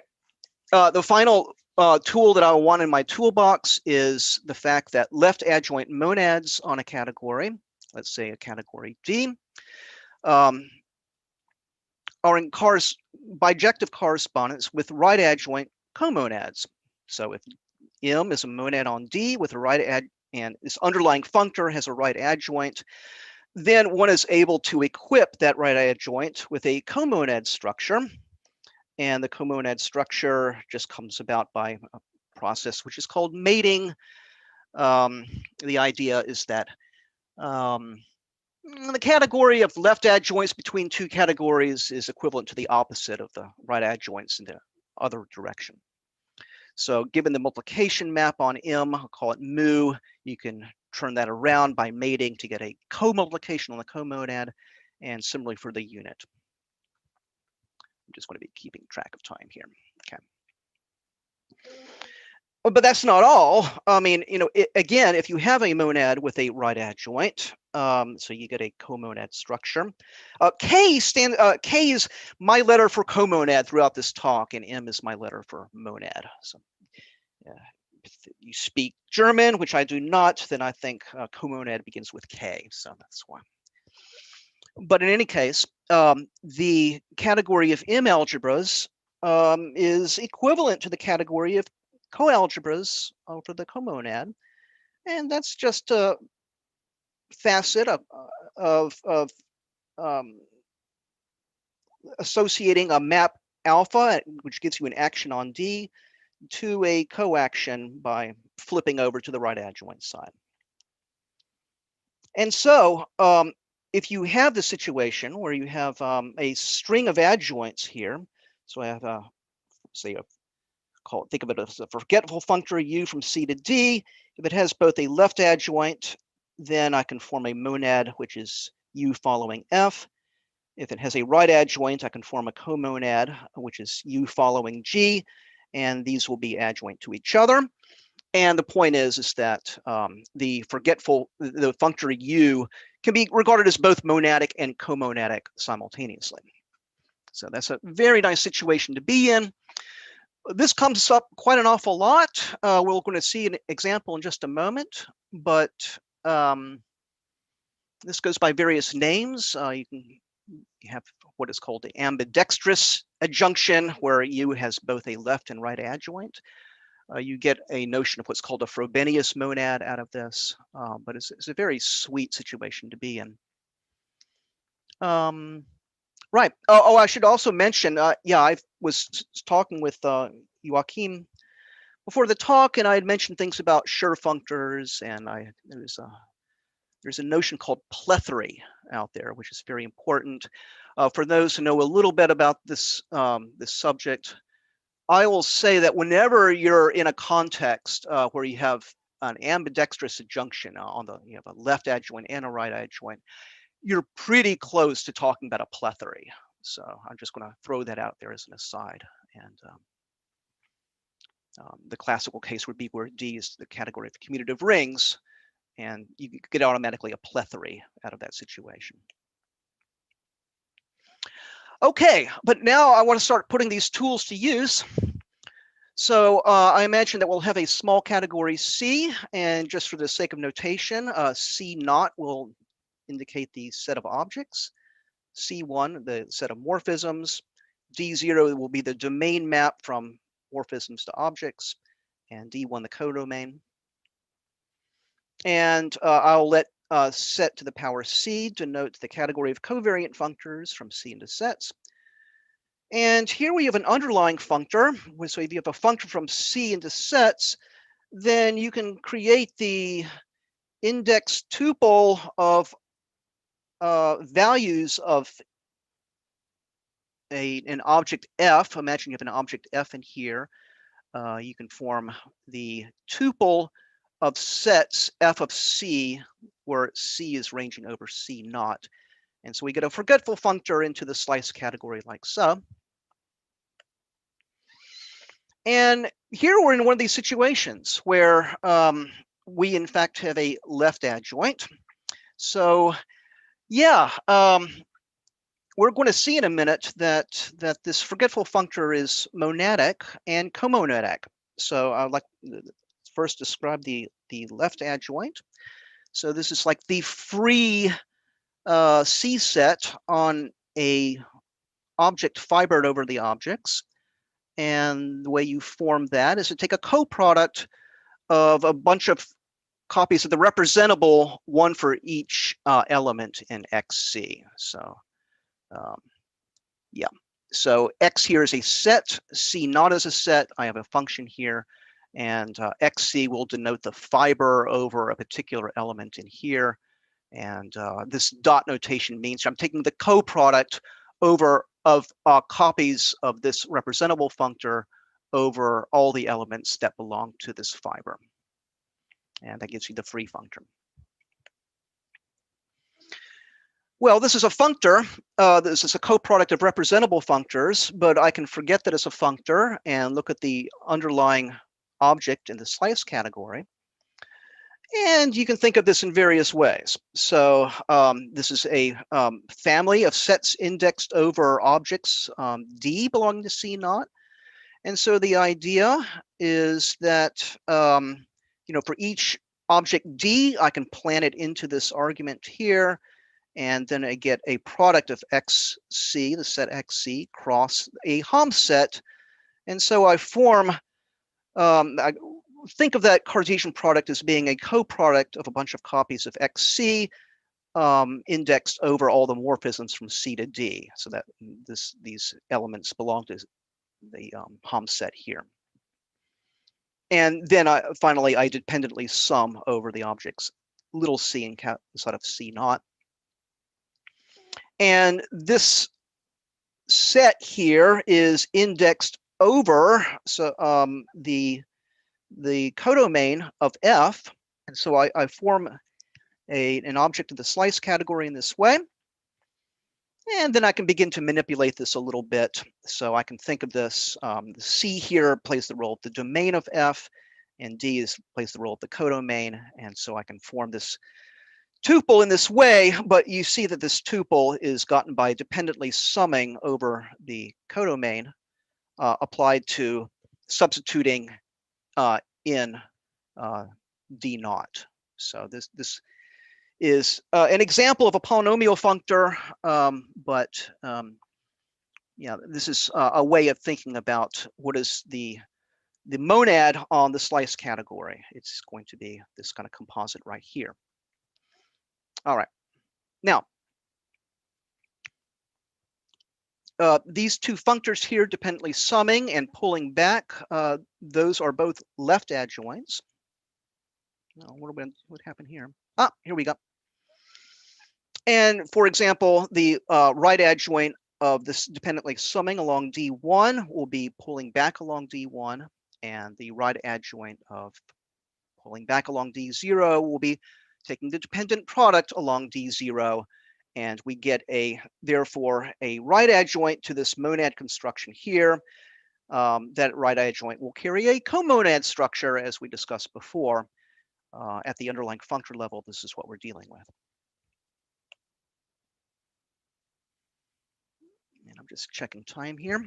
the final tool that I want in my toolbox is the fact that left adjoint monads on a category, let's say a category D, are in bijective correspondence with right adjoint comonads. So if M is a monad on D with a right and this underlying functor has a right adjoint, then one is able to equip that right adjoint with a comonad structure. And the comonad structure just comes about by a process which is called mating. The idea is that the category of left adjoints between two categories is equivalent to the opposite of the right adjoints in the other direction. So given the multiplication map on M, I'll call it mu, you can turn that around by mating to get a co-multiplication on the comonad, and similarly for the unit. I'm just going to be keeping track of time here. Okay. But that's not all. I mean, you know, again, if you have a monad with a right adjoint, so you get a comonad structure. K is my letter for comonad throughout this talk, and M is my letter for monad. So, if you speak German, which I do not, then I think comonad begins with K. So that's why. But in any case, the category of M algebras is equivalent to the category of coalgebras over the comonad, and that's just a facet of associating a map alpha, which gives you an action on D, to a coaction by flipping over to the right adjoint side. And so if you have the situation where you have a string of adjoints here, so I have say think of it as a forgetful functor U from C to D. If it has both a left adjoint, then I can form a monad, which is U following F. If it has a right adjoint, I can form a comonad, which is U following G, and these will be adjoint to each other. And the point is that the functor U can be regarded as both monadic and comonadic simultaneously. So that's a very nice situation to be in. This comes up quite an awful lot. We're going to see an example in just a moment, but this goes by various names. You have what is called the ambidextrous adjunction, where U has both a left and right adjoint. You get a notion of what's called a Frobenius monad out of this, but it's a very sweet situation to be in. Right. Oh, I should also mention, yeah, I was talking with Joachim before the talk, and I had mentioned things about Schur functors, and there's a notion called plethory out there, which is very important. For those who know a little bit about this, this subject, I will say that whenever you're in a context where you have an ambidextrous adjunction you have a left adjoint and a right adjoint, you're pretty close to talking about a plethory. So I'm just going to throw that out there as an aside. And the classical case would be where D is the category of commutative rings, and you get automatically a plethory out of that situation. Okay, but now I want to start putting these tools to use. So I imagine that we'll have a small category C, and just for the sake of notation, C naught will indicate the set of objects, C1 the set of morphisms, D0 will be the domain map from morphisms to objects, and D1 the codomain. And I'll let set to the power C denote the category of covariant functors from C into sets. And here we have an underlying functor. So if you have a functor from C into sets, then you can create the index tuple of values of an object F. Imagine you have an object F in here. You can form the tuple of sets F of C, where C is ranging over C naught. And so we get a forgetful functor into the slice category like so. And here we're in one of these situations where we in fact have a left adjoint. So yeah, we're going to see in a minute that this forgetful functor is monadic and comonadic. So I'd like to first describe the left adjoint. So this is like the free C set on a object fibered over the objects. And the way you form that is to take a coproduct of a bunch of copies of the representable, one for each element in XC. So yeah, so X here is a set, C naught is a set. I have a function here, and XC will denote the fiber over a particular element in here. And this dot notation means I'm taking the coproduct over of copies of this representable functor over all the elements that belong to this fiber. And that gives you the free functor. Well, this is a functor. This is a coproduct of representable functors, but I can forget that it's a functor and look at the underlying object in the slice category. And you can think of this in various ways. So this is a family of sets indexed over objects D belonging to C naught. And so the idea is that you know, for each object D, I can plan it into this argument here, and then I get a product of XC, the set XC, cross a Hom set. And so I form, I think of that Cartesian product as being a coproduct of a bunch of copies of XC indexed over all the morphisms from C to D, so that these elements belong to the Hom set here. And then finally, I dependently sum over the objects little c inside of C naught. And this set here is indexed over the codomain of F. And so I form an object of the slice category in this way. And then I can begin to manipulate this a little bit. So I can think of this, the C here plays the role of the domain of F, and D plays the role of the codomain. And so I can form this tuple in this way, but you see that this tuple is gotten by dependently summing over the codomain applied to substituting in D naught. So this is an example of a polynomial functor, but yeah, this is a way of thinking about what is the the monad on the slice category. It's going to be this kind of composite right here. All right. Now, these two functors here, dependently summing and pulling back, those are both left adjoints. Oh, what happened here? Ah, here we go. And for example, the right adjoint of this dependently summing along D1 will be pulling back along D1, and the right adjoint of pulling back along D0 will be taking the dependent product along D0, and we get therefore a right adjoint to this monad construction here. That right adjoint will carry a comonad structure, as we discussed before. At the underlying functor level, this is what we're dealing with. And I'm just checking time here.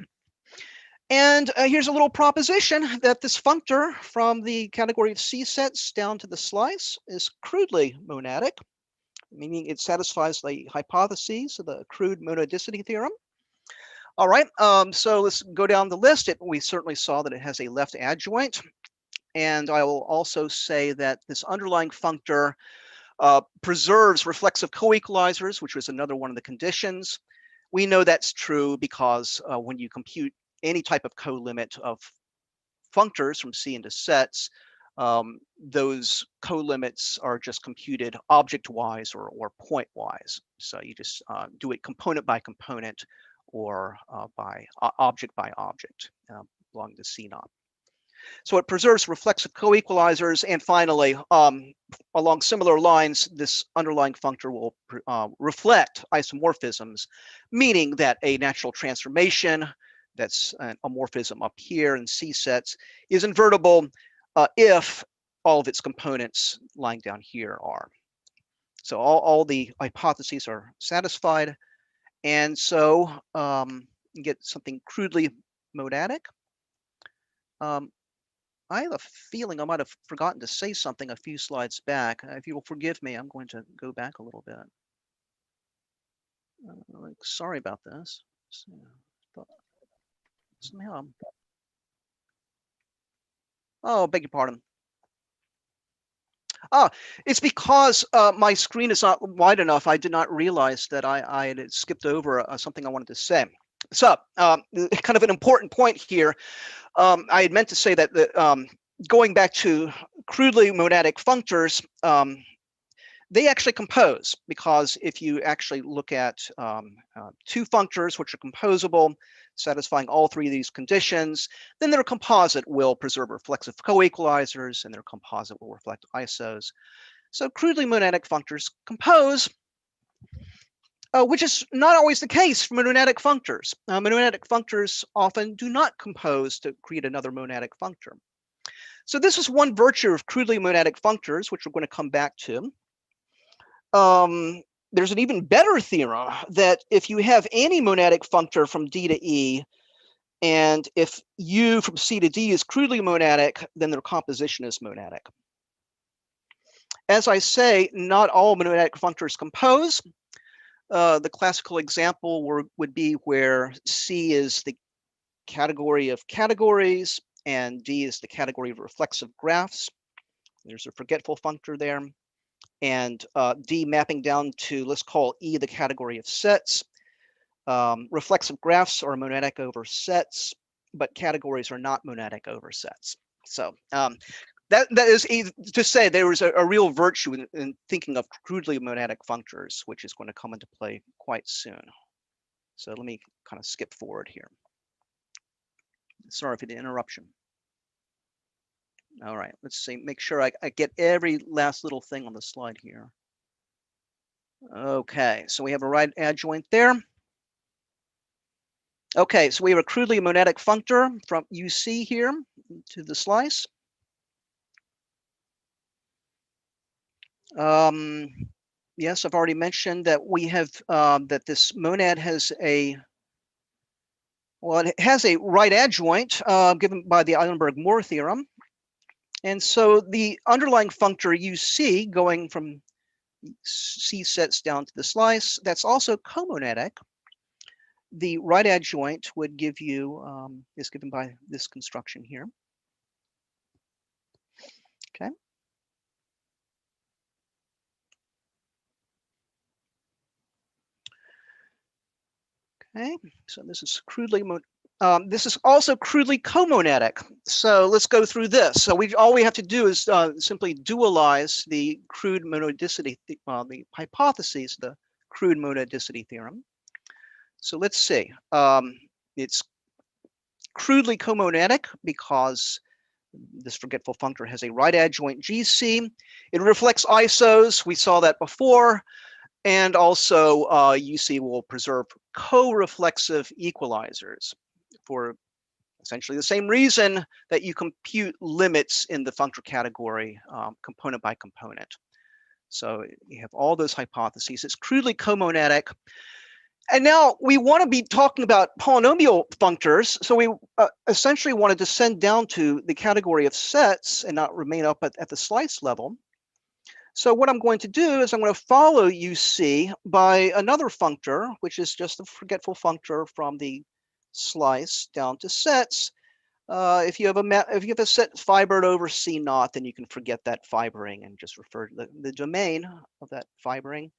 And here's a little proposition that this functor from the category of C sets down to the slice is crudely monadic, meaning it satisfies the hypotheses of the crude monadicity theorem. All right, so let's go down the list. We certainly saw that it has a left adjoint. And I will also say that this underlying functor preserves reflexive coequalizers, which was another one of the conditions. We know that's true because when you compute any type of co-limit of functors from C into sets, those co-limits are just computed object-wise or point-wise. So you just do it component by component or by object along the C-knob. So it preserves reflexive coequalizers, and finally, along similar lines, this underlying functor will reflect isomorphisms, meaning that a natural transformation, that's an morphism up here in C sets, is invertible if all of its components lying down here are. So all the hypotheses are satisfied, and so you get something crudely monadic. I have a feeling I might have forgotten to say something a few slides back. If you will forgive me, I'm going to go back a little bit. Sorry about this. Somehow, oh, beg your pardon. It's because my screen is not wide enough. I did not realize that I had skipped over something I wanted to say. So, kind of an important point here. I had meant to say that going back to crudely monadic functors, they actually compose, because if you actually look at two functors which are composable, satisfying all three of these conditions, then their composite will preserve reflexive coequalizers, and their composite will reflect isos. So crudely monadic functors compose, which is not always the case for monadic functors. Monadic functors often do not compose to create another monadic functor. So this is one virtue of crudely monadic functors, which we're going to come back to. There's an even better theorem that if you have any monadic functor from D to E, and if U from C to D is crudely monadic, then their composition is monadic. As I say, not all monadic functors compose. The classical example would be where C is the category of categories and D is the category of reflexive graphs. There's a forgetful functor there. And D mapping down to, let's call E the category of sets. Reflexive graphs are monadic over sets, but categories are not monadic over sets. So that is to say there is a real virtue in thinking of crudely monadic functors, which is going to come into play quite soon. So let me kind of skip forward here. Sorry for the interruption. All right, let's see, make sure I get every last little thing on the slide here. Okay, so we have a right adjoint there. Okay, so we have a crudely monadic functor from UC here to the slice. Yes, I've already mentioned that we have that this monad has a, well, it has a right adjoint given by the Eilenberg-Moore theorem. And so the underlying functor UC going from C sets down to the slice, that's also comonadic. The right adjoint would give you, is given by this construction here. Okay, so this is crudely, this is also crudely comonadic. So let's go through this. So all we have to do is simply dualize the crude monadicity, the hypotheses, the crude monadicity theorem. So let's see. It's crudely comonadic because this forgetful functor has a right adjoint GC. It reflects isos. We saw that before. And also UC will preserve co-reflexive equalizers for essentially the same reason that you compute limits in the functor category component by component. So you have all those hypotheses. It's crudely comonadic. And now we want to be talking about polynomial functors. So we essentially want to descend down to the category of sets and not remain up at the slice level. So what I'm going to do is I'm going to follow UC by another functor, which is just a forgetful functor from the slice down to sets. If you have a set fibered over C naught, then you can forget that fibering and just refer to the domain of that fibering.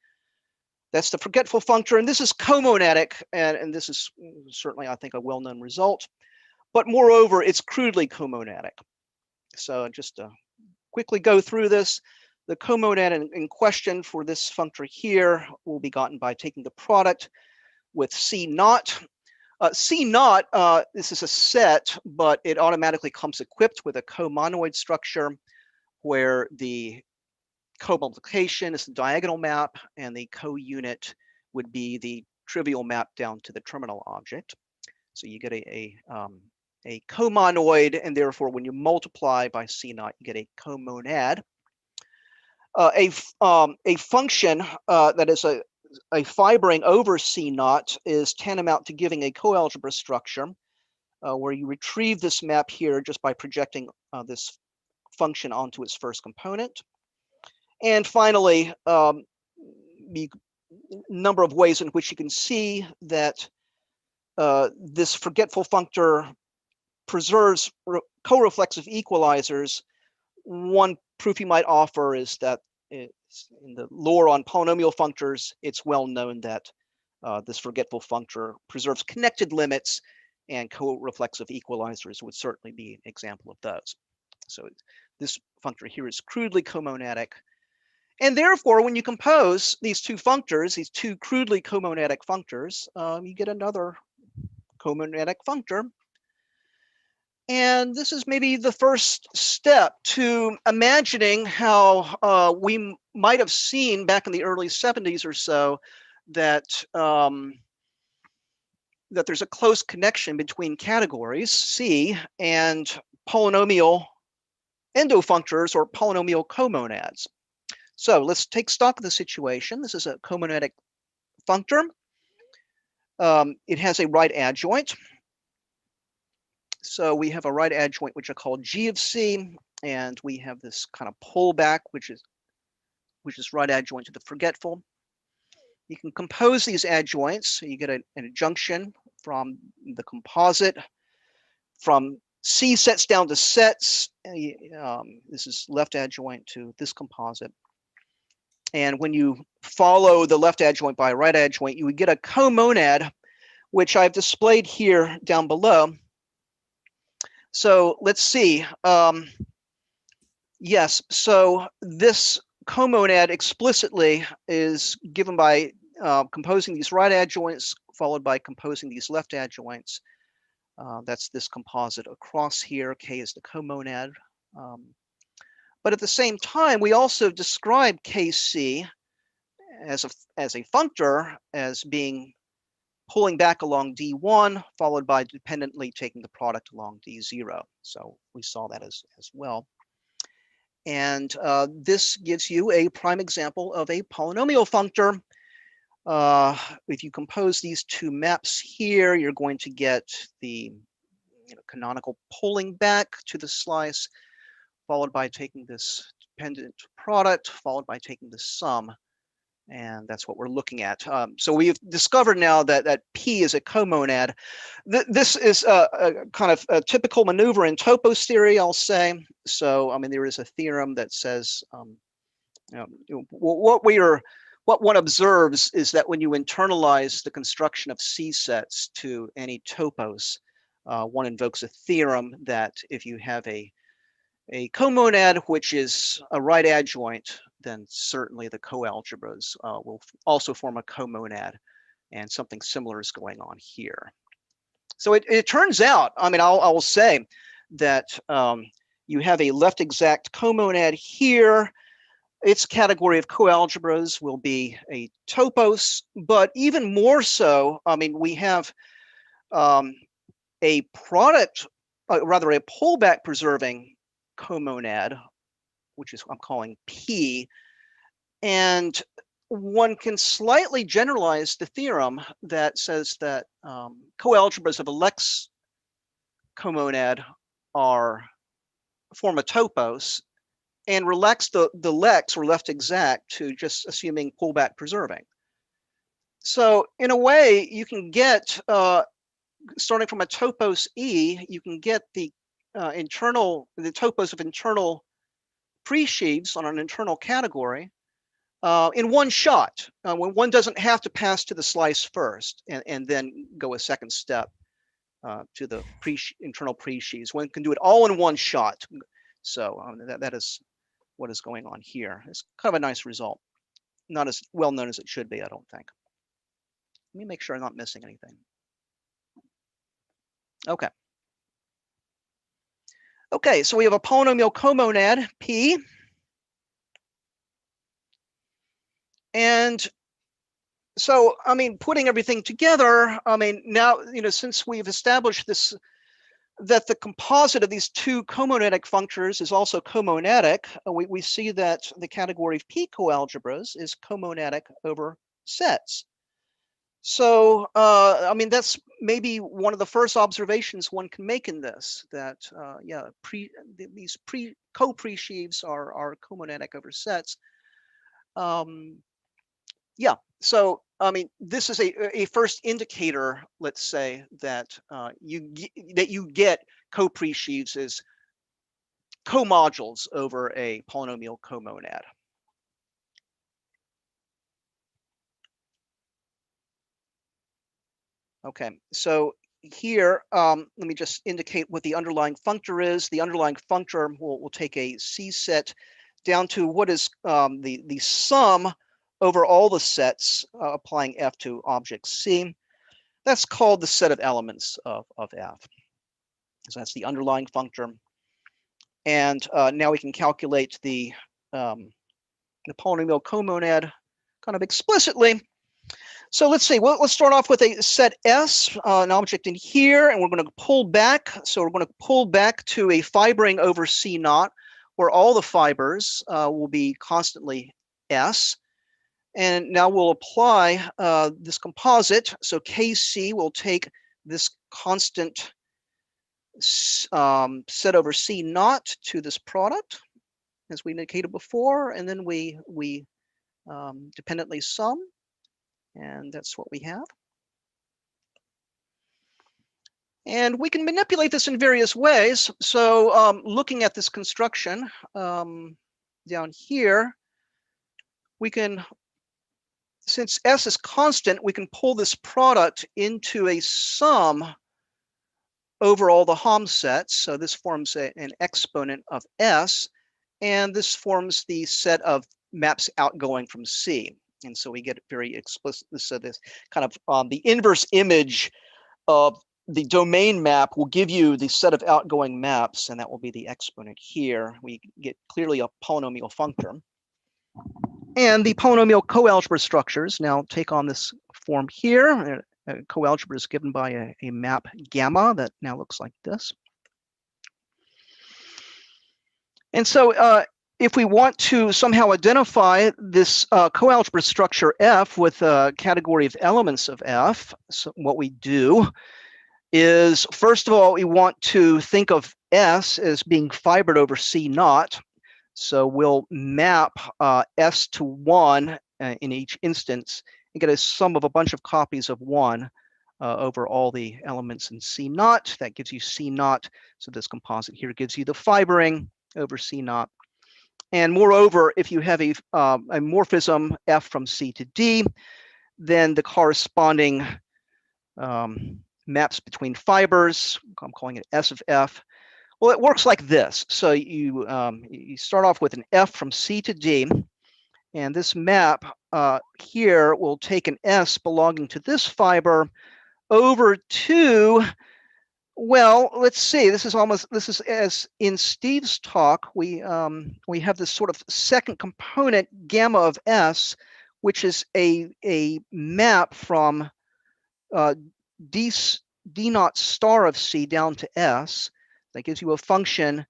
That's the forgetful functor, and this is comonadic, and this is certainly, I think, a well-known result. But moreover, it's crudely comonadic. So just to quickly go through this, the comonad in question for this functor here will be gotten by taking the product with C naught. C naught, this is a set, but it automatically comes equipped with a comonoid structure where the co-multiplication is the diagonal map and the co-unit would be the trivial map down to the terminal object. So you get a comonoid, and therefore when you multiply by C naught, you get a comonad. A function that is a fibering over C naught is tantamount to giving a coalgebra structure where you retrieve this map here just by projecting this function onto its first component. And finally, the number of ways in which you can see that this forgetful functor preserves co-reflexive equalizers. One proof you might offer is that in the lore on polynomial functors, it's well known that this forgetful functor preserves connected limits, and co-reflexive equalizers would certainly be an example of those. So this functor here is crudely comonadic. And therefore, when you compose these two functors, these two crudely comonadic functors, you get another comonadic functor. And this is maybe the first step to imagining how we might have seen back in the early 70s or so that that there's a close connection between categories C and polynomial endofunctors or polynomial comonads. So let's take stock of the situation. This is a comonadic functor. It has a right adjoint. So we have a right adjoint, which I call G of C, and we have this kind of pullback, which is right adjoint to the forgetful. You can compose these adjoints. So you get an adjunction from the composite from C sets down to sets. This is left adjoint to this composite. And when you follow the left adjoint by a right adjoint, you would get a comonad, which I've displayed here down below. So let's see. Yes, so this comonad explicitly is given by composing these right adjoints followed by composing these left adjoints. That's this composite across here. K is the comonad. But at the same time, we also describe KC as a functor as being pulling back along D1, followed by dependently taking the product along D0. So we saw that as well. And this gives you a prime example of a polynomial functor. If you compose these two maps here, you're going to get the canonical pulling back to the slice, followed by taking this dependent product, followed by taking the sum. And that's what we're looking at. So we've discovered now that P is a comonad. This is a kind of a typical maneuver in topos theory, I'll say. So, I mean, there is a theorem that says what what one observes is that when you internalize the construction of C sets to any topos, one invokes a theorem that if you have a comonad which is a right adjoint, then certainly the coalgebras will also form a comonad, and something similar is going on here. So it turns out, I mean, I will say that you have a left exact comonad here. Its category of coalgebras will be a topos, but even more so, I mean, we have a product, rather a pullback preserving comonad, which is I'm calling P, and one can slightly generalize the theorem that says that coalgebras of a Lex comonad form a topos, and relax the Lex or left exact to just assuming pullback preserving. So in a way, you can get starting from a topos E, you can get the topos of internal pre-sheaves on an internal category in one shot, when one doesn't have to pass to the slice first and then go a second step to the internal pre-sheaves. One can do it all in one shot. So that is what is going on here. It's kind of a nice result. Not as well known as it should be, I don't think. Let me make sure I'm not missing anything. Okay. Okay, so we have a polynomial comonad, P. And so, I mean, putting everything together, I mean, now, you know, since we've established this, that the composite of these two comonadic functors is also comonadic, we see that the category of P coalgebras is comonadic over sets. So, I mean, that's maybe one of the first observations one can make in this, that, yeah, these co-pre-sheaves are comonadic over sets. Yeah, so, I mean, this is a first indicator, let's say, that you get co-pre-sheaves as co-modules over a polynomial comonad. Okay, so here, let me just indicate what the underlying functor is. The underlying functor will take a C set down to what is the sum over all the sets applying F to object C. That's called the set of elements of F. So that's the underlying functor. And now we can calculate the polynomial comonad kind of explicitly. So let's see, well, let's start off with a set S, an object in here, and we're going to pull back. So we're going to pull back to a fibering over C naught, where all the fibers will be constantly S. And now we'll apply this composite. So KC will take this constant set over C naught to this product, as we indicated before, and then we dependently sum. And that's what we have. And we can manipulate this in various ways. So looking at this construction down here, we can, since S is constant, we can pull this product into a sum over all the Hom sets. So this forms an exponent of S, and this forms the set of maps outgoing from C. And so we get very explicit. So this kind of the inverse image of the domain map will give you the set of outgoing maps, and that will be the exponent here. We get clearly a polynomial functor. And the polynomial coalgebra structures now take on this form here. Coalgebra is given by a map gamma that now looks like this. And so if we want to somehow identify this coalgebra structure F with a category of elements of F, so what we do is, first of all, we want to think of S as being fibered over C naught. So we'll map S to 1 in each instance and get a sum of a bunch of copies of 1 over all the elements in C naught. That gives you C naught. So this composite here gives you the fibering over C naught. And moreover, if you have a morphism f from C to D, then the corresponding maps between fibers, I'm calling it S of F. Well, it works like this. So you start off with an F from C to D, and this map here will take an S belonging to this fiber over to, well, let's see. This is as in Steve's talk. We have this sort of second component gamma of S, which is a map from D naught star of C down to S. That gives you a function,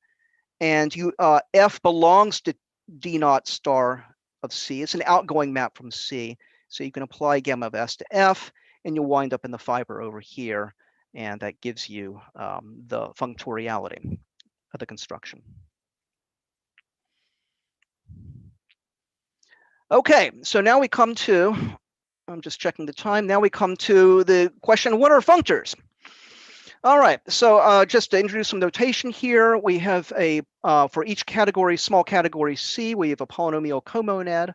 and you F belongs to D naught star of C. It's an outgoing map from C, so you can apply gamma of S to F, and you'll wind up in the fiber over here, and that gives you the functoriality of the construction. Okay, so now we come to, I'm just checking the time. Now we come to the question, what are functors? All right, so just to introduce some notation here, we have a, for each category, small category C, we have a polynomial comonad.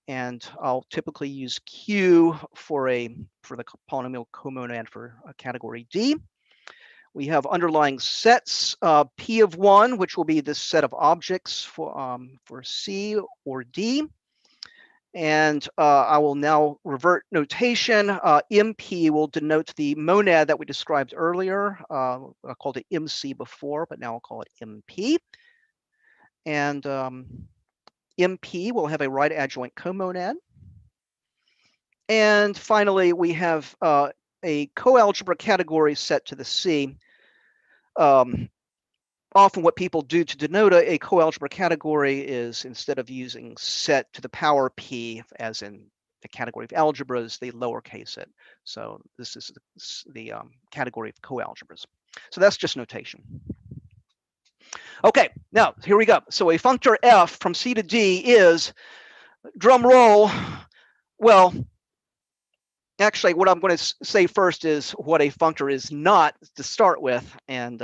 And I'll typically use Q for the polynomial comonad for a category D. We have underlying sets, P of 1, which will be the set of objects for C or D. And I will now revert notation. MP will denote the monad that we described earlier. I called it MC before, but now I'll call it MP. And MP will have a right adjoint comonad. And finally, we have a coalgebra category set to the C. Often what people do to denote a coalgebra category is, instead of using set to the power P, as in the category of algebras, they lowercase it. So this is the category of coalgebras. So that's just notation. Okay, now here we go. So a functor F from C to D is, drum roll, well, actually what I'm going to say first is what a functor is not to start with. And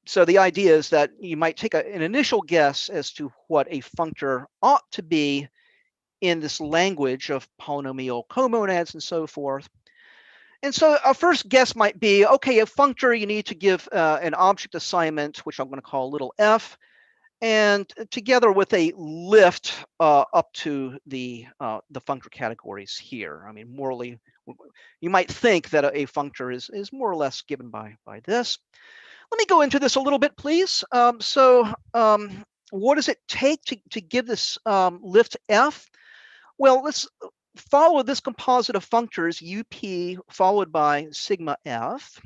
so the idea is that you might take an initial guess as to what a functor ought to be in this language of polynomial comonads and so forth. And so our first guess might be, okay, a functor, you need to give an object assignment, which I'm going to call little f, and together with a lift up to the functor categories here. I mean, morally, you might think that a functor is more or less given by this. Let me go into this a little bit, please. What does it take to give this lift f? Well, let's follow this composite of functors, UP followed by sigma f.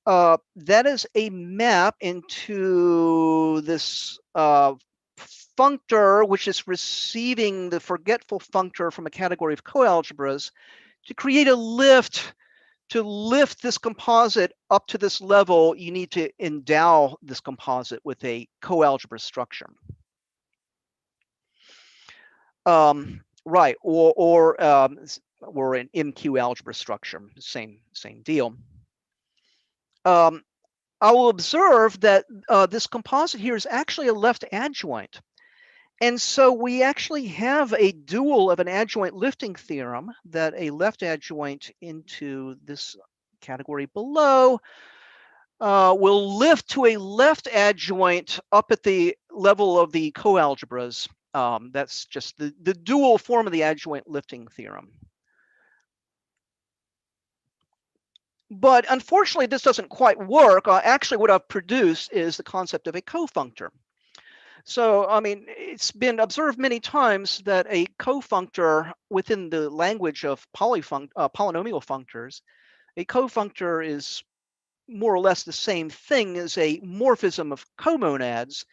That is a map into this functor, which is receiving the forgetful functor from a category of coalgebras, to create a lift. To lift this composite up to this level, you need to endow this composite with a coalgebra structure. Right, or an MQ algebra structure, same deal. I will observe that this composite here is actually a left adjoint. And so we actually have a dual of an adjoint lifting theorem, that a left adjoint into this category below will lift to a left adjoint up at the level of the coalgebras. That's just the dual form of the adjoint lifting theorem. But unfortunately, this doesn't quite work. Actually, what I've produced is the concept of a cofunctor. So, I mean, it's been observed many times that a cofunctor within the language of polynomial functors, a cofunctor is more or less the same thing as a morphism of comonads.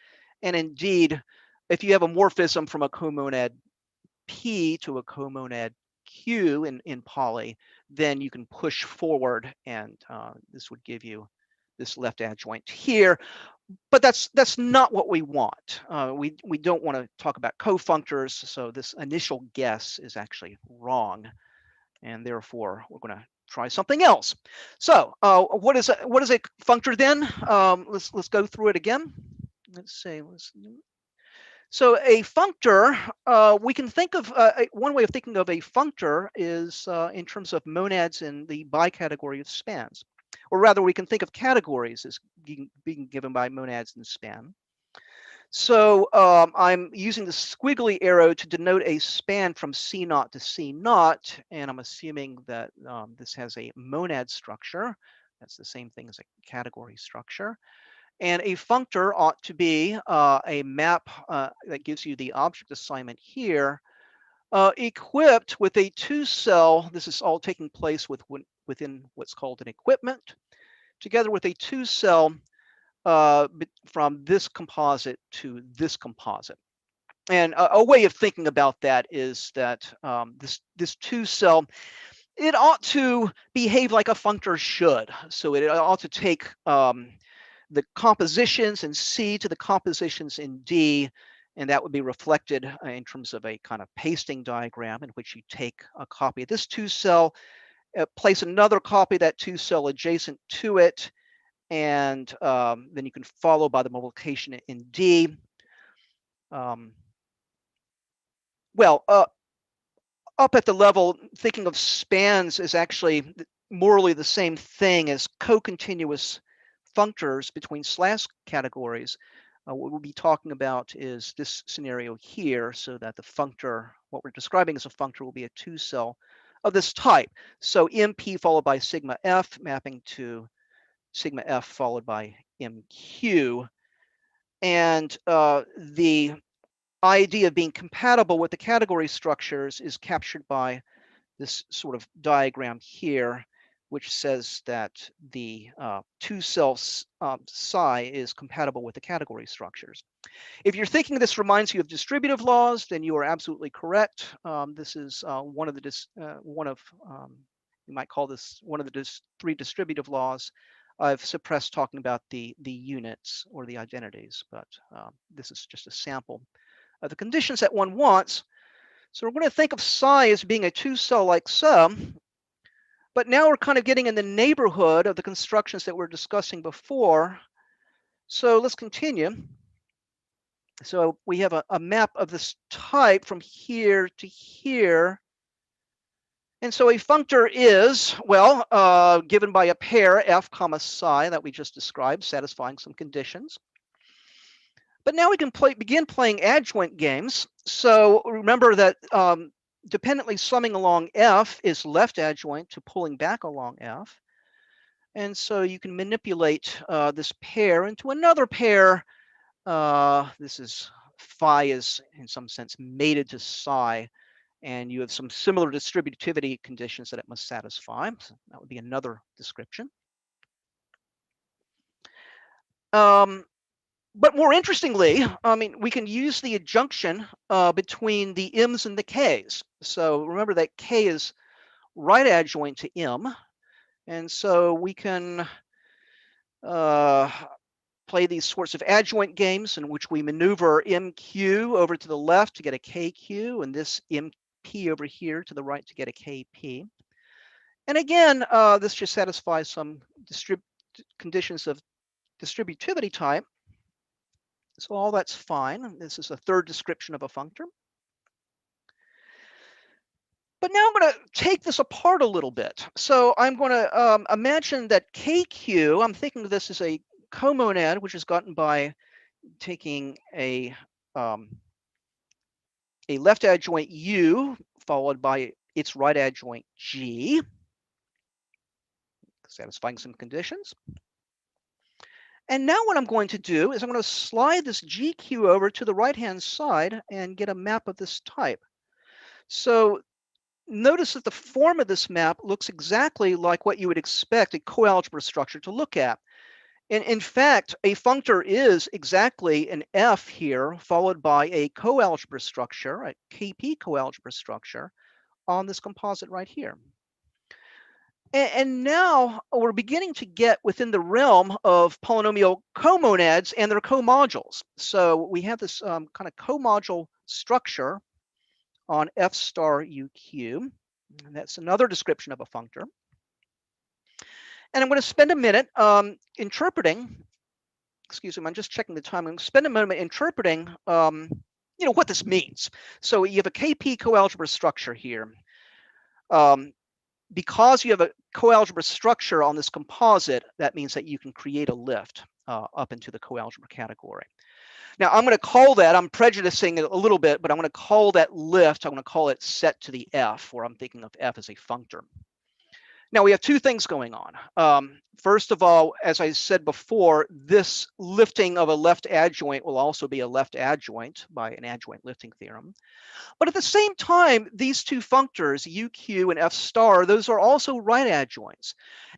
And indeed, if you have a morphism from a comonad P to a comonad Q in poly, then you can push forward, and this would give you this left adjoint here. But that's not what we want. We don't want to talk about cofunctors, so this initial guess is actually wrong, and therefore we're going to try something else. So what is a functor then? Let's go through it again. let's see. So a functor, we can think of one way of thinking of a functor is in terms of monads in the bicategory of spans, or rather, we can think of categories as being given by monads in span. So I'm using the squiggly arrow to denote a span from C0 to C0, and I'm assuming that this has a monad structure. That's the same thing as a category structure. And a functor ought to be a map that gives you the object assignment here, equipped with a 2-cell. This is all taking place within what's called an equipment, together with a 2-cell from this composite to this composite. And a way of thinking about that is that this 2-cell, it ought to behave like a functor should. So it ought to take the compositions in C to the compositions in D, and that would be reflected in terms of a kind of pasting diagram in which you take a copy of this 2-cell, place another copy of that 2-cell adjacent to it, and then you can follow by the multiplication in D. Well, up at the level, thinking of spans is actually morally the same thing as co-continuous functors between slash categories. What we'll be talking about is this scenario here, so that the functor, what we're describing as a functor, will be a 2-cell of this type. So MP followed by sigma F, mapping to sigma F followed by MQ. And the idea of being compatible with the category structures is captured by this sort of diagram here, which says that the 2-cell psi is compatible with the category structures. If you're thinking this reminds you of distributive laws, then you are absolutely correct. This is one of the you might call this one of the 3 distributive laws. I've suppressed talking about the units or the identities, but this is just a sample of the conditions that one wants. So we're going to think of psi as being a 2-cell like so, but now we're kind of getting in the neighborhood of the constructions that we're discussing before. So let's continue. So we have a map of this type from here to here. And so a functor is, well, given by a pair f comma psi that we just described, satisfying some conditions. But now we can begin playing adjoint games. So remember that dependently summing along f is left adjoint to pulling back along f. And so you can manipulate this pair into another pair. This is phi is in some sense mated to psi, and you have some similar distributivity conditions that it must satisfy. So that would be another description. But more interestingly, I mean, we can use the adjunction between the m's and the k's. So remember that k is right adjoint to m. And so we can play these sorts of adjoint games in which we maneuver mq over to the left to get a kq, and this mp over here to the right to get a kp. And again, this just satisfies some conditions of distributivity type. So all that's fine. This is a 3rd description of a functor. But now I'm going to take this apart a little bit. So I'm going to imagine that KQ, I'm thinking of this as a comonad, which is gotten by taking a left adjoint U followed by its right adjoint G, satisfying some conditions. And now what I'm going to do is I'm going to slide this GQ over to the right-hand side and get a map of this type. So notice that the form of this map looks exactly like what you would expect a coalgebra structure to look at. And in fact, a functor is exactly an F here, followed by a coalgebra structure, a KP coalgebra structure on this composite right here. And now we're beginning to get within the realm of polynomial comonads and their comodules. So we have this kind of comodule structure on F star UQ. And that's another description of a functor. And I'm going to spend a minute interpreting excuse me, I'm just checking the time. I'm going to spend a moment interpreting, what this means. So you have a KP coalgebra structure here. Because you have a coalgebra structure on this composite, that means that you can create a lift up into the coalgebra category. Now I'm going to call that, I'm prejudicing it a little bit, but I'm going to call that lift, I'm going to call it set to the F, where I'm thinking of F as a functor. Now we have two things going on. First of all, as I said before, this lifting of a left adjoint will also be a left adjoint by an adjoint lifting theorem. But at the same time, these two functors, UQ and F star, those are also right adjoints.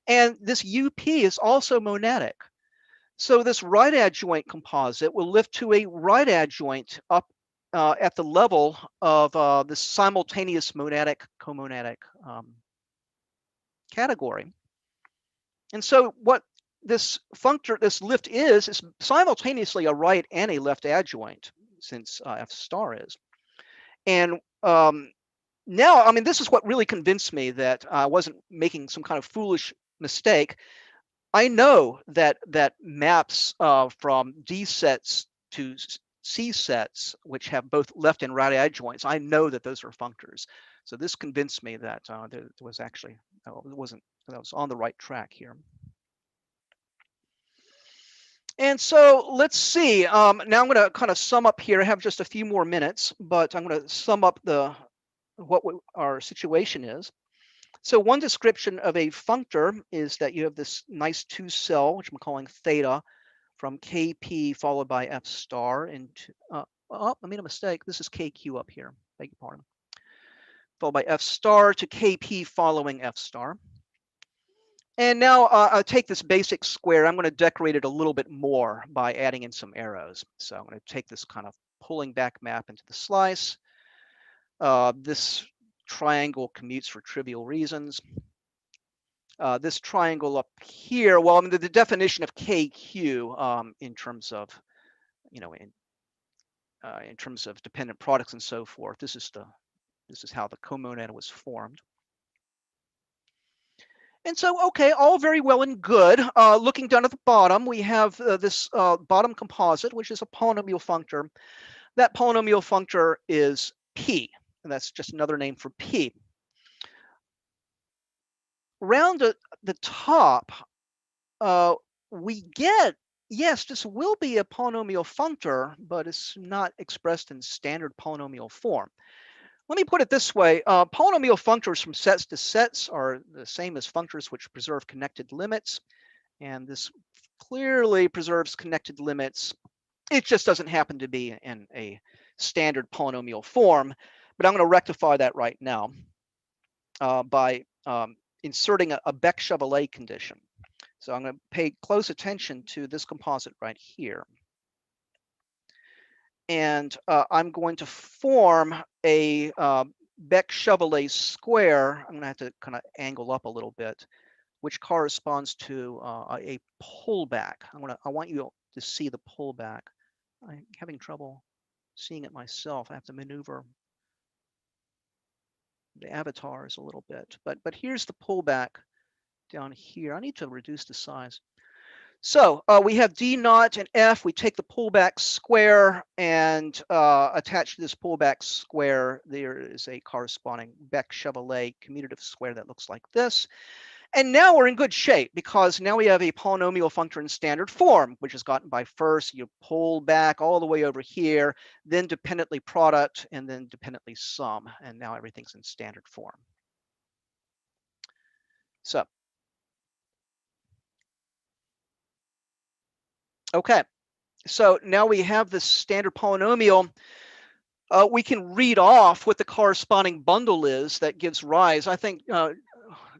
And this UP is also monadic. So this right adjoint composite will lift to a right adjoint up at the level of this simultaneous monadic comonadic category. And so what this functor, this lift is simultaneously a right and a left adjoint, since F star is. And now, I mean, this is what really convinced me that I wasn't making some kind of foolish mistake. I know that maps from D sets to C sets, which have both left and right adjoints, I know that those are functors. So this convinced me that there was actually, that I was on the right track here. And so let's see. Now I'm going to kind of sum up here. I have just a few more minutes, but I'm going to sum up what our situation is. So one description of a functor is that you have this nice two cell, which I'm calling theta, from KP followed by F star. And oh, I made a mistake. This is KQ up here. Beg your pardon. Followed by F star to KP following F star. And now I'll take this basic square. I'm going to decorate it a little bit more by adding in some arrows. So I'm going to take this kind of pulling back map into the slice. This triangle commutes for trivial reasons. This triangle up here, well, I mean, the definition of KQ in terms of, in terms of dependent products and so forth, this is how the comonad was formed. And so, okay, all very well and good. Looking down at the bottom, we have this bottom composite, which is a polynomial functor. That polynomial functor is P, and that's just another name for P. Round the top, we get, yes, this will be a polynomial functor, but it's not expressed in standard polynomial form. Let me put it this way. Polynomial functors from sets to sets are the same as functors which preserve connected limits. And this clearly preserves connected limits. It just doesn't happen to be in a standard polynomial form. But I'm going to rectify that right now by inserting a Beck-Chevalley condition. So I'm going to pay close attention to this composite right here. And I'm going to form a Beck-Chevalley square. I'm going to have to kind of angle up a little bit, which corresponds to a pullback. I want you to see the pullback. I'm having trouble seeing it myself. I have to maneuver the avatars a little bit. But here's the pullback down here. I need to reduce the size. So we have D naught and F. We take the pullback square and attach to this pullback square, there is a corresponding Beck-Chevalley commutative square that looks like this. And now we're in good shape because now we have a polynomial functor in standard form, which is gotten by first you pull back all the way over here, then dependently product, and then dependently sum. And now everything's in standard form. So. Okay, so now we have this standard polynomial. We can read off what the corresponding bundle is that gives rise. I think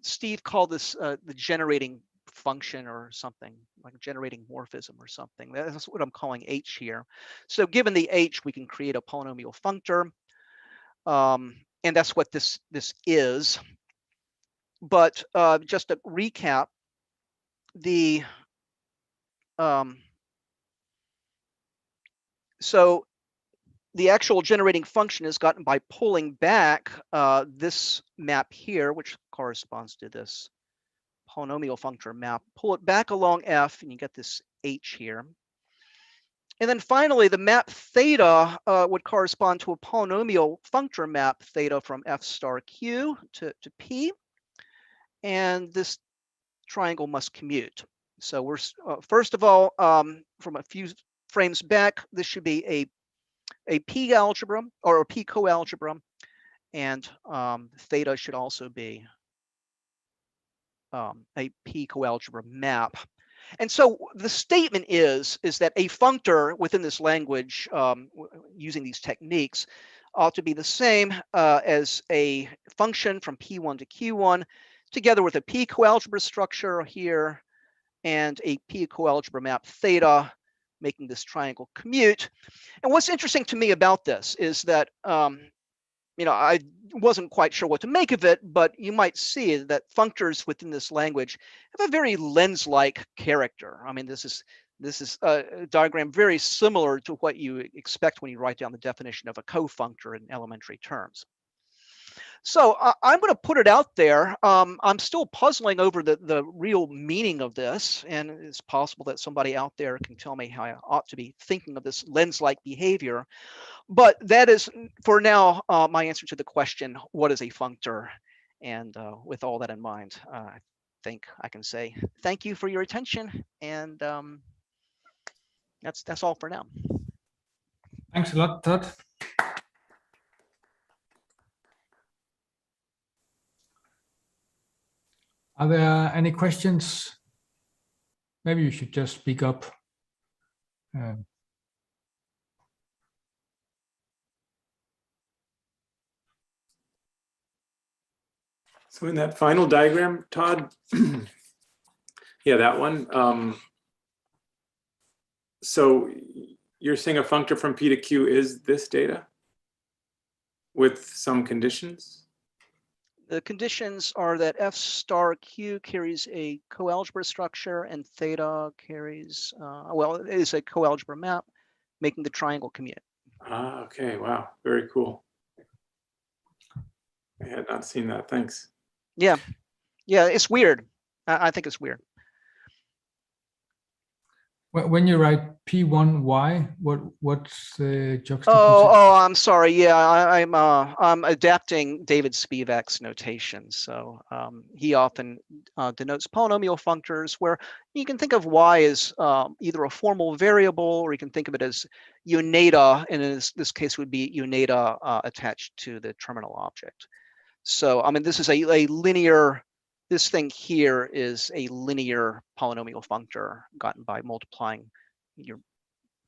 Steve called this the generating function or something, like generating morphism or something. That's what I'm calling H here. So given the H, we can create a polynomial functor. And that's what this is. But just to recap, so the actual generating function is gotten by pulling back this map here, which corresponds to this polynomial functor map. Pull it back along F, and you get this H here. And then finally, the map theta would correspond to a polynomial functor map theta from f star q to p. And this triangle must commute. So we're first of all, from a few frames back, this should be a p algebra or a p coalgebra, and theta should also be a p coalgebra map. And so the statement is that a functor within this language, using these techniques, ought to be the same as a function from P1 to Q1, together with a P coalgebra structure here and a P coalgebra map theta, making this triangle commute. And what's interesting to me about this is that, I wasn't quite sure what to make of it, but you might see that functors within this language have a very lens-like character. I mean, this is a diagram very similar to what you expect when you write down the definition of a cofunctor in elementary terms. So I'm going to put it out there. I'm still puzzling over the real meaning of this, and it's possible that somebody out there can tell me how I ought to be thinking of this lens-like behavior. But that is, for now, my answer to the question, what is a functor? And with all that in mind, I think I can say thank you for your attention, and that's all for now. Thanks a lot, Todd. Are there any questions? Maybe you should just speak up. So in that final diagram, Todd, yeah, that one. So you're saying a functor from P to Q is this data with some conditions? The conditions are that f star q carries a coalgebra structure and theta carries, well, it is a coalgebra map, making the triangle commute. Ah, okay, wow, very cool. I had not seen that, thanks. Yeah, it's weird. I think it's weird. When you write P1y, what's the juxtaposition? Oh, I'm sorry. Yeah, I'm adapting David Spivak's notation. So he often denotes polynomial functors, where you can think of y as either a formal variable, or you can think of it as uneta, and in this case would be uneta attached to the terminal object. So I mean, this is a linear. This thing here is a linear polynomial functor gotten by multiplying your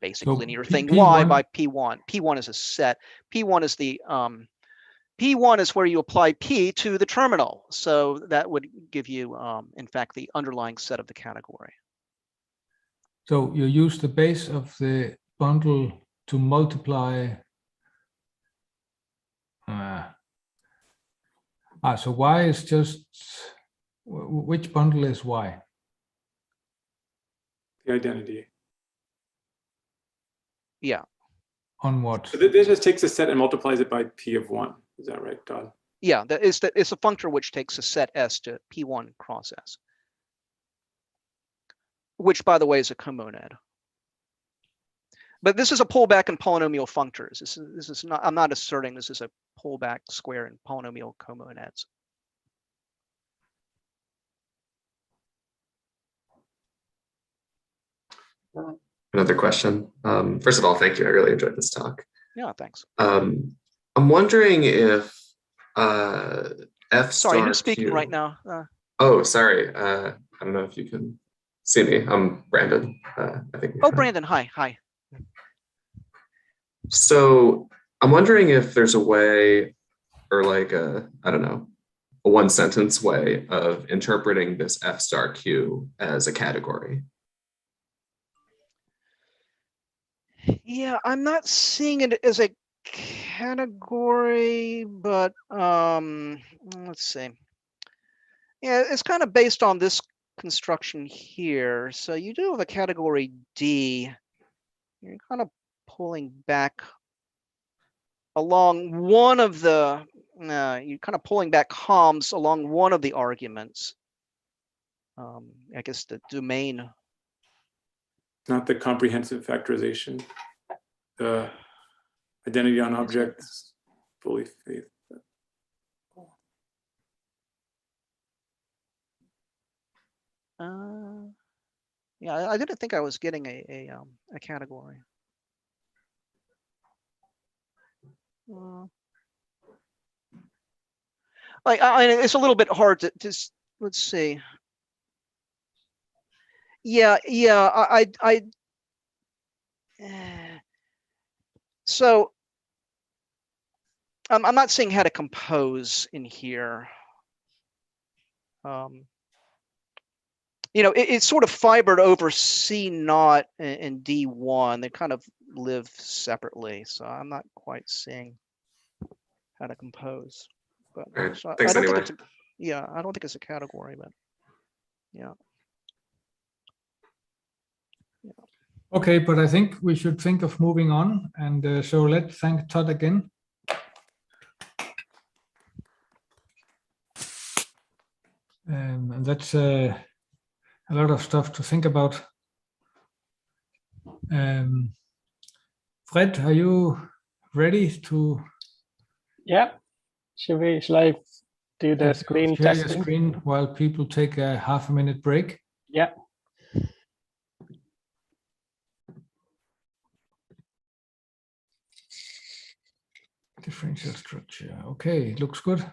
basic linear thing y by P1. P1 is a set. P1 is the P1 is where you apply P to the terminal. So that would give you, in fact, the underlying set of the category. So you use the base of the bundle to multiply. So y is just, which bundle is y? The identity. Yeah. On what? So this just takes a set and multiplies it by P of 1. Is that right, Todd? Yeah, it's a functor which takes a set S to P1 cross S, which, by the way, is a comonad. But this is a pullback in polynomial functors. This is not. I'm not asserting this is a pullback square in polynomial comonads. Another question. First of all, thank you. I really enjoyed this talk. Yeah, thanks. I'm wondering if F Sorry, who's speaking Q... right now? Oh, sorry. I don't know if you can see me. I'm Brandon. I think. Oh, Brandon. Hi. So I'm wondering if there's a way, or like a one sentence way of interpreting this F star Q as a category. Yeah, I'm not seeing it as a category, but let's see. Yeah, it's kind of based on this construction here. So you do have a category D. You're kind of pulling back along one of the, you're kind of pulling back comms along one of the arguments. I guess the domain Not the comprehensive factorization. The identity on objects fully faithful. Yeah, I didn't think I was getting a category. It's a little bit hard to let's see. Yeah, so I'm not seeing how to compose in here. You know, it's sort of fibered over C0 and D1. They kind of live separately, so I'm not quite seeing how to compose. But All right, so thanks I don't anyway. think it's I don't think it's a category, but yeah. Okay, but I think we should think of moving on, and so let's thank Todd again. And that's a lot of stuff to think about. Fred, are you ready to? Yeah. Shall I do the screen share testing? your screen while people take a half-a-minute break? Yeah. Differential structure. Okay, looks good.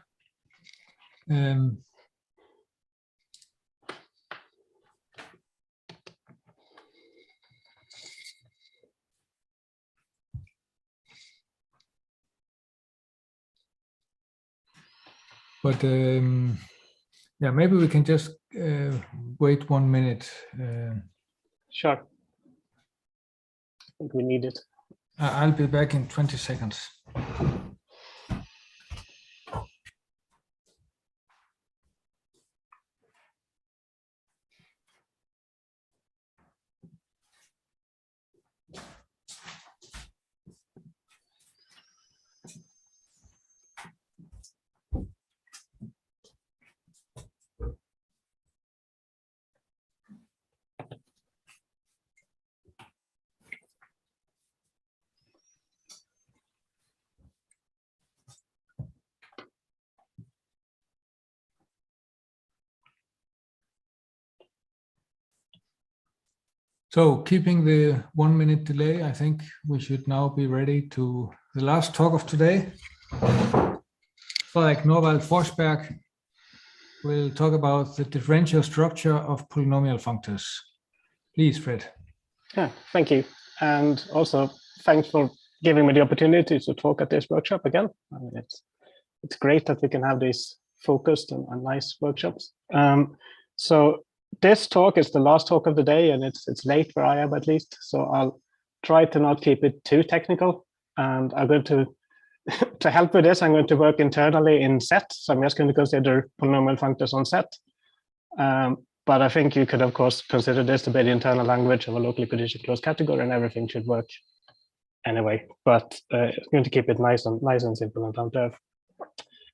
But yeah, maybe we can just wait 1 minute. Sure. I think we need it. I'll be back in 20 seconds. So keeping the 1 minute delay, I think we should now be ready to the last talk of today. Nordvall Forsberg will talk about the differential structure of polynomial functors. Please, Fred. Yeah, thank you. And also thanks for giving me the opportunity to talk at this workshop again. I mean, it's great that we can have these focused and nice workshops. So this talk is the last talk of the day, and it's late where I am at least. So I'll try to not keep it too technical. And I'm going to help with this, I'm going to work internally in set. So I'm just going to consider polynomial functors on set. But I think you could, of course, consider this to be the internal language of a locally conditioned closed category, and everything should work anyway. But I'm going to keep it nice and simple and down to earth.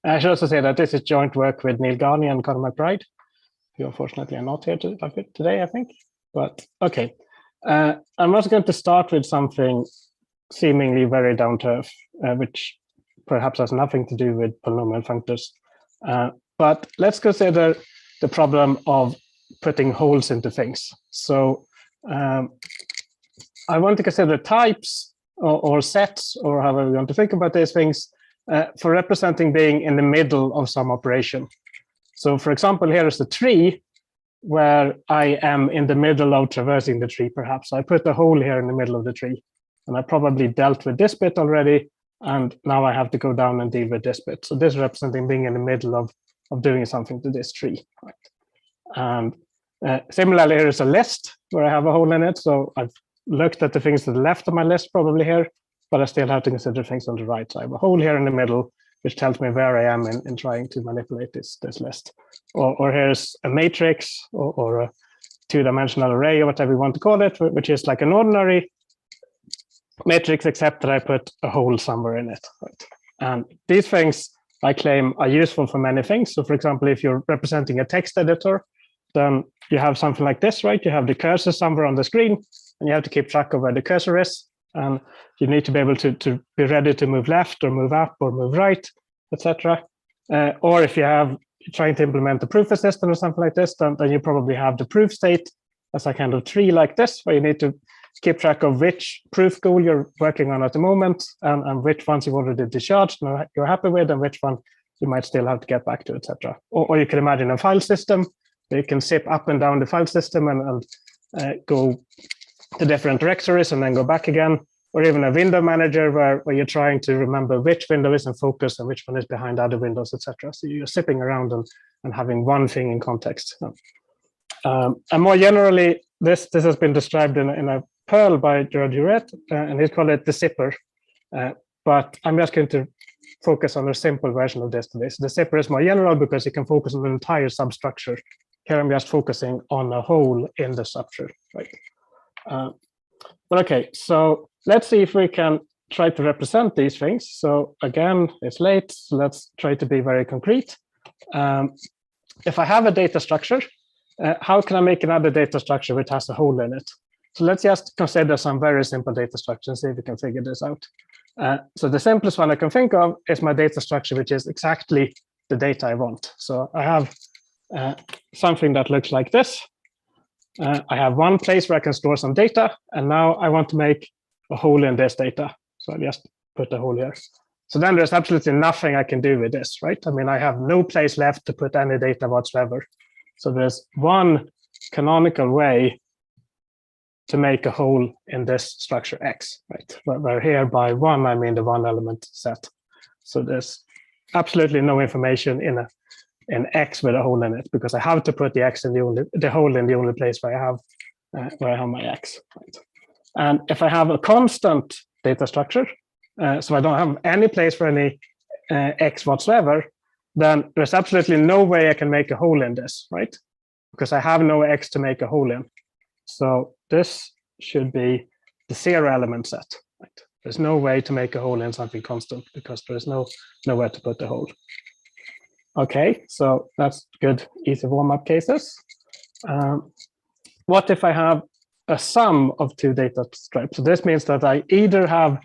I should also say that this is joint work with Neil Garney and Conor McBride, who unfortunately are not here today, I think. But okay, I'm also going to start with something seemingly very down to earth, which perhaps has nothing to do with polynomial functors. But let's consider the problem of putting holes into things. So I want to consider types or sets, or however we want to think about these things, for representing being in the middle of some operation. So for example, here is the tree where I am in the middle of traversing the tree, perhaps. I put a hole here in the middle of the tree, and I probably dealt with this bit already, and now I have to go down and deal with this bit. So this is representing being in the middle of doing something to this tree. Right? And similarly, here is a list where I have a hole in it. So I've looked at the things to the left of my list probably here, but I still have to consider things on the right. So I have a hole here in the middle, which tells me where I am in trying to manipulate this list. Or here's a matrix or a two-dimensional array, or whatever you want to call it, which is like an ordinary matrix, except that I put a hole somewhere in it. Right? And these things I claim are useful for many things. So for example, if you're representing a text editor, then you have something like this, right? You have the cursor somewhere on the screen, and you have to keep track of where the cursor is, and you need to be able to be ready to move left or move up or move right, etc. Or if you're trying to implement a proof assistant or something like this, then you probably have the proof state as a kind of tree like this, where you need to keep track of which proof goal you're working on at the moment, and which ones you've already discharged and you're happy with, and which one you might still have to get back to, etc. Or you can imagine a file system where you can zip up and down the file system and go to different directories and then go back again. Or even a window manager where you're trying to remember which window is in focus and which one is behind other windows, etc. So you're zipping around and having one thing in context. And more generally, this has been described in a Perl by Gerard Juret, and he called it the zipper. But I'm just going to focus on a simple version of this today. So the zipper is more general because you can focus on an entire substructure. Here I'm just focusing on a hole in the structure, right? But okay, so let's see if we can try to represent these things. So again, it's late, so let's try to be very concrete. If I have a data structure, how can I make another data structure which has a hole in it? So let's just consider some very simple data structures and see if we can figure this out. So the simplest one I can think of is my data structure, which is exactly the data I want. So I have something that looks like this. I have one place where I can store some data, and now I want to make a hole in this data. So I just put a hole here. So then there's absolutely nothing I can do with this, right? I mean, I have no place left to put any data whatsoever. So there's one canonical way to make a hole in this structure X, right? Where here by one, I mean the one element set. So there's absolutely no information in X with a hole in it, because I have to put the X in the hole in the only place where I have my X, right? And if I have a constant data structure, so I don't have any place for any X whatsoever, then there's absolutely no way I can make a hole in this, right? Because I have no X to make a hole in. So this should be the 0 element set, right? There's no way to make a hole in something constant because there's nowhere to put the hole. Okay, so that's good, easy warm-up cases. What if I have a sum of two data stripes? So this means that I either have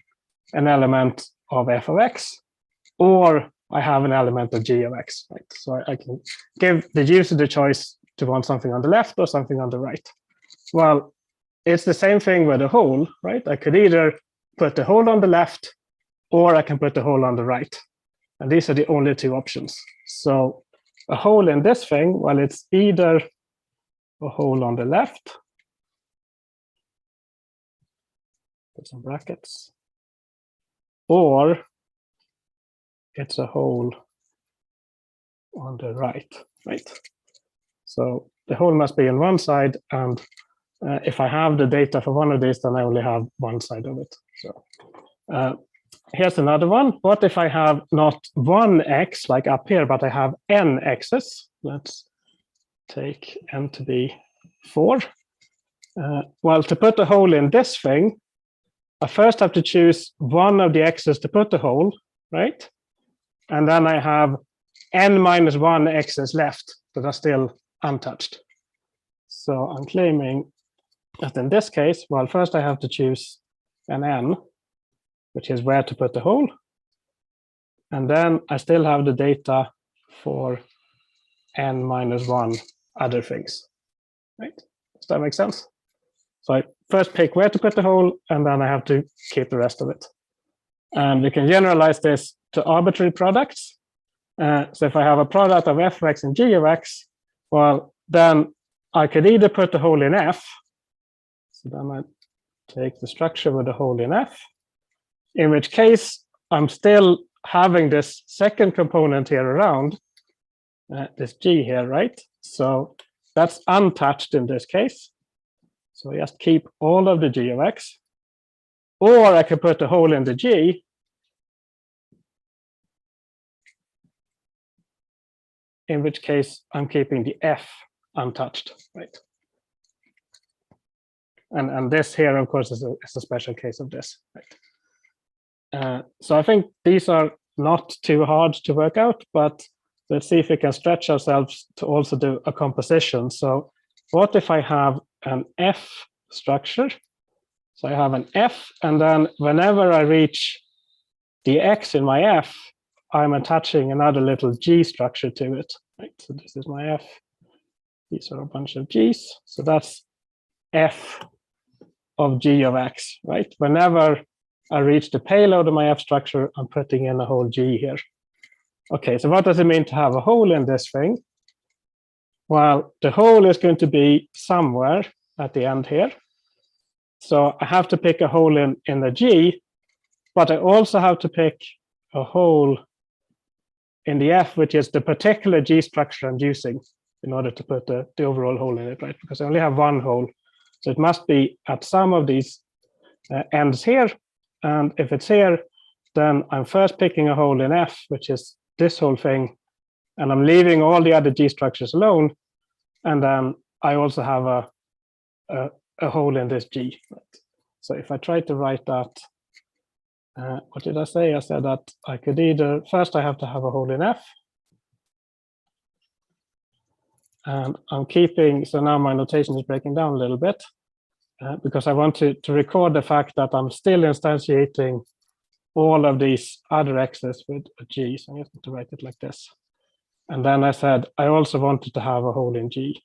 an element of f of x, or I have an element of g of x, right? So I can give the user the choice to want something on the left or something on the right. Well, it's the same thing with a hole, right? I could either put the hole on the left, or I can put the hole on the right. And these are the only two options. So a hole in this thing, well, it's either a hole on the left, put some brackets, or it's a hole on the right, right? So the hole must be on one side, and if I have the data for one of these, then I only have one side of it. So here's another one. What if I have not one x like up here, but I have n x's? Let's take n to be 4. Well, to put a hole in this thing, I first have to choose one of the x's to put the hole, right? And then I have n minus 1 x's left that are still untouched. So I'm claiming that in this case, well, first I have to choose an n, which is where to put the hole. And then I still have the data for n minus 1 other things, right? Does that make sense? So I first pick where to put the hole, and then I have to keep the rest of it. And we can generalize this to arbitrary products. So if I have a product of f of x and g of x, well, then I could either put the hole in f. So then I take the structure with the hole in f, in which case I'm still having this second component here around, this g here, right? So that's untouched in this case. So I just keep all of the g of x. Or I could put the hole in the g, in which case I'm keeping the f untouched, right? And this here, of course, is a special case of this, right? So I think these are not too hard to work out, but let's see if we can stretch ourselves to also do a composition. So what if I have an F structure So I have an F, and then whenever I reach the X in my F, I'm attaching another little G structure to it. Right. So this is my F. These are a bunch of G's. So that's F of G of X, right? Whenever I reach the payload of my F structure, I'm putting in a whole G here. Okay, so what does it mean to have a hole in this thing? Well, the hole is going to be somewhere at the end here. So I have to pick a hole in the G, but I also have to pick a hole in the F, which is the particular G structure I'm using in order to put the overall hole in it, right? Because I only have one hole. So it must be at some of these ends here. And if it's here, then I'm first picking a hole in F, which is this whole thing. And I'm leaving all the other G structures alone. And then I also have a hole in this G. Right? So if I try to write that, what did I say? I said that I could either, first I have to have a hole in F. And I'm keeping, so now my notation is breaking down a little bit because I want to record the fact that I'm still instantiating all of these other X's with a G. So I have to write it like this. And then I said, I also wanted to have a hole in G.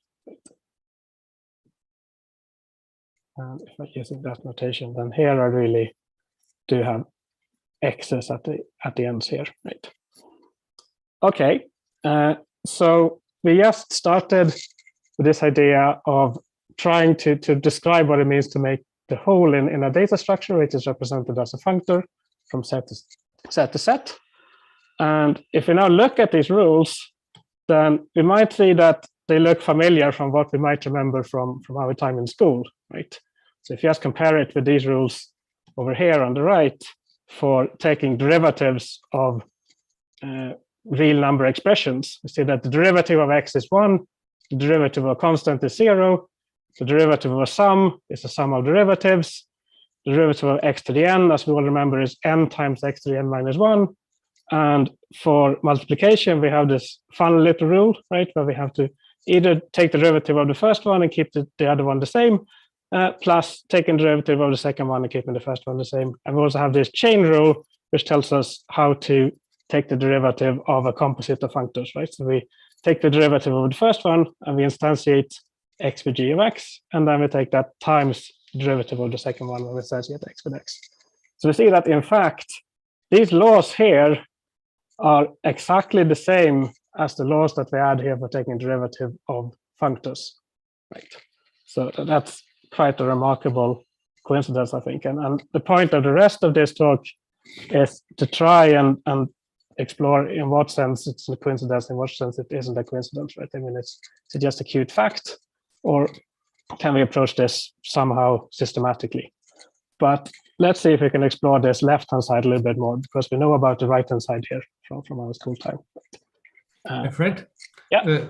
And if I'm using that notation, then here I really do have X's at the ends here, right? Okay, so we just started with this idea of trying to describe what it means to make the hole in a data structure, which is represented as a functor from set to set. And if we now look at these rules, then we might see that they look familiar from what we might remember from our time in school, right? So if you just compare it with these rules over here on the right for taking derivatives of real number expressions, we see that the derivative of X is 1, the derivative of a constant is 0, the derivative of a sum is the sum of derivatives, the derivative of X to the n, as we all remember, is n times X to the n minus 1. And for multiplication, we have this fun little rule, right, where we have to either take the derivative of the first one and keep the other one the same, plus taking the derivative of the second one and keeping the first one the same. And we also have this chain rule, which tells us how to take the derivative of a composite of functors, right? So we take the derivative of the first one and we instantiate X with G of X, and then we take that times the derivative of the second one and we instantiate X with X. So we see that in fact, these laws here are exactly the same as the laws that we had here for taking derivative of functors, right? So that's quite a remarkable coincidence, I think. And the point of the rest of this talk is to try and explore in what sense it's a coincidence, in what sense it isn't a coincidence, right? I mean, is it just a cute fact, or can we approach this somehow systematically? But let's see if we can explore this left-hand side a little bit more, because we know about the right-hand side here from our school time. Fred? Yeah.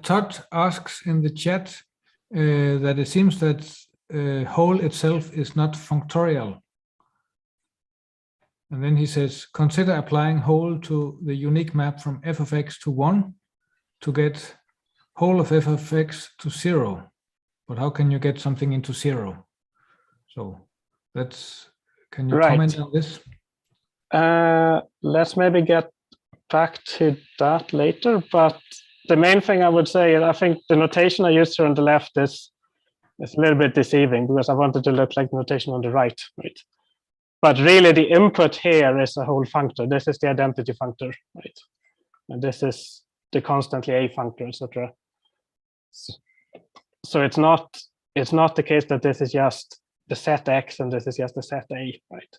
Todd asks in the chat that it seems that whole itself is not functorial. And then he says, consider applying whole to the unique map from f of x to 1 to get whole of f of x to 0. But how can you get something into 0? So that's, can you comment on this? Let's maybe get back to that later. But the main thing I would say, I think the notation I used here on the left is a little bit deceiving because I wanted to look like the notation on the right, right? But really the input here is a whole functor. This is the identity functor, right? And this is the constantly a functor, etc. So it's not the case that this is just the set X and this is just the set A, right?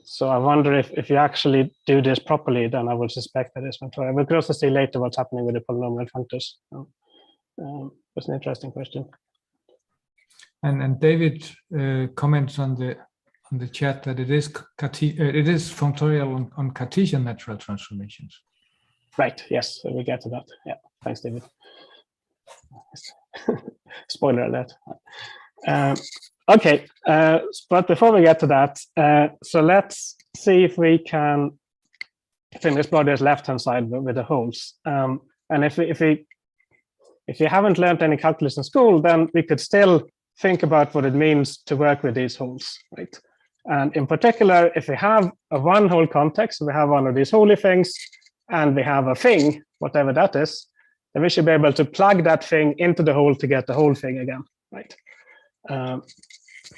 So I wonder if you actually do this properly, then I would suspect that it's functorial. We could also see later what's happening with the polynomial functors. That's an interesting question. And David comments on the chat that it is functorial on Cartesian natural transformations. Right. Yes, we get to that. Yeah. Thanks, David. Spoiler alert. Okay, but before we get to that, so let's see if we can explore this left-hand side with the holes. And if you haven't learned any calculus in school, then we could still think about what it means to work with these holes, right? And in particular, if we have a one-hole context, so we have one of these holy things, and we have a thing, whatever that is, then we should be able to plug that thing into the hole to get the whole thing again, right?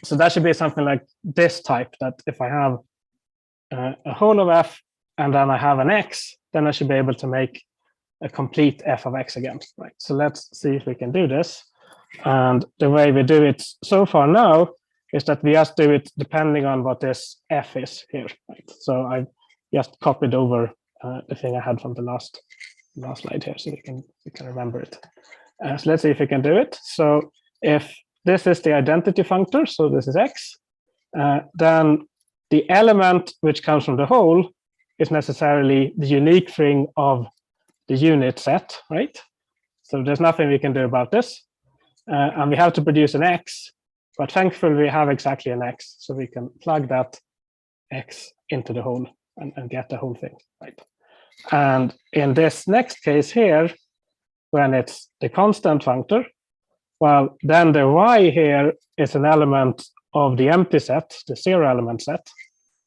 So that should be something like this type, that if I have a hole of f and then I have an x, then I should be able to make a complete f of x again, right? So let's see if we can do this. And the way we do it so far now is that we just do it depending on what this f is here, right? So I just copied over the thing I had from the last slide here, so we can remember it. So let's see if we can do it. So if this is the identity functor, so this is x, then the element which comes from the whole is necessarily the unique thing of the unit set, right? So there's nothing we can do about this. And we have to produce an x, but thankfully we have exactly an x, so we can plug that x into the whole and get the whole thing, right? And in this next case here, when it's the constant functor, well, then the y here is an element of the empty set, the zero element set.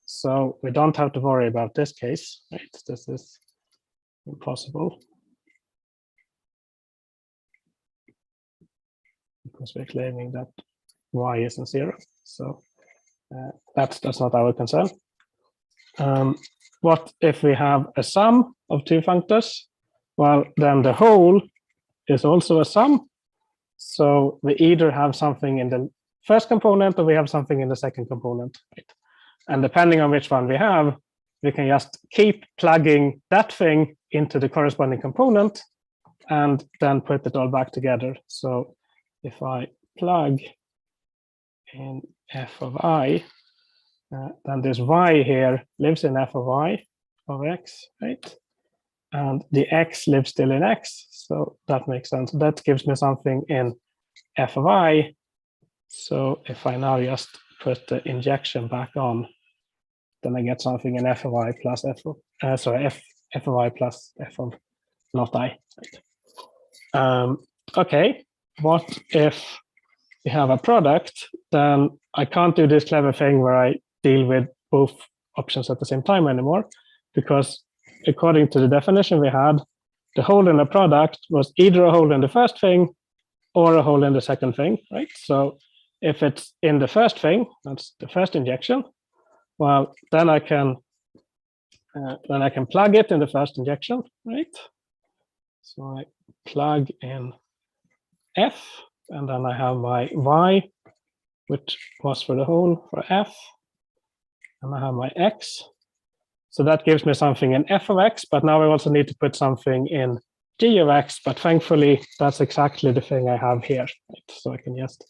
So we don't have to worry about this case, right? This is impossible, because we're claiming that y isn't zero. So that's not our concern. What if we have a sum of two functors? Well, then the whole is also a sum. So we either have something in the first component or we have something in the second component, right? And depending on which one we have, we can just keep plugging that thing into the corresponding component and then put it all back together. So if I plug in f of I, then this y here lives in f of I of x, right? And the x lives still in x, so that makes sense. That gives me something in f of I. So if I now just put the injection back on, then I get something in f of I plus f of, f of I plus f of not I, right? Okay, what if we have a product? Then I can't do this clever thing where I deal with both options at the same time anymore, because according to the definition we had, the hole in the product was either a hole in the first thing or a hole in the second thing, right? So if it's in the first thing, that's the first injection, well, then I can plug it in the first injection, right? So I plug in f, and then I have my y, which was for the hole for f, and I have my x. So that gives me something in f of x, but now I also need to put something in g of x, but thankfully that's exactly the thing I have here, right? So I can just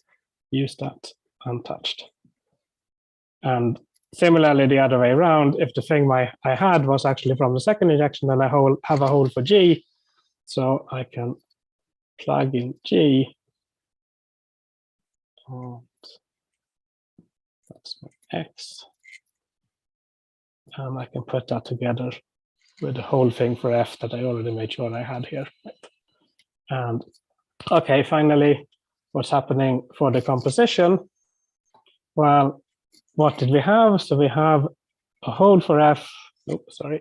use that untouched. And similarly, the other way around, if the thing I had was actually from the second injection, then I have a hole for g, so I can plug in g. And that's my x. And I can put that together with the whole thing for f that I already made sure I had here. Right? And okay, finally, what's happening for the composition? Well, what did we have? So we have a hole for f. Oh, sorry.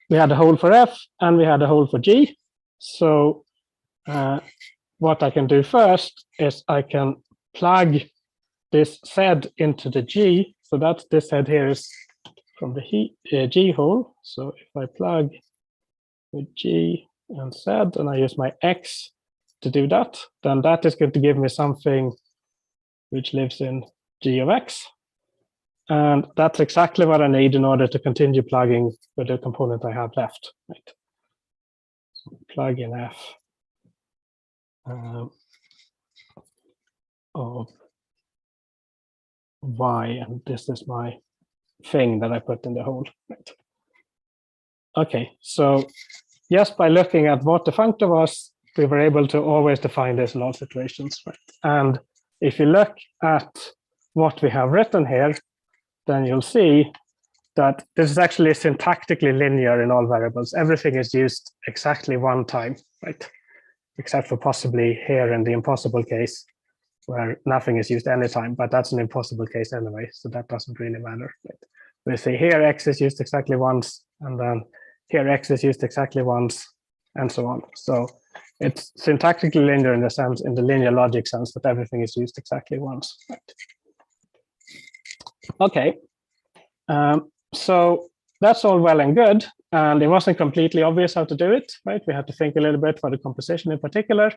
We had a hole for f and we had a hole for g. So what I can do first is I can plug this Z into the G. So that's this Z here is from the G hole. So if I plug with G and Z and I use my X to do that, then that is going to give me something which lives in G of X. And that's exactly what I need in order to continue plugging with the component I have left. Right. So plug in F of Y, and this is my thing that I put in the hole. Right. Okay, so just by looking at what the functor was, we were able to always define this in all situations. Right? And if you look at what we have written here, then you'll see that this is actually syntactically linear in all variables. Everything is used exactly one time, right? except for possibly here in the impossible case, where nothing is used anytime, but that's an impossible case anyway, so that doesn't really matter. Right? We see here x is used exactly once, and then here x is used exactly once, and so on. So it's syntactically linear in the sense, in the linear logic sense, that everything is used exactly once. Right? Okay, so that's all well and good, and it wasn't completely obvious how to do it, right? We had to think a little bit for the composition in particular,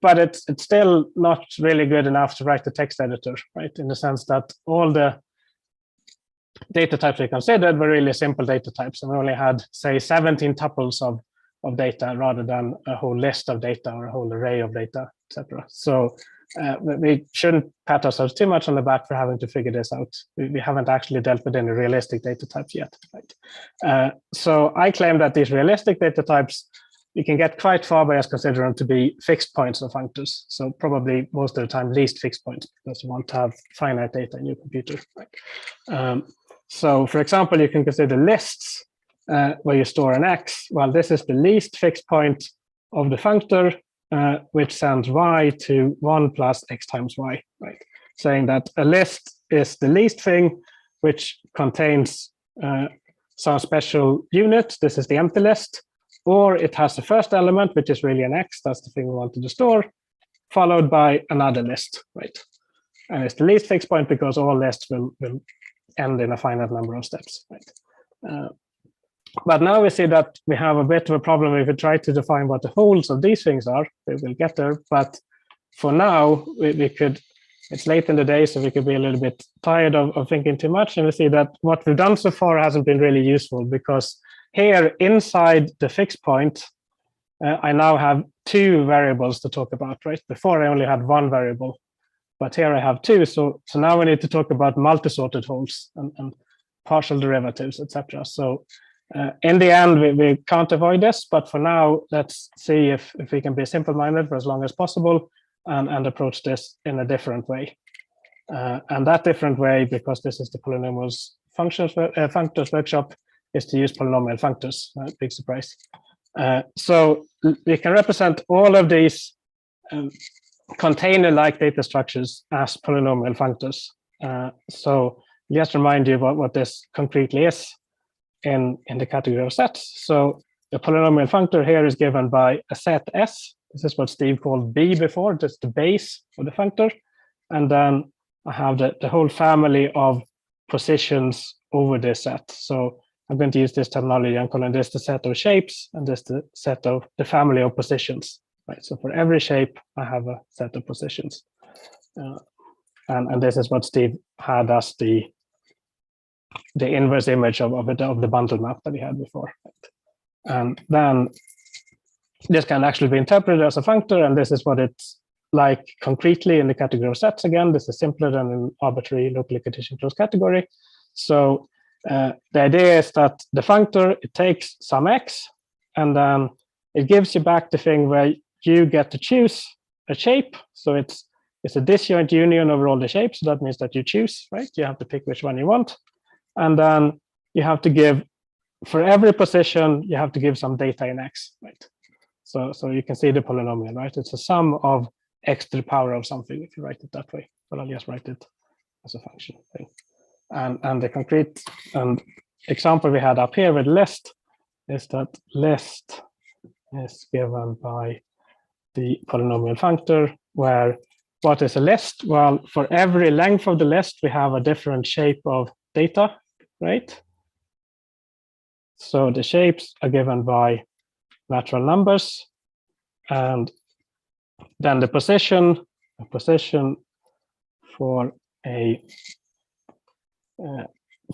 but it's still not really good enough to write the text editor, right? In the sense that all the data types we considered were really simple data types, and we only had, say, 17 tuples of data rather than a whole list of data or a whole array of data, etc. So we shouldn't pat ourselves too much on the back for having to figure this out. We haven't actually dealt with any realistic data types yet, right? So I claim that these realistic data types, you can get quite far by us considering them to be fixed points of functors. So probably most of the time least fixed points, because you want to have finite data in your computer. Right? So for example, you can consider lists where you store an x. Well, this is the least fixed point of the functor, which sends y to 1 plus x times y, right? Saying that a list is the least thing which contains some special unit. This is the empty list. Or it has the first element, which is really an x, that's the thing we wanted to store, followed by another list, right? And it's the least fixed point because all lists will end in a finite number of steps, right? But now we see that we have a bit of a problem if we try to define what the wholes of these things are. We will get there, but for now, we could, it's late in the day, so we could be a little bit tired of thinking too much, and we see that what we've done so far hasn't been really useful, because here inside the fixed point, I now have two variables to talk about, right? Before I only had one variable, but here I have two. So now we need to talk about multi-sorted wholes and partial derivatives, etc. So in the end, we can't avoid this, but for now, let's see if we can be simple-minded for as long as possible and approach this in a different way. And that different way, because this is the polynomials functors workshop, is to use polynomial functors. Big surprise. So we can represent all of these container-like data structures as polynomial functors. So just remind you what this concretely is in the category of sets. So the polynomial functor here is given by a set S. This is what Steve called B before, just the base of the functor. And then I have the whole family of positions over this set. So I'm going to use this terminology. I'm calling this the set of shapes, and this the set of the family of positions. Right. So for every shape, I have a set of positions, and this is what Steve had as the inverse image of the bundle map that we had before. Right? And then this can actually be interpreted as a functor, and this is what it's like concretely in the category of sets. Again, this is simpler than an arbitrary locally Cartesian closed category. So the idea is that the functor, it takes some x, and then it gives you back the thing where you get to choose a shape. So it's a disjoint union over all the shapes. So that means that you choose, right? You have to pick which one you want. And then you have to give, for every position, you have to give some data in x, right? So you can see the polynomial, right? It's a sum of x to the power of something, if you write it that way. But I'll just write it as a function thing. And the concrete example we had up here with list is that list is given by the polynomial functor, where what is a list? Well, for every length of the list, we have a different shape of data, right? So the shapes are given by natural numbers, and then the position for a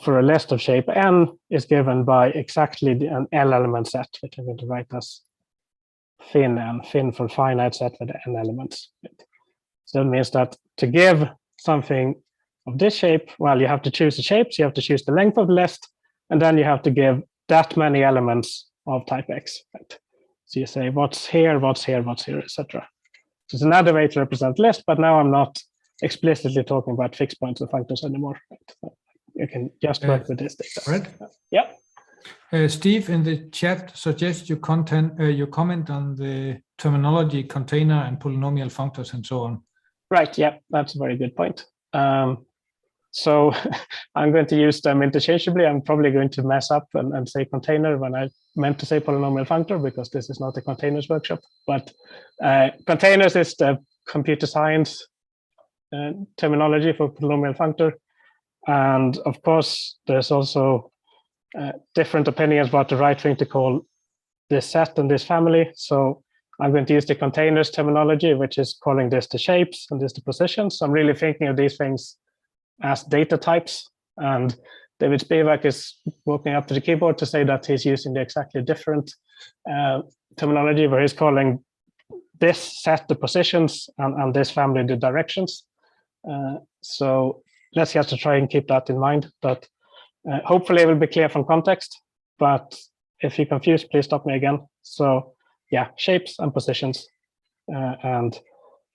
list of shape n is given by exactly an L element set, which I'm going to write as fin n, fin for finite set with n elements. So that means that to give something of this shape, well, you have to choose the shapes, you have to choose the length of the list, and then you have to give that many elements of type x. Right? So you say what's here, what's here, what's here, etc. So it's another way to represent list, but now I'm not explicitly talking about fixed points or functors anymore. Right? So you can just work with this data. Right. Yeah. Steve in the chat suggests you comment on the terminology container and polynomial functors and so on. Right, yeah, that's a very good point. So I'm going to use them interchangeably. I'm probably going to mess up and say container when I meant to say polynomial functor, because this is not a containers workshop. But containers is the computer science terminology for polynomial functor. And of course, there's also different opinions about the right thing to call this set and this family. So I'm going to use the containers terminology, which is calling this the shapes and this the positions. So I'm really thinking of these things as data types. And David Spivak is walking up to the keyboard to say that he's using the exactly different terminology, where he's calling this set the positions and this family the directions. So let's have to try and keep that in mind. But hopefully it will be clear from context. But if you're confused, please stop me again. So yeah, shapes and positions and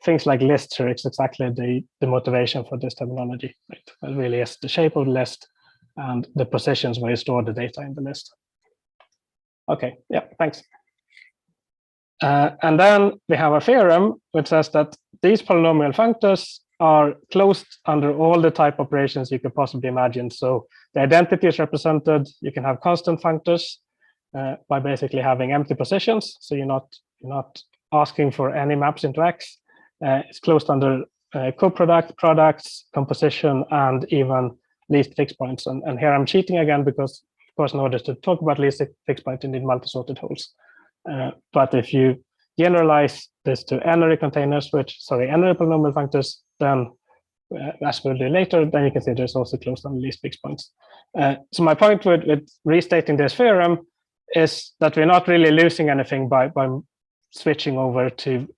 things like lists here, it's exactly the motivation for this terminology. Right? It really is the shape of the list and the positions where you store the data in the list. Okay, yeah, thanks. And then we have a theorem which says that these polynomial functors are closed under all the type operations you could possibly imagine. So the identity is represented. You can have constant functors by basically having empty positions. So you're not asking for any maps into X. It's closed under coproduct, products, composition, and even least fixed points. And here I'm cheating again because, of course, in order to talk about least fixed point, you need multi-sorted holes. But if you generalize this to n-ary containers, n-ary polynomial functors, then as we'll do later, then you can see there's also closed on least fixed points. So my point with restating this theorem is that we're not really losing anything by switching over to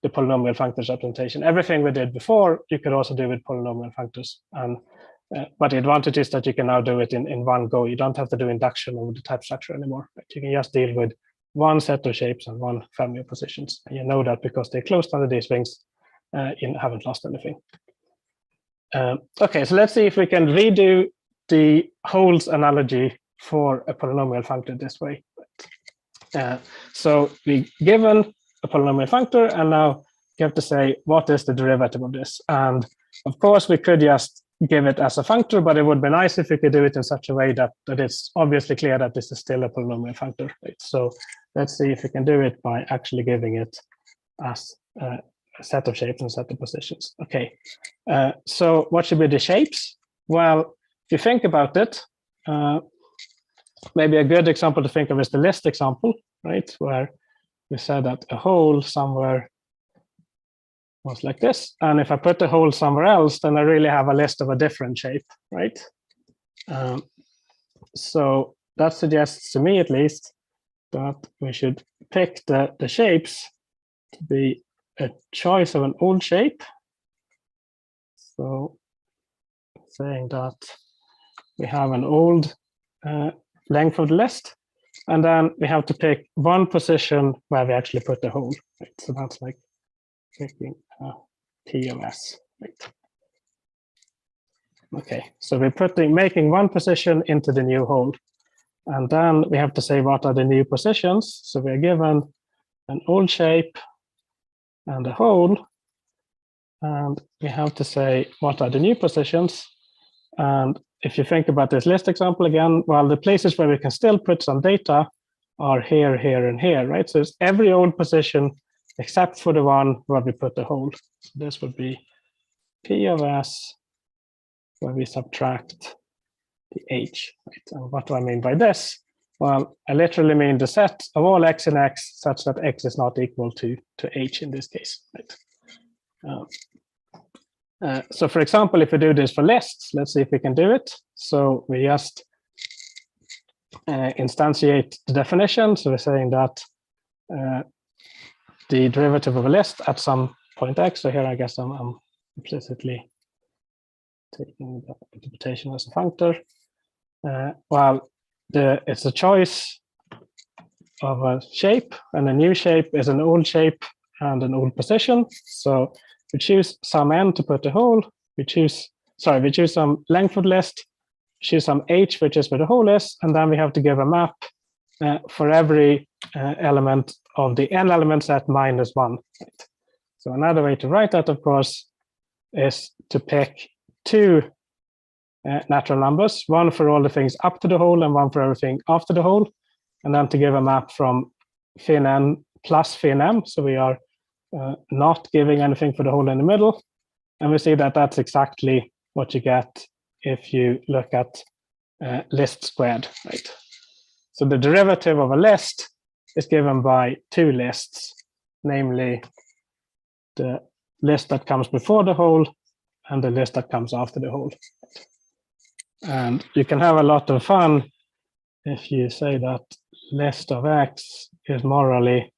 the polynomial functors representation. Everything we did before, you could also do with polynomial functors. And but the advantage is that you can now do it in one go. You don't have to do induction over the type structure anymore. Right? You can just deal with one set of shapes and one family of positions. And you know that because they're closed under these things, you haven't lost anything. Okay, so let's see if we can redo the holes analogy for a polynomial functor this way. So we given a polynomial functor, and now you have to say, what is the derivative of this? And of course, we could just give it as a functor, but it would be nice if we could do it in such a way that it's obviously clear that this is still a polynomial functor. Right? So let's see if we can do it by actually giving it as a set of shapes and set of positions. Okay, so what should be the shapes? Well, if you think about it, maybe a good example to think of is the list example, right? Where we said that a hole somewhere was like this. And if I put the hole somewhere else, then I really have a list of a different shape, right? So that suggests to me, at least, that we should pick the shapes to be a choice of an old shape. So saying that we have an old length of the list, and then we have to pick one position where we actually put the hole. Right? So that's like picking P of S. Right? Okay, so we're making one position into the new hole, and then we have to say what are the new positions. So we're given an old shape and a hole, and we have to say what are the new positions. And if you think about this list example again, well, the places where we can still put some data are here, here, and here, right? So it's every old position except for the one where we put the hole. So this would be P of S, where we subtract the H, right? And what do I mean by this? Well, I literally mean the set of all X in X such that X is not equal to H in this case, right? So for example, if we do this for lists, let's see if we can do it. So we just instantiate the definition. So we're saying that the derivative of a list at some point X. So here, I guess I'm implicitly taking the interpretation as a functor. Well, it's a choice of a shape, and a new shape is an old shape and an old position. So we choose some n to put the hole. We choose some length of list, choose some h, which is where the hole is, and then we have to give a map for every element of the n element set minus 1. Right? So another way to write that, of course, is to pick two natural numbers, one for all the things up to the hole and one for everything after the hole, and then to give a map from fin n plus fin m. So we are not giving anything for the hole in the middle. And we see that that's exactly what you get if you look at list squared, right? So the derivative of a list is given by two lists, namely the list that comes before the hole and the list that comes after the hole. And you can have a lot of fun if you say that list of x is morally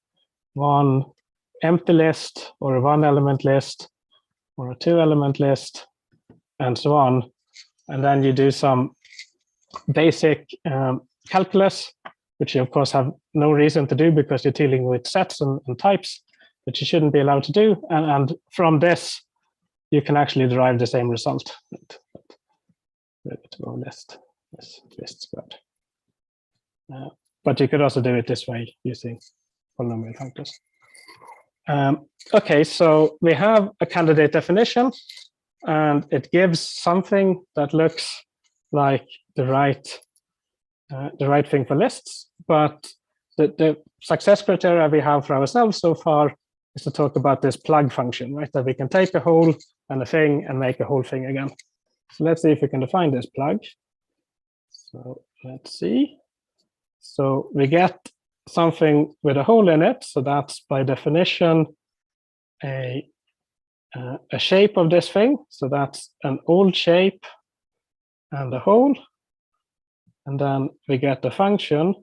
one empty list or a one element list or a two element list and so on. And then you do some basic calculus, which you of course have no reason to do because you're dealing with sets and types that you shouldn't be allowed to do. And from this, you can actually derive the same result. List squared. But you could also do it this way using polynomial functors. Okay, so we have a candidate definition, and it gives something that looks like the right thing for lists. But the success criteria we have for ourselves so far is to talk about this plug function, right? That we can take a whole and a thing and make a whole thing again. So let's see if we can define this plug. So let's see. So we get something with a hole in it. So that's by definition a shape of this thing. So that's an old shape and a hole. And then we get the function,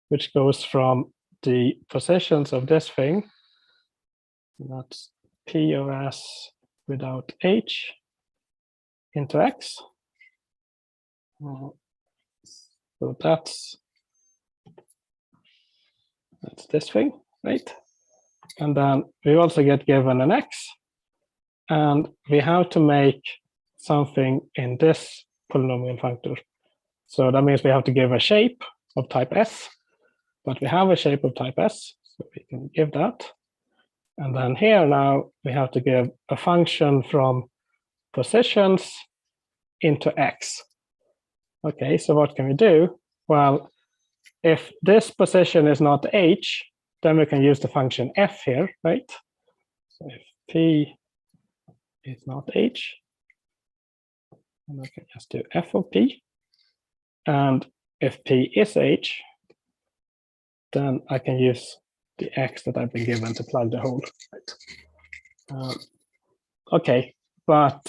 which goes from the positions of this thing. That's P of S without H into X. So that's this thing, right? And then we also get given an X, and we have to make something in this polynomial functor. So that means we have to give a shape of type S, but we have a shape of type S, so we can give that. And then here now we have to give a function from positions into X. Okay, so what can we do? Well, if this position is not H, then we can use the function F here, right? So if P is not H, then I can just do F of P. And if P is H, then I can use the X that I've been given to plug the hole. Right? Okay, but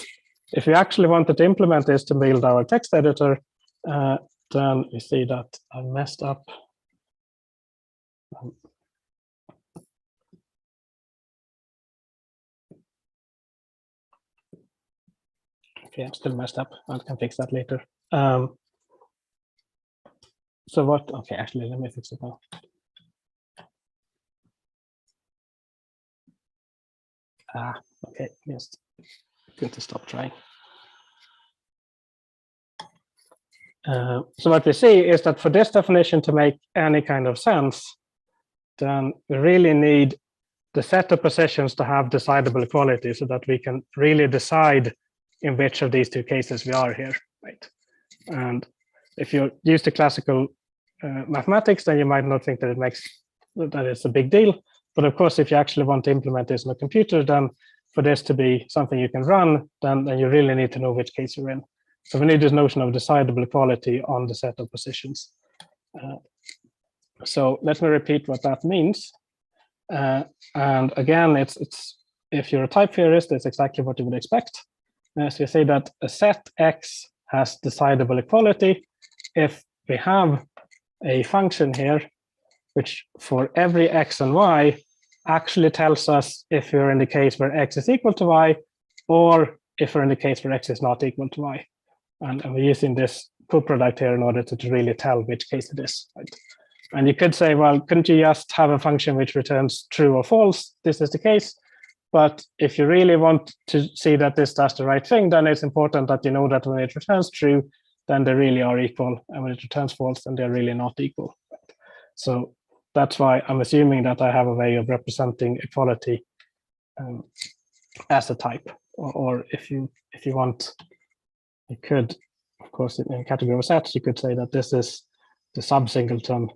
if we actually wanted to implement this to build our text editor, then we see that I messed up. Okay, I'm still messed up. I can fix that later. So what? Okay, actually, let me fix it now. Okay, yes, good to stop trying. So what we see is that for this definition to make any kind of sense, then we really need the set of positions to have decidable equality so that we can really decide in which of these two cases we are here, right? And if you use the classical mathematics, then you might not think that that it's a big deal. But of course, if you actually want to implement this on a computer, then for this to be something you can run, then you really need to know which case you're in. So we need this notion of decidable equality on the set of positions. So let me repeat what that means. And again, it's if you're a type theorist, it's exactly what you would expect. So you say that a set X has decidable equality if we have a function here, which for every X and Y actually tells us if we're in the case where X is equal to Y, or if we're in the case where X is not equal to Y. And we're using this co-product here in order to really tell which case it is. Right? And you could say, well, couldn't you just have a function which returns true or false? This is the case. But if you really want to see that this does the right thing, then it's important that you know that when it returns true, then they really are equal. And when it returns false, then they're really not equal. So that's why I'm assuming that I have a way of representing equality as a type. Or if you want, you could, of course, in category of sets, you could say that this is the sub-singleton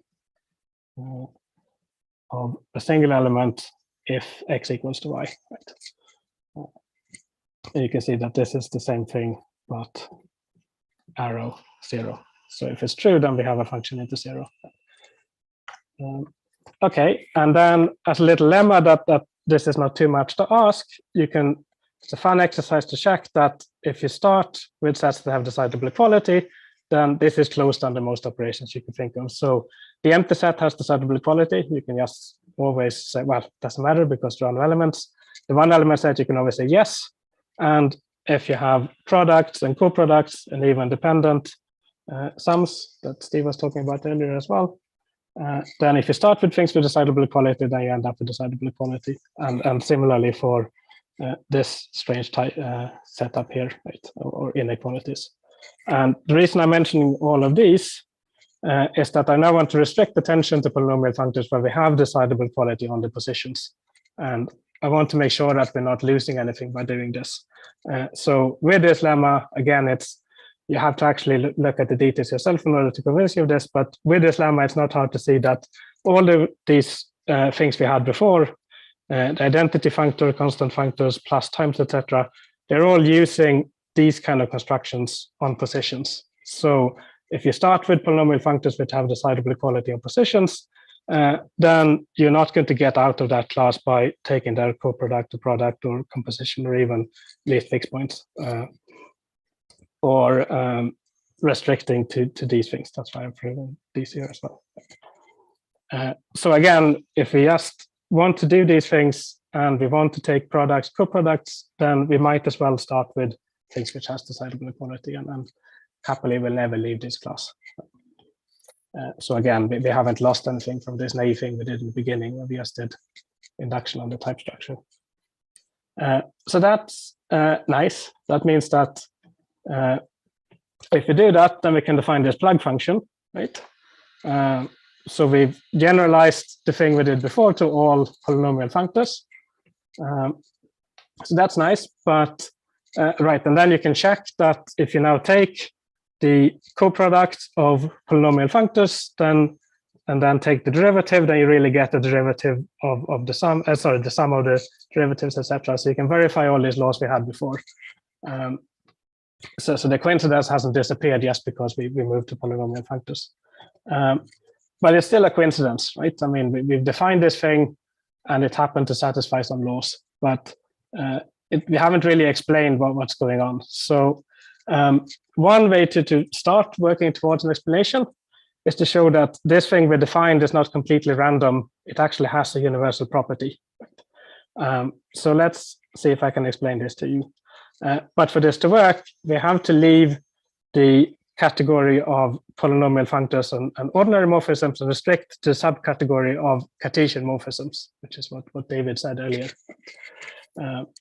of a single element if x equals to y. Right? You can see that this is the same thing, but arrow 0. So if it's true, then we have a function into 0. Okay, and then as a little lemma that this is not too much to ask, you can, it's a fun exercise to check that if you start with sets that have decidable equality, then this is closed under most operations you can think of. So the empty set has decidable equality. You can just always say, well, it doesn't matter because there are no elements. The one element set, you can always say yes. And if you have products and co-products and even dependent sums that Steve was talking about earlier as well, then if you start with things with decidable equality, then you end up with decidable equality. And similarly for this strange type setup here, right, or inequalities. And the reason I'm mentioning all of these is that I now want to restrict attention to polynomial functors where we have decidable equality on the positions. And I want to make sure that we're not losing anything by doing this. So with this lemma, again, it's you have to actually look at the details yourself in order to convince you of this. But with this lemma, it's not hard to see that all these things we had before, the identity functor, constant functors, plus times, etc., they're all using these kind of constructions on positions. So if you start with polynomial functors which have decidable equality on positions, then you're not going to get out of that class by taking their co-product or product or composition or even least fixed points or restricting to these things. That's why I'm proving these here as well. So again, if we just want to do these things and we want to take products, co-products, then we might as well start with things which has decidable equality and happily will never leave this class. So again, we haven't lost anything from this naive thing we did in the beginning where we just did induction on the type structure. So that's nice. That means that if we do that, then we can define this plug function, right? So we've generalized the thing we did before to all polynomial functors. So that's nice, but right, and then you can check that if you now take the co-product of polynomial functors, and then take the derivative, then you really get the derivative of the sum, the sum of the derivatives, etc. So you can verify all these laws we had before. So the coincidence hasn't disappeared just because we moved to polynomial functors. But it's still a coincidence, right? I mean, we've defined this thing and it happened to satisfy some laws, but we haven't really explained what's going on. So one way to start working towards an explanation is to show that this thing we defined is not completely random. It actually has a universal property. So let's see if I can explain this to you. But for this to work, we have to leave the category of polynomial functors and ordinary morphisms and restrict the subcategory of Cartesian morphisms, which is what David said earlier.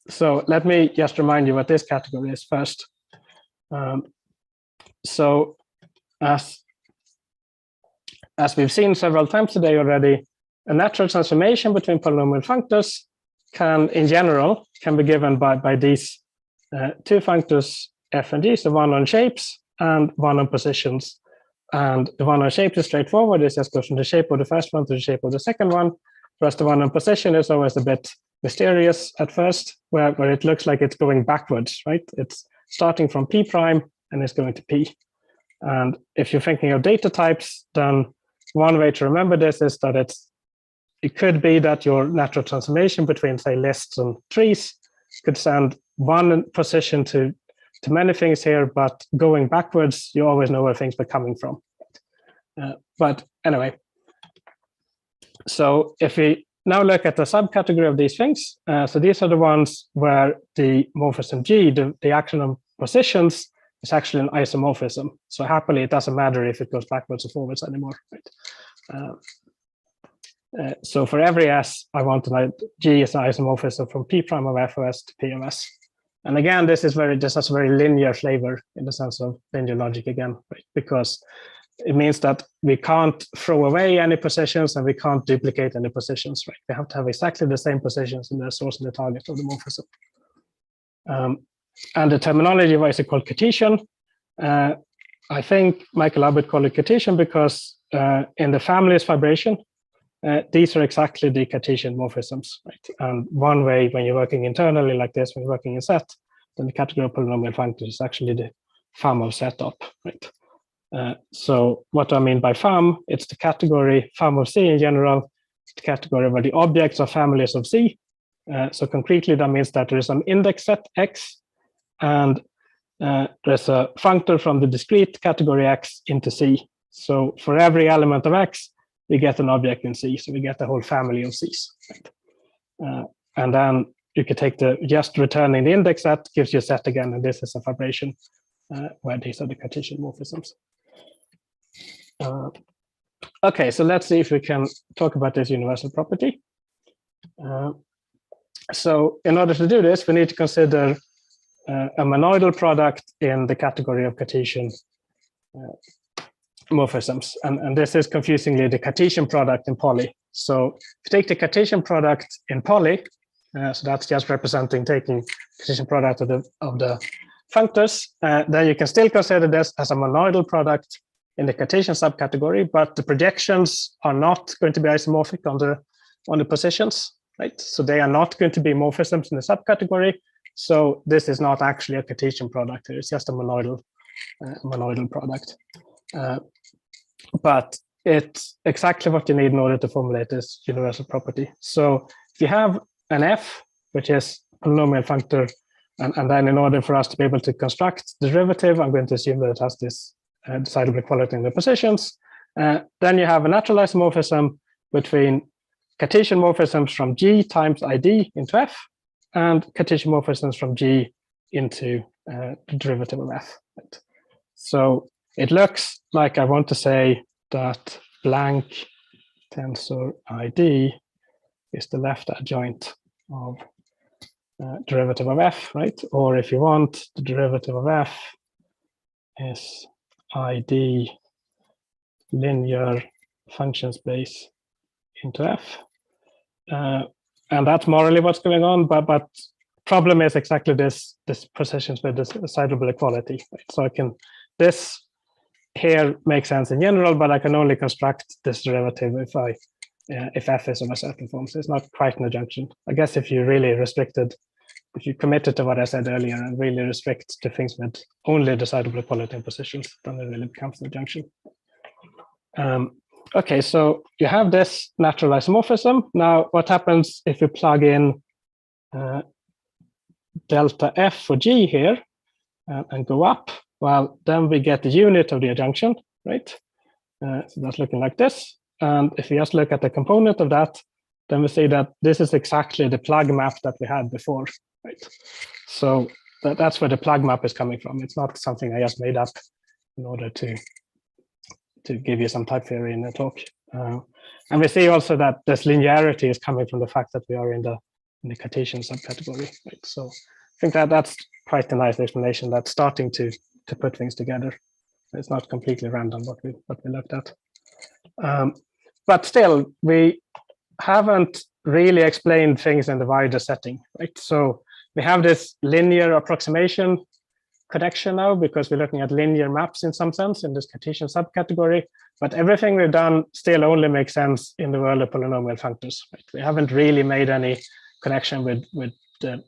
So let me just remind you what this category is first. So as we've seen several times today already, a natural transformation between polynomial functors in general, can be given by these two functors f and g, so one on shapes and one on positions. And the one on shapes is straightforward. It just goes from the shape of the first one to the shape of the second one. Whereas the one on position is always a bit mysterious at first, where it looks like it's going backwards, right? It's starting from p prime and it's going to p. And if you're thinking of data types, then one way to remember this is that it could be that your natural transformation between, say, lists and trees could send one position to many things here, but going backwards, you always know where things are coming from. But anyway, so if we now look at the subcategory of these things, so these are the ones where the morphism G, the action on positions, is actually an isomorphism. So happily, it doesn't matter if it goes backwards or forwards anymore, right? So for every S, I want to know G is an isomorphism from P prime of F of S to P of S. And again, this has a very linear flavor in the sense of linear logic again, right? Because it means that we can't throw away any positions and we can't duplicate any positions, right? We have to have exactly the same positions in the source and the target of the morphism. And the terminology wise is called Cartesian. I think Michael Abbott called it Cartesian because in the family's vibration, these are exactly the Cartesian morphisms, right? And one way when you're working internally like this, when you're working in set, then the category of polynomial functors is actually the fam of setup, right? So what do I mean by fam? It's the category fam of C in general, the category where the objects are families of C. So concretely, that means that there is an index set X, and there's a functor from the discrete category X into C. So for every element of X, we get an object in C. So we get the whole family of Cs. Right? And then you could take just returning the index set gives you a set again, and this is a vibration where these are the Cartesian morphisms. Okay, so let's see if we can talk about this universal property. So in order to do this, we need to consider a monoidal product in the category of Cartesian morphisms. And this is confusingly the Cartesian product in poly. So if you take the Cartesian product in poly, so that's just representing taking Cartesian product of the functors, then you can still consider this as a monoidal product in the Cartesian subcategory, but the projections are not going to be isomorphic on the positions, right? So they are not going to be morphisms in the subcategory. So this is not actually a Cartesian product. It's just a monoidal product. But it's exactly what you need in order to formulate this universal property. So if you have an F, which is polynomial functor, and then in order for us to be able to construct the derivative, I'm going to assume that it has this decidable equality in the positions. Then you have a natural isomorphism between Cartesian morphisms from G times ID into F and Cartesian morphisms from G into the derivative of F. Right? So it looks like I want to say that blank tensor ID is the left adjoint of derivative of F, right? Or if you want, the derivative of F is ID linear function space into F. And that's morally what's going on, but problem is exactly this positions with this decidable equality. Right? So this here makes sense in general, but I can only construct this derivative if F is of a certain form. So it's not quite an adjunction. I guess if you really restricted, if you committed to what I said earlier and really restrict to things with only decidable equality in positions, then it really becomes an adjunction. Okay, so you have this natural isomorphism. Now, what happens if you plug in delta F for G here and go up? Well, then we get the unit of the adjunction, right? So that's looking like this. And if we just look at the component of that, then we see that this is exactly the plug map that we had before, right? So that's where the plug map is coming from. It's not something I just made up in order to give you some type theory in the talk. And we see also that this linearity is coming from the fact that we are in the Cartesian subcategory, right? So I think that's quite a nice explanation that's starting to put things together. It's not completely random what we looked at. But still, we haven't really explained things in the wider setting, right? So we have this linear approximation connection now because we're looking at linear maps in some sense in this Cartesian subcategory, but everything we've done still only makes sense in the world of polynomial functors. Right? We haven't really made any connection with the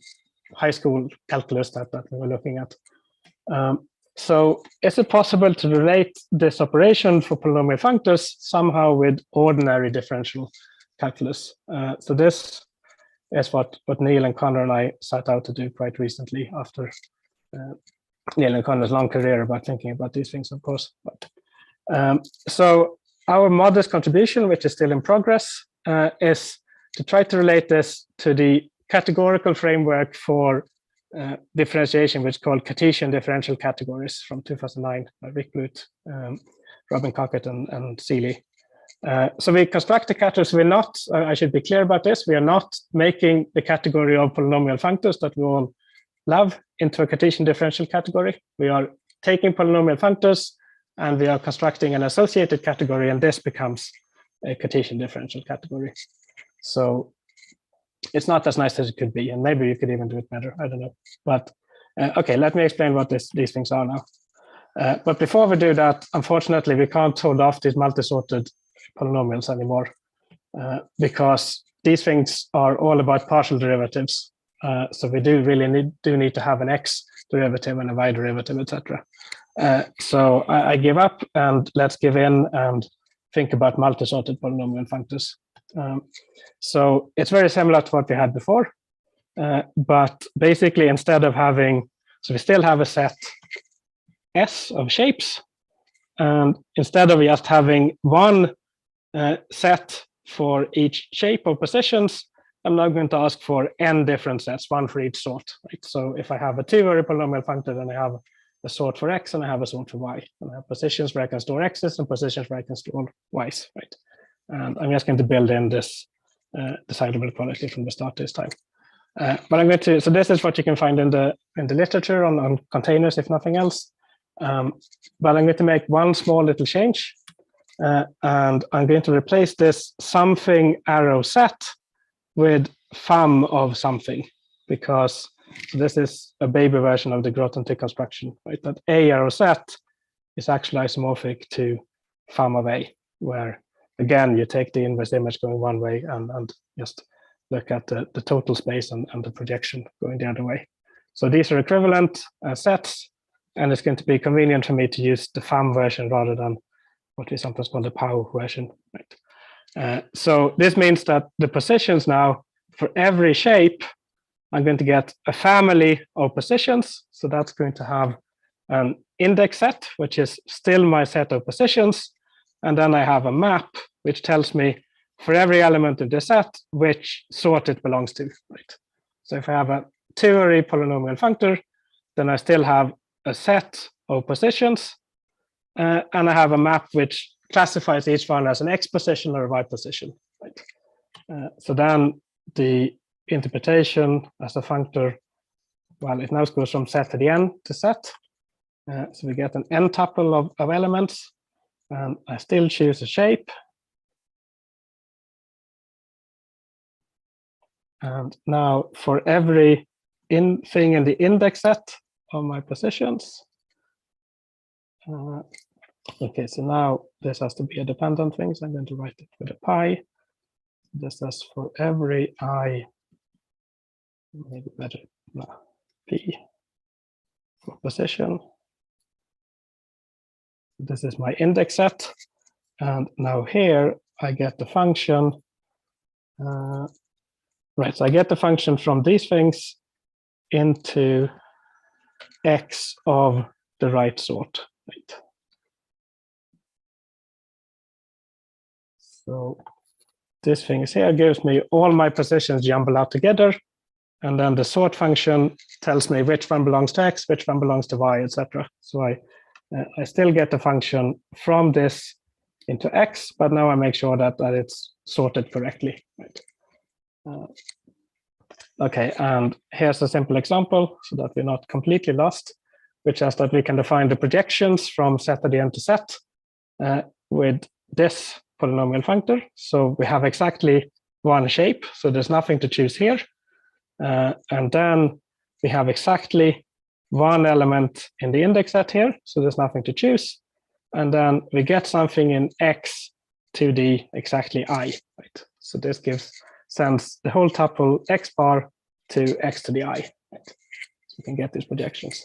high school calculus that we were looking at. So is it possible to relate this operation for polynomial functors somehow with ordinary differential calculus? So this is what Neil and Connor and I set out to do quite recently after Neil and Connor's long career about thinking about these things, of course. But, so our modest contribution, which is still in progress, is to try to relate this to the categorical framework for differentiation, which is called Cartesian differential categories from 2009 by Rick Bluth, Robin Cockett, and Seeley. So we construct the categories. We're not, I should be clear about this, we are not making the category of polynomial functors that we all love into a Cartesian differential category. We are taking polynomial functors and we are constructing an associated category, and this becomes a Cartesian differential category. So it's not as nice as it could be, and maybe you could even do it better. I don't know. But okay, let me explain what these things are now. But before we do that, unfortunately, we can't hold off these multi-sorted polynomials anymore because these things are all about partial derivatives. So we do really need to have an x derivative and a y derivative, etc. So I give up, and let's give in and think about multi-sorted polynomial functors. So it's very similar to what we had before, but basically instead of having, so we still have a set S of shapes, and instead of just having one set for each shape of positions, I'm now going to ask for n different sets, one for each sort. Right? So if I have a two-ary polynomial functor, then I have a sort for x and I have a sort for y. And I have positions where I can store x's and positions where I can store y's. Right? And I'm just going to build in this decidable quality from the start this time. But I'm going to, so this is what you can find in the literature on containers, if nothing else. But I'm going to make one small little change, and I'm going to replace this something arrow set with fum of something, because this is a baby version of the Grothendieck construction, right? That A arrow set is actually isomorphic to fum of A, where again you take the inverse image going one way and just look at the total space and the projection going the other way. So these are equivalent sets, and it's going to be convenient for me to use the fum version rather than what we sometimes call the POW version, right? So this means that the positions now, for every shape, I'm going to get a family of positions. So that's going to have an index set, which is still my set of positions. And then I have a map, which tells me for every element of the set, which sort it belongs to, right? So if I have a two-ary polynomial functor, then I still have a set of positions, and I have a map which classifies each one as an x position or a y position, right? So then the interpretation as a functor, well, it now goes from set to the n to set. So we get an n tuple of elements, and I still choose a shape. And now for every thing in the index set of my positions, okay, so now this has to be a dependent thing, so I'm going to write it with a pi. This is for every I, maybe better, no, p for position. This is my index set, and now here I get the function. Right, so I get the function from these things into x of the right sort, right? So this thing is here gives me all my positions jumbled out together, and then the sort function tells me which one belongs to x, which one belongs to y, etc. So I still get the function from this into x, but now I make sure that it's sorted correctly, right? Okay, and here's a simple example so that we're not completely lost, which is that we can define the projections from set to the n to set with this polynomial functor. So we have exactly one shape, so there's nothing to choose here. And then we have exactly one element in the index set here, so there's nothing to choose. And then we get something in x to the exactly I, right? So this sends the whole tuple x bar to x to the I, right? So we can get these projections.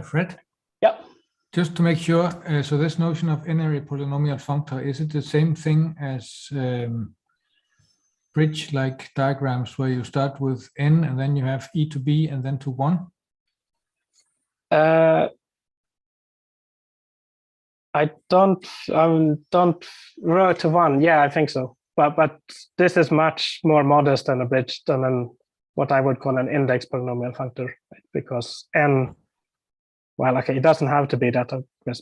Fred? Yeah. Just to make sure, so this notion of n-ary polynomial functor, is it the same thing as bridge-like diagrams where you start with n and then you have e to b and then to 1? I don't row to 1. Yeah, I think so. But this is much more modest than a bridge than what I would call an index polynomial functor, right? Because n, well, okay, it doesn't have to be that,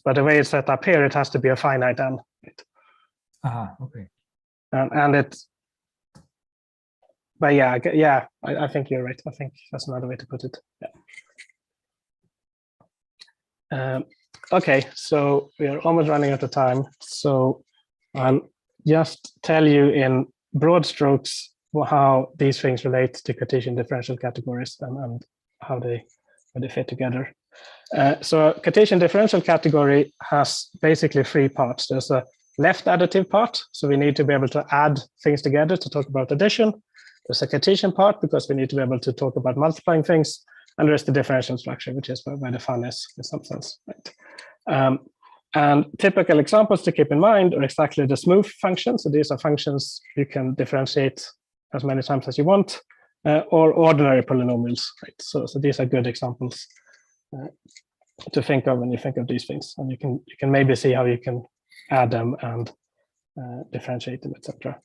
but the way it's set up here, it has to be a finite n. Right? Okay. And it's, But yeah, I think you're right. I think that's another way to put it. Yeah. Okay, so we are almost running out of time. So I'll just tell you in broad strokes how these things relate to Cartesian differential categories and how they fit together. So a Cartesian differential category has basically three parts. There's a left additive part, so we need to be able to add things together to talk about addition. There's a Cartesian part because we need to be able to talk about multiplying things, and there's the differential structure, which is where the fun is in some sense, right? And typical examples to keep in mind are exactly the smooth functions. So these are functions you can differentiate as many times as you want, or ordinary polynomials, right? So these are good examples to think of when you think of these things, and you can maybe see how you can add them and differentiate them, etc.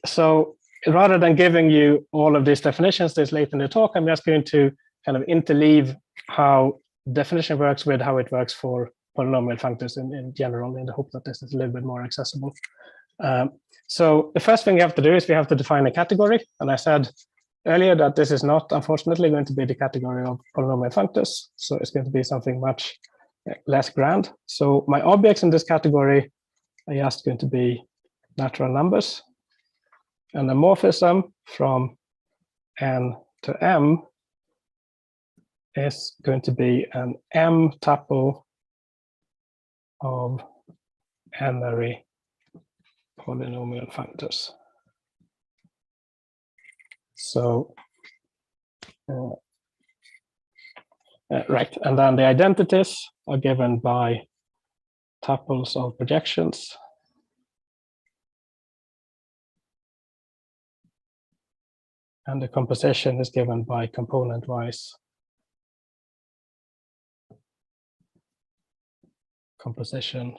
So rather than giving you all of these definitions this late in the talk, I'm just going to kind of interleave how definition works with how it works for polynomial functors in general, in the hope that this is a little bit more accessible. So the first thing you have to do is we have to define a category. And I said earlier that this is not, unfortunately, going to be the category of polynomial functors. So it's going to be something much less grand. So my objects in this category are just going to be natural numbers. And the morphism from n to m is going to be an m tuple of n-ary polynomial functors. So, right, and then the identities are given by tuples of projections. And the composition is given by component-wise composition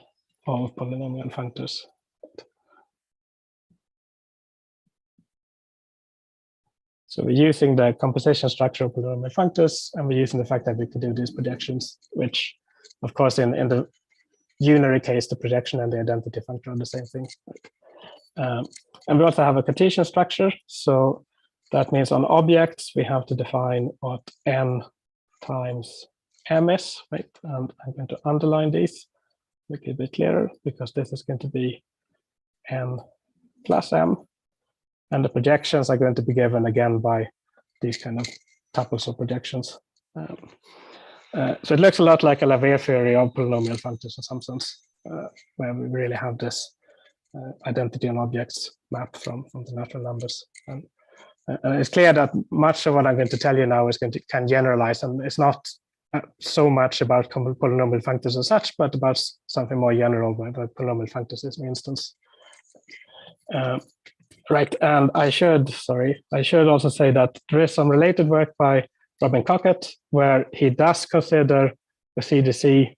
of polynomial functors. So we're using the composition structure of polynomial functors, and we're using the fact that we can do these projections, which, of course, in the unary case, the projection and the identity functor are the same thing. And we also have a Cartesian structure. So that means on objects, we have to define what n times m is, right? And I'm going to underline these, make it a bit clearer, because this is going to be n plus m. And the projections are going to be given again by these kind of tuples of projections. So it looks a lot like a Laveer theory of polynomial functors in some sense, where we really have this identity on objects mapped from the natural numbers. And it's clear that much of what I'm going to tell you now is can generalize, and it's not so much about polynomial functors as such, but about something more general, where polynomial functors is an instance. Right, and I should also say that there is some related work by Robin Cockett, where he does consider the CDC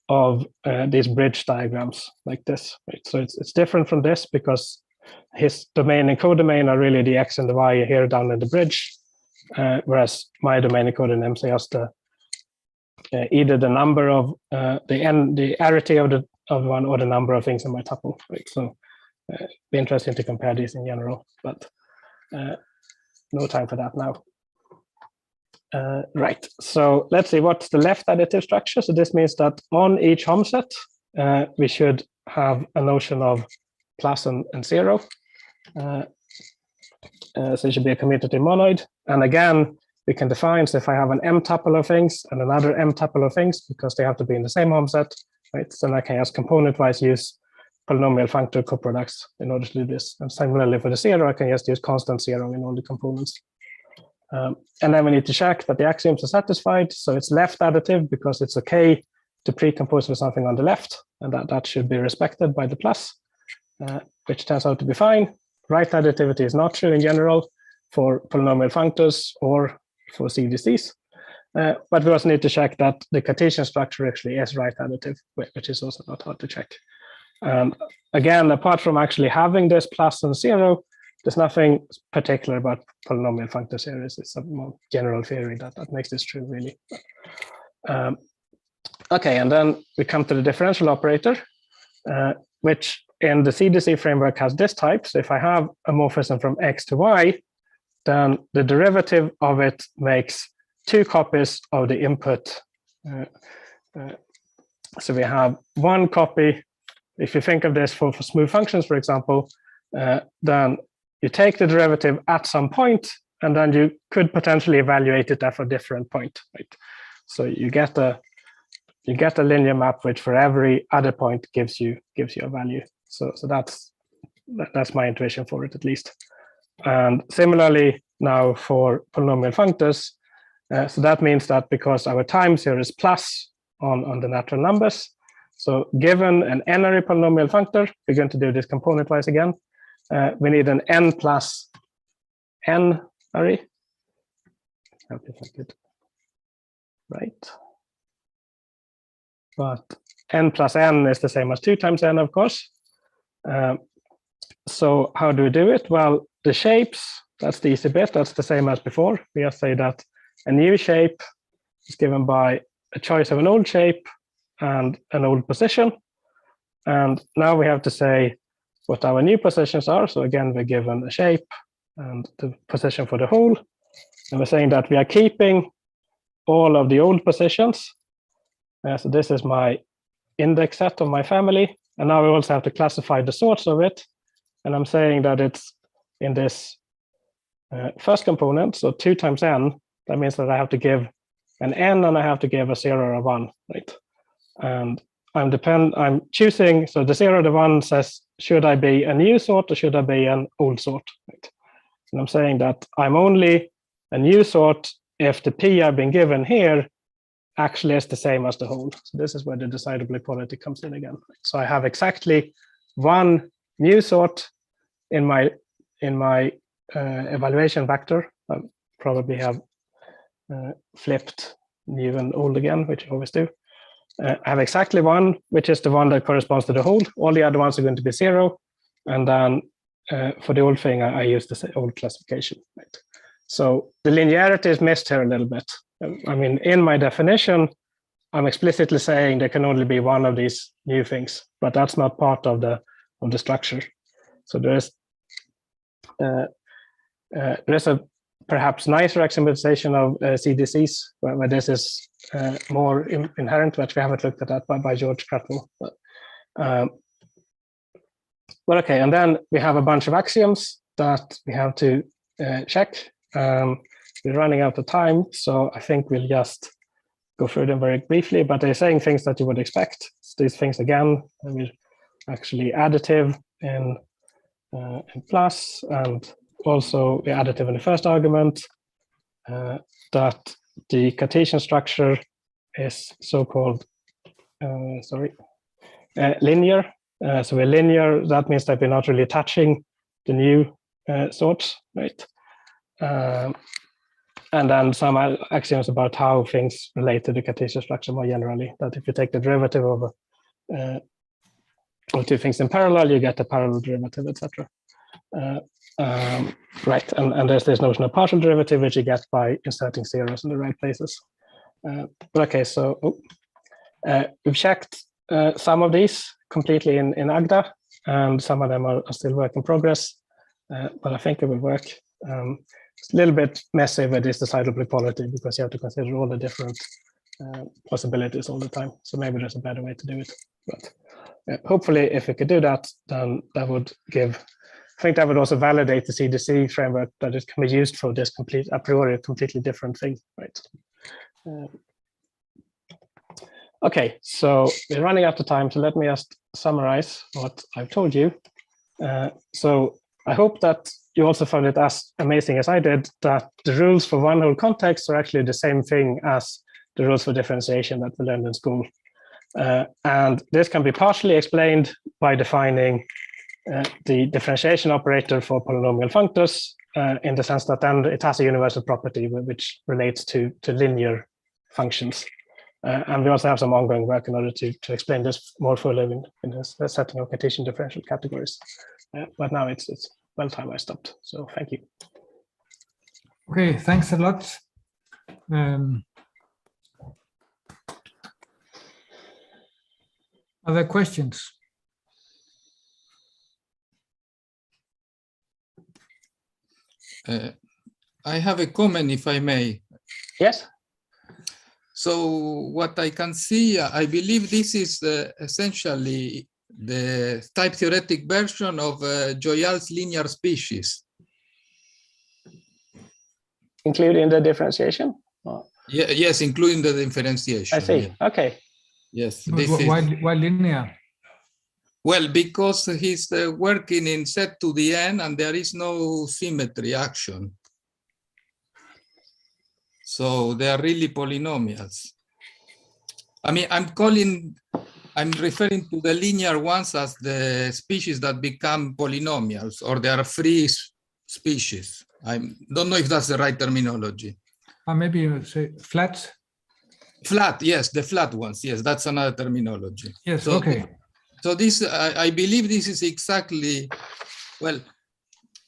of these bridge diagrams like this. Right? So it's different from this because his domain and codomain are really the x and the y here down in the bridge, whereas my domain and codename is just either the number of the arity of one or the number of things in my tuple. Right? So be interesting to compare these in general, but no time for that now. Right, so let's see what's the left additive structure. So this means that on each Hom set, we should have a notion of plus and zero. So it should be a commutative monoid. And again, we can define, so if I have an m tuple of things and another m tuple of things, because they have to be in the same Hom set, right? So then I can just component-wise use polynomial functor coproducts in order to do this. And similarly for the zero, I can just use constant zero in all the components. And then we need to check that the axioms are satisfied. So it's left additive because it's okay to pre-compose with something on the left, and that should be respected by the plus, which turns out to be fine. Right additivity is not true in general for polynomial functors or for CDCs. But we also need to check that the Cartesian structure actually is right additive, which is also not hard to check. Again, apart from actually having this plus and zero, there's nothing particular about polynomial functor series. It's a more general theory that makes this true, really. Okay, and then we come to the differential operator, which in the CDC framework has this type. So if I have a morphism from X to Y, then the derivative of it makes 2 copies of the input. So we have 1 copy. If you think of this for smooth functions, for example, then you take the derivative at some point, and then you could potentially evaluate it at a different point, right? So you get a linear map which for every other point gives you a value. So that's my intuition for it, at least. And similarly now for polynomial functors, so that means that because our times here is plus on the natural numbers, so given an n-ary polynomial functor, we're going to do this component-wise again. We need an n plus n-ary. Help if I could write. But n plus n is the same as 2 times n, of course. So how do we do it? Well, the shapes, that's the easy bit. That's the same as before. We just say that a new shape is given by a choice of an old shape and an old position. And now we have to say what our new positions are. So again, we're given a shape and the position for the whole. And we're saying that we are keeping all of the old positions. So this is my index set of my family. And now we also have to classify the sorts of it. And I'm saying that it's in this first component, so 2 times n. That means that I have to give an n and I have to give a 0 or a 1, right? And I'm choosing, so the 0 or the 1 says, should I be a new sort or should I be an old sort, right? And I'm saying that I'm only a new sort if the p I've been given here actually is the same as the whole. So this is where the decidable equality comes in again. So I have exactly 1 new sort in my evaluation vector. I probably have flipped new and old again, which I always do. I have exactly 1, which is the one that corresponds to the whole. All the other ones are going to be 0. And then for the old thing, I use the old classification. Right? So the linearity is missed here a little bit. I mean, in my definition, I'm explicitly saying there can only be 1 of these new things, but that's not part of the structure. So there's a perhaps nicer exemplification of CDCs where this is more inherent, which we haven't looked at that by George Cratwell. But okay, and then we have a bunch of axioms that we have to check. We're running out of time, so I think we'll just go through them very briefly, but they're saying things that you would expect. So these things again, we're actually additive in plus, and also we're additive in the first argument, that the Cartesian structure is so-called linear. So we're linear, that means that we're not really touching the new sorts, right? And then some axioms about how things relate to the Cartesian structure more generally, that if you take the derivative of 2 things in parallel, you get a parallel derivative, etc. Right, and there's this notion of partial derivative, which you get by inserting zeros in the right places. Okay, so we've checked some of these completely in Agda, and some of them are still work in progress, but I think it will work. It's a little bit messy with this decidable equality because you have to consider all the different possibilities all the time. So maybe there's a better way to do it. But hopefully, if we could do that, then that would give. I think that would also validate the CDC framework that it can be used for this a priori completely different thing, right? Okay, so we're running out of time, so let me just summarize what I've told you. So I hope that you also found it as amazing as I did, that the rules for one whole context are actually the same thing as the rules for differentiation that we learned in school. And this can be partially explained by defining the differentiation operator for polynomial functors in the sense that then it has a universal property which relates to linear functions. And we also have some ongoing work in order to explain this more fully in this setting of Cartesian differential categories. But now it's well time I stopped. So thank you. Okay, thanks a lot. Other questions? I have a comment, if I may. Yes. So what I can see, I believe this is essentially the type theoretic version of Joyal's linear species. Including the differentiation? Or... Yeah, yes, including the differentiation. I see. Yeah. Okay. Yes. But This is, why linear? well, because he's working in set to the n and there is no symmetry action. So they are really polynomials. I mean, I'm referring to the linear ones as the species that become polynomials, or they are free species. I don't know if that's the right terminology. Maybe you say flat. Flat, yes, the flat ones. Yes, that's another terminology. Yes, So, okay. So this, I believe this is exactly, well,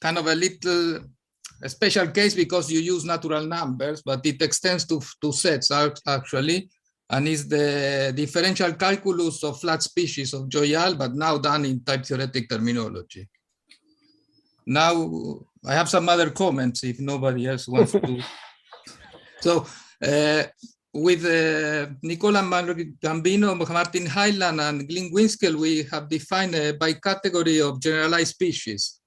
kind of a special case because you use natural numbers, but it extends to sets actually, and is the differential calculus of flat species of Joyal, but now done in type theoretic terminology. Now, I have some other comments if nobody else wants to. So, with Nicola Gambino, Martin Hyland, and Glyn Winskell, we have defined a bicategory of generalized species.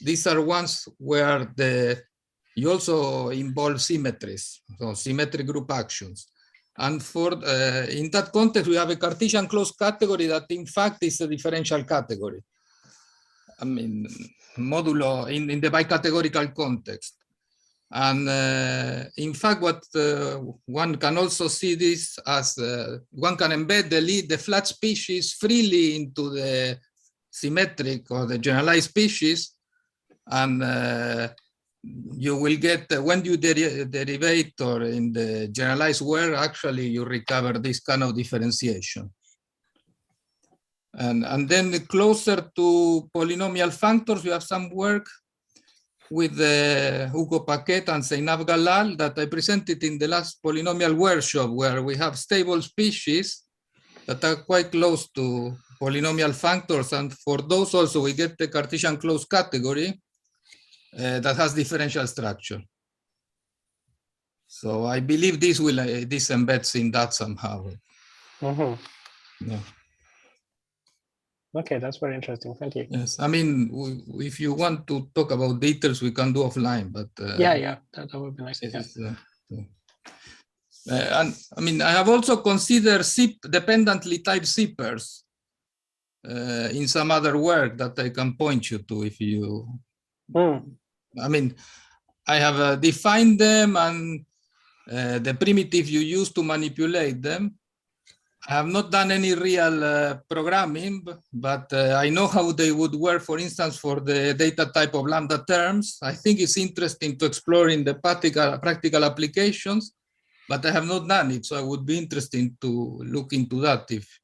These are ones where you also involve symmetries, so symmetric group actions. And for in that context, we have a Cartesian closed category that in fact is a differential category. I mean, modulo in the bicategorical context. And in fact, what one can also see this as one can embed the flat species freely into the symmetric or the generalized species, and you will get when you derivate or in the generalized world, actually you recover this kind of differentiation. And then closer to polynomial functors, you have some work with Hugo Paquet and Zainab Galal that I presented in the last polynomial workshop, where we have stable species that are quite close to polynomial functors. And for those also, we get the Cartesian closed category that has differential structure. So I believe this will this embeds in that somehow. Mm-hmm. Yeah. Okay, that's very interesting. Thank you. Yes, I mean, if you want to talk about details, we can do offline. But yeah, that would be nice. Yeah. And I mean, I have also considered dependently typed zippers in some other work that I can point you to if you. I mean, I have defined them and the primitive you use to manipulate them. I have not done any real programming, but I know how they would work, for instance, for the data type of lambda terms. I think it's interesting to explore in the practical applications, but I have not done it. So I would be interested to look into that if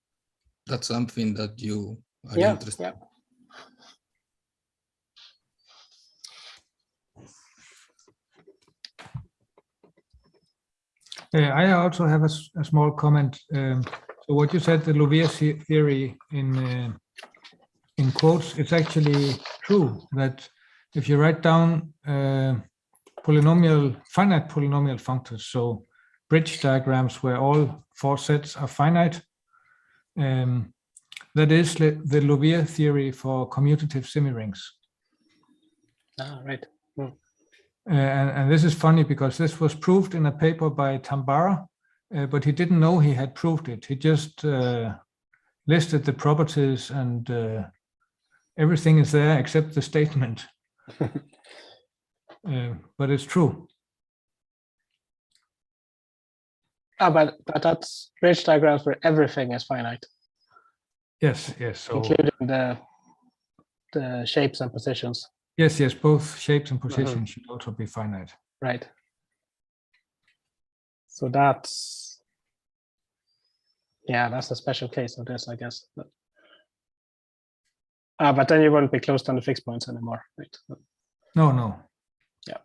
that's something that you are interested in. I also have a small comment. So what you said, the Louvier theory in quotes, it's actually true that if you write down finite polynomial functors, so bridge diagrams where all four sets are finite, that is the Louvier theory for commutative semirings. Ah, right. And this is funny because this was proved in a paper by Tambara, but he didn't know he had proved it. He just listed the properties and everything is there except the statement. But it's true. But that's bridge diagrams where everything is finite. Yes. So, including the shapes and positions. Yes, both shapes and positions should also be finite. Right. So that's a special case of this, I guess. But then you won't be close to the fixed points anymore, right? No. Yeah.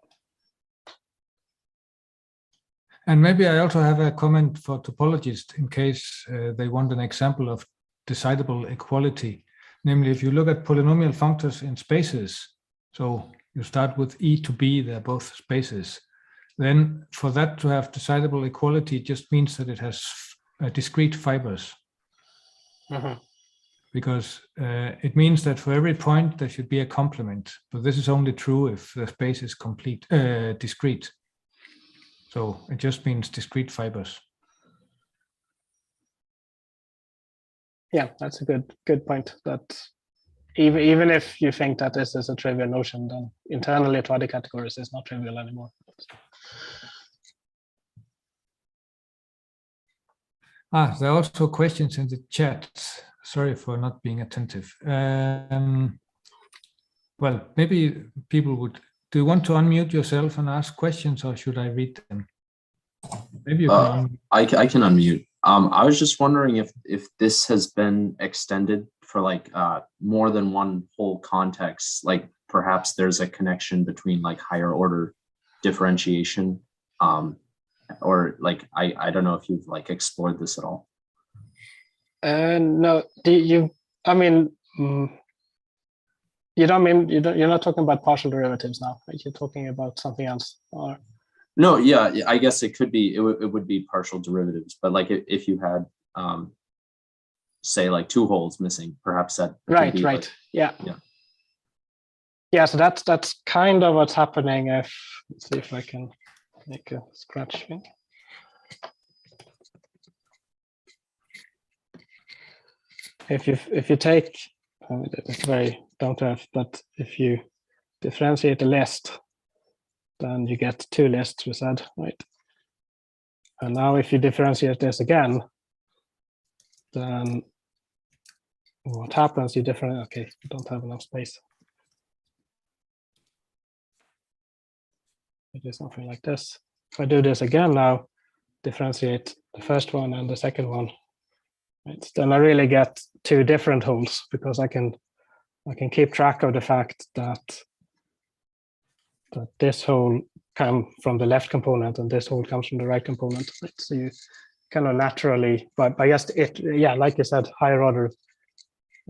And maybe I also have a comment for topologists in case they want an example of decidable equality. Namely, if you look at polynomial functors in spaces, so You start with E to B, they're both spaces. Then for that to have decidable equality, it just means that it has discrete fibers. Because it means that for every point there should be a complement, but this is only true if the space is discrete. So it just means discrete fibers. Yeah, that's a good point. That even if you think that this is a trivial notion, then internally to other categories it's not trivial anymore. There are also questions in the chat. Sorry for not being attentive. Well, maybe people would. Do you want to unmute yourself and ask questions, or should I read them? Maybe you can. I can unmute. I was just wondering if this has been extended for like more than one whole context. Like perhaps there's a connection between like higher order differentiation, or like I don't know if you've like explored this at all. No, I mean, you don't mean you're not talking about partial derivatives now, right? You're talking about something else, or? No, yeah, I guess it could be. It would be partial derivatives, but like if you had, say, like two holes missing, perhaps that. Right. Like, yeah. So that's kind of what's happening. Let's see if I can make a scratch thing. If you take, it's very down to earth, but if you differentiate the list, then you get two lists, we said, right? And now if you differentiate this again, then what happens? You okay, you don't have enough space. I do something like this. If I do this again now, differentiate the first one and the second one, right? Then I really get two different holes, because I can keep track of the fact that this hole comes from the left component and this hole comes from the right component. Right? So you kind of naturally, but I guess like you said, higher order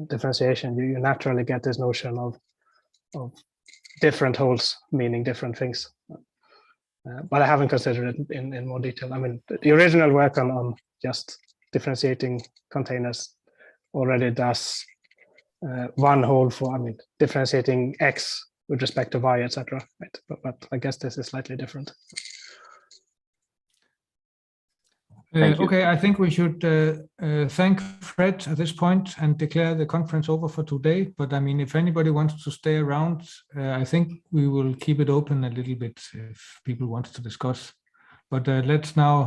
differentiation, you naturally get this notion of different holes meaning different things. But I haven't considered it in more detail. I mean, the original work on just differentiating containers already does one hole for, differentiating X with respect to Y, etc. Right? But I guess this is slightly different. Okay, I think we should thank Fred at this point and declare the conference over for today. But I mean, if anybody wants to stay around, I think we will keep it open a little bit if people want to discuss. But let's now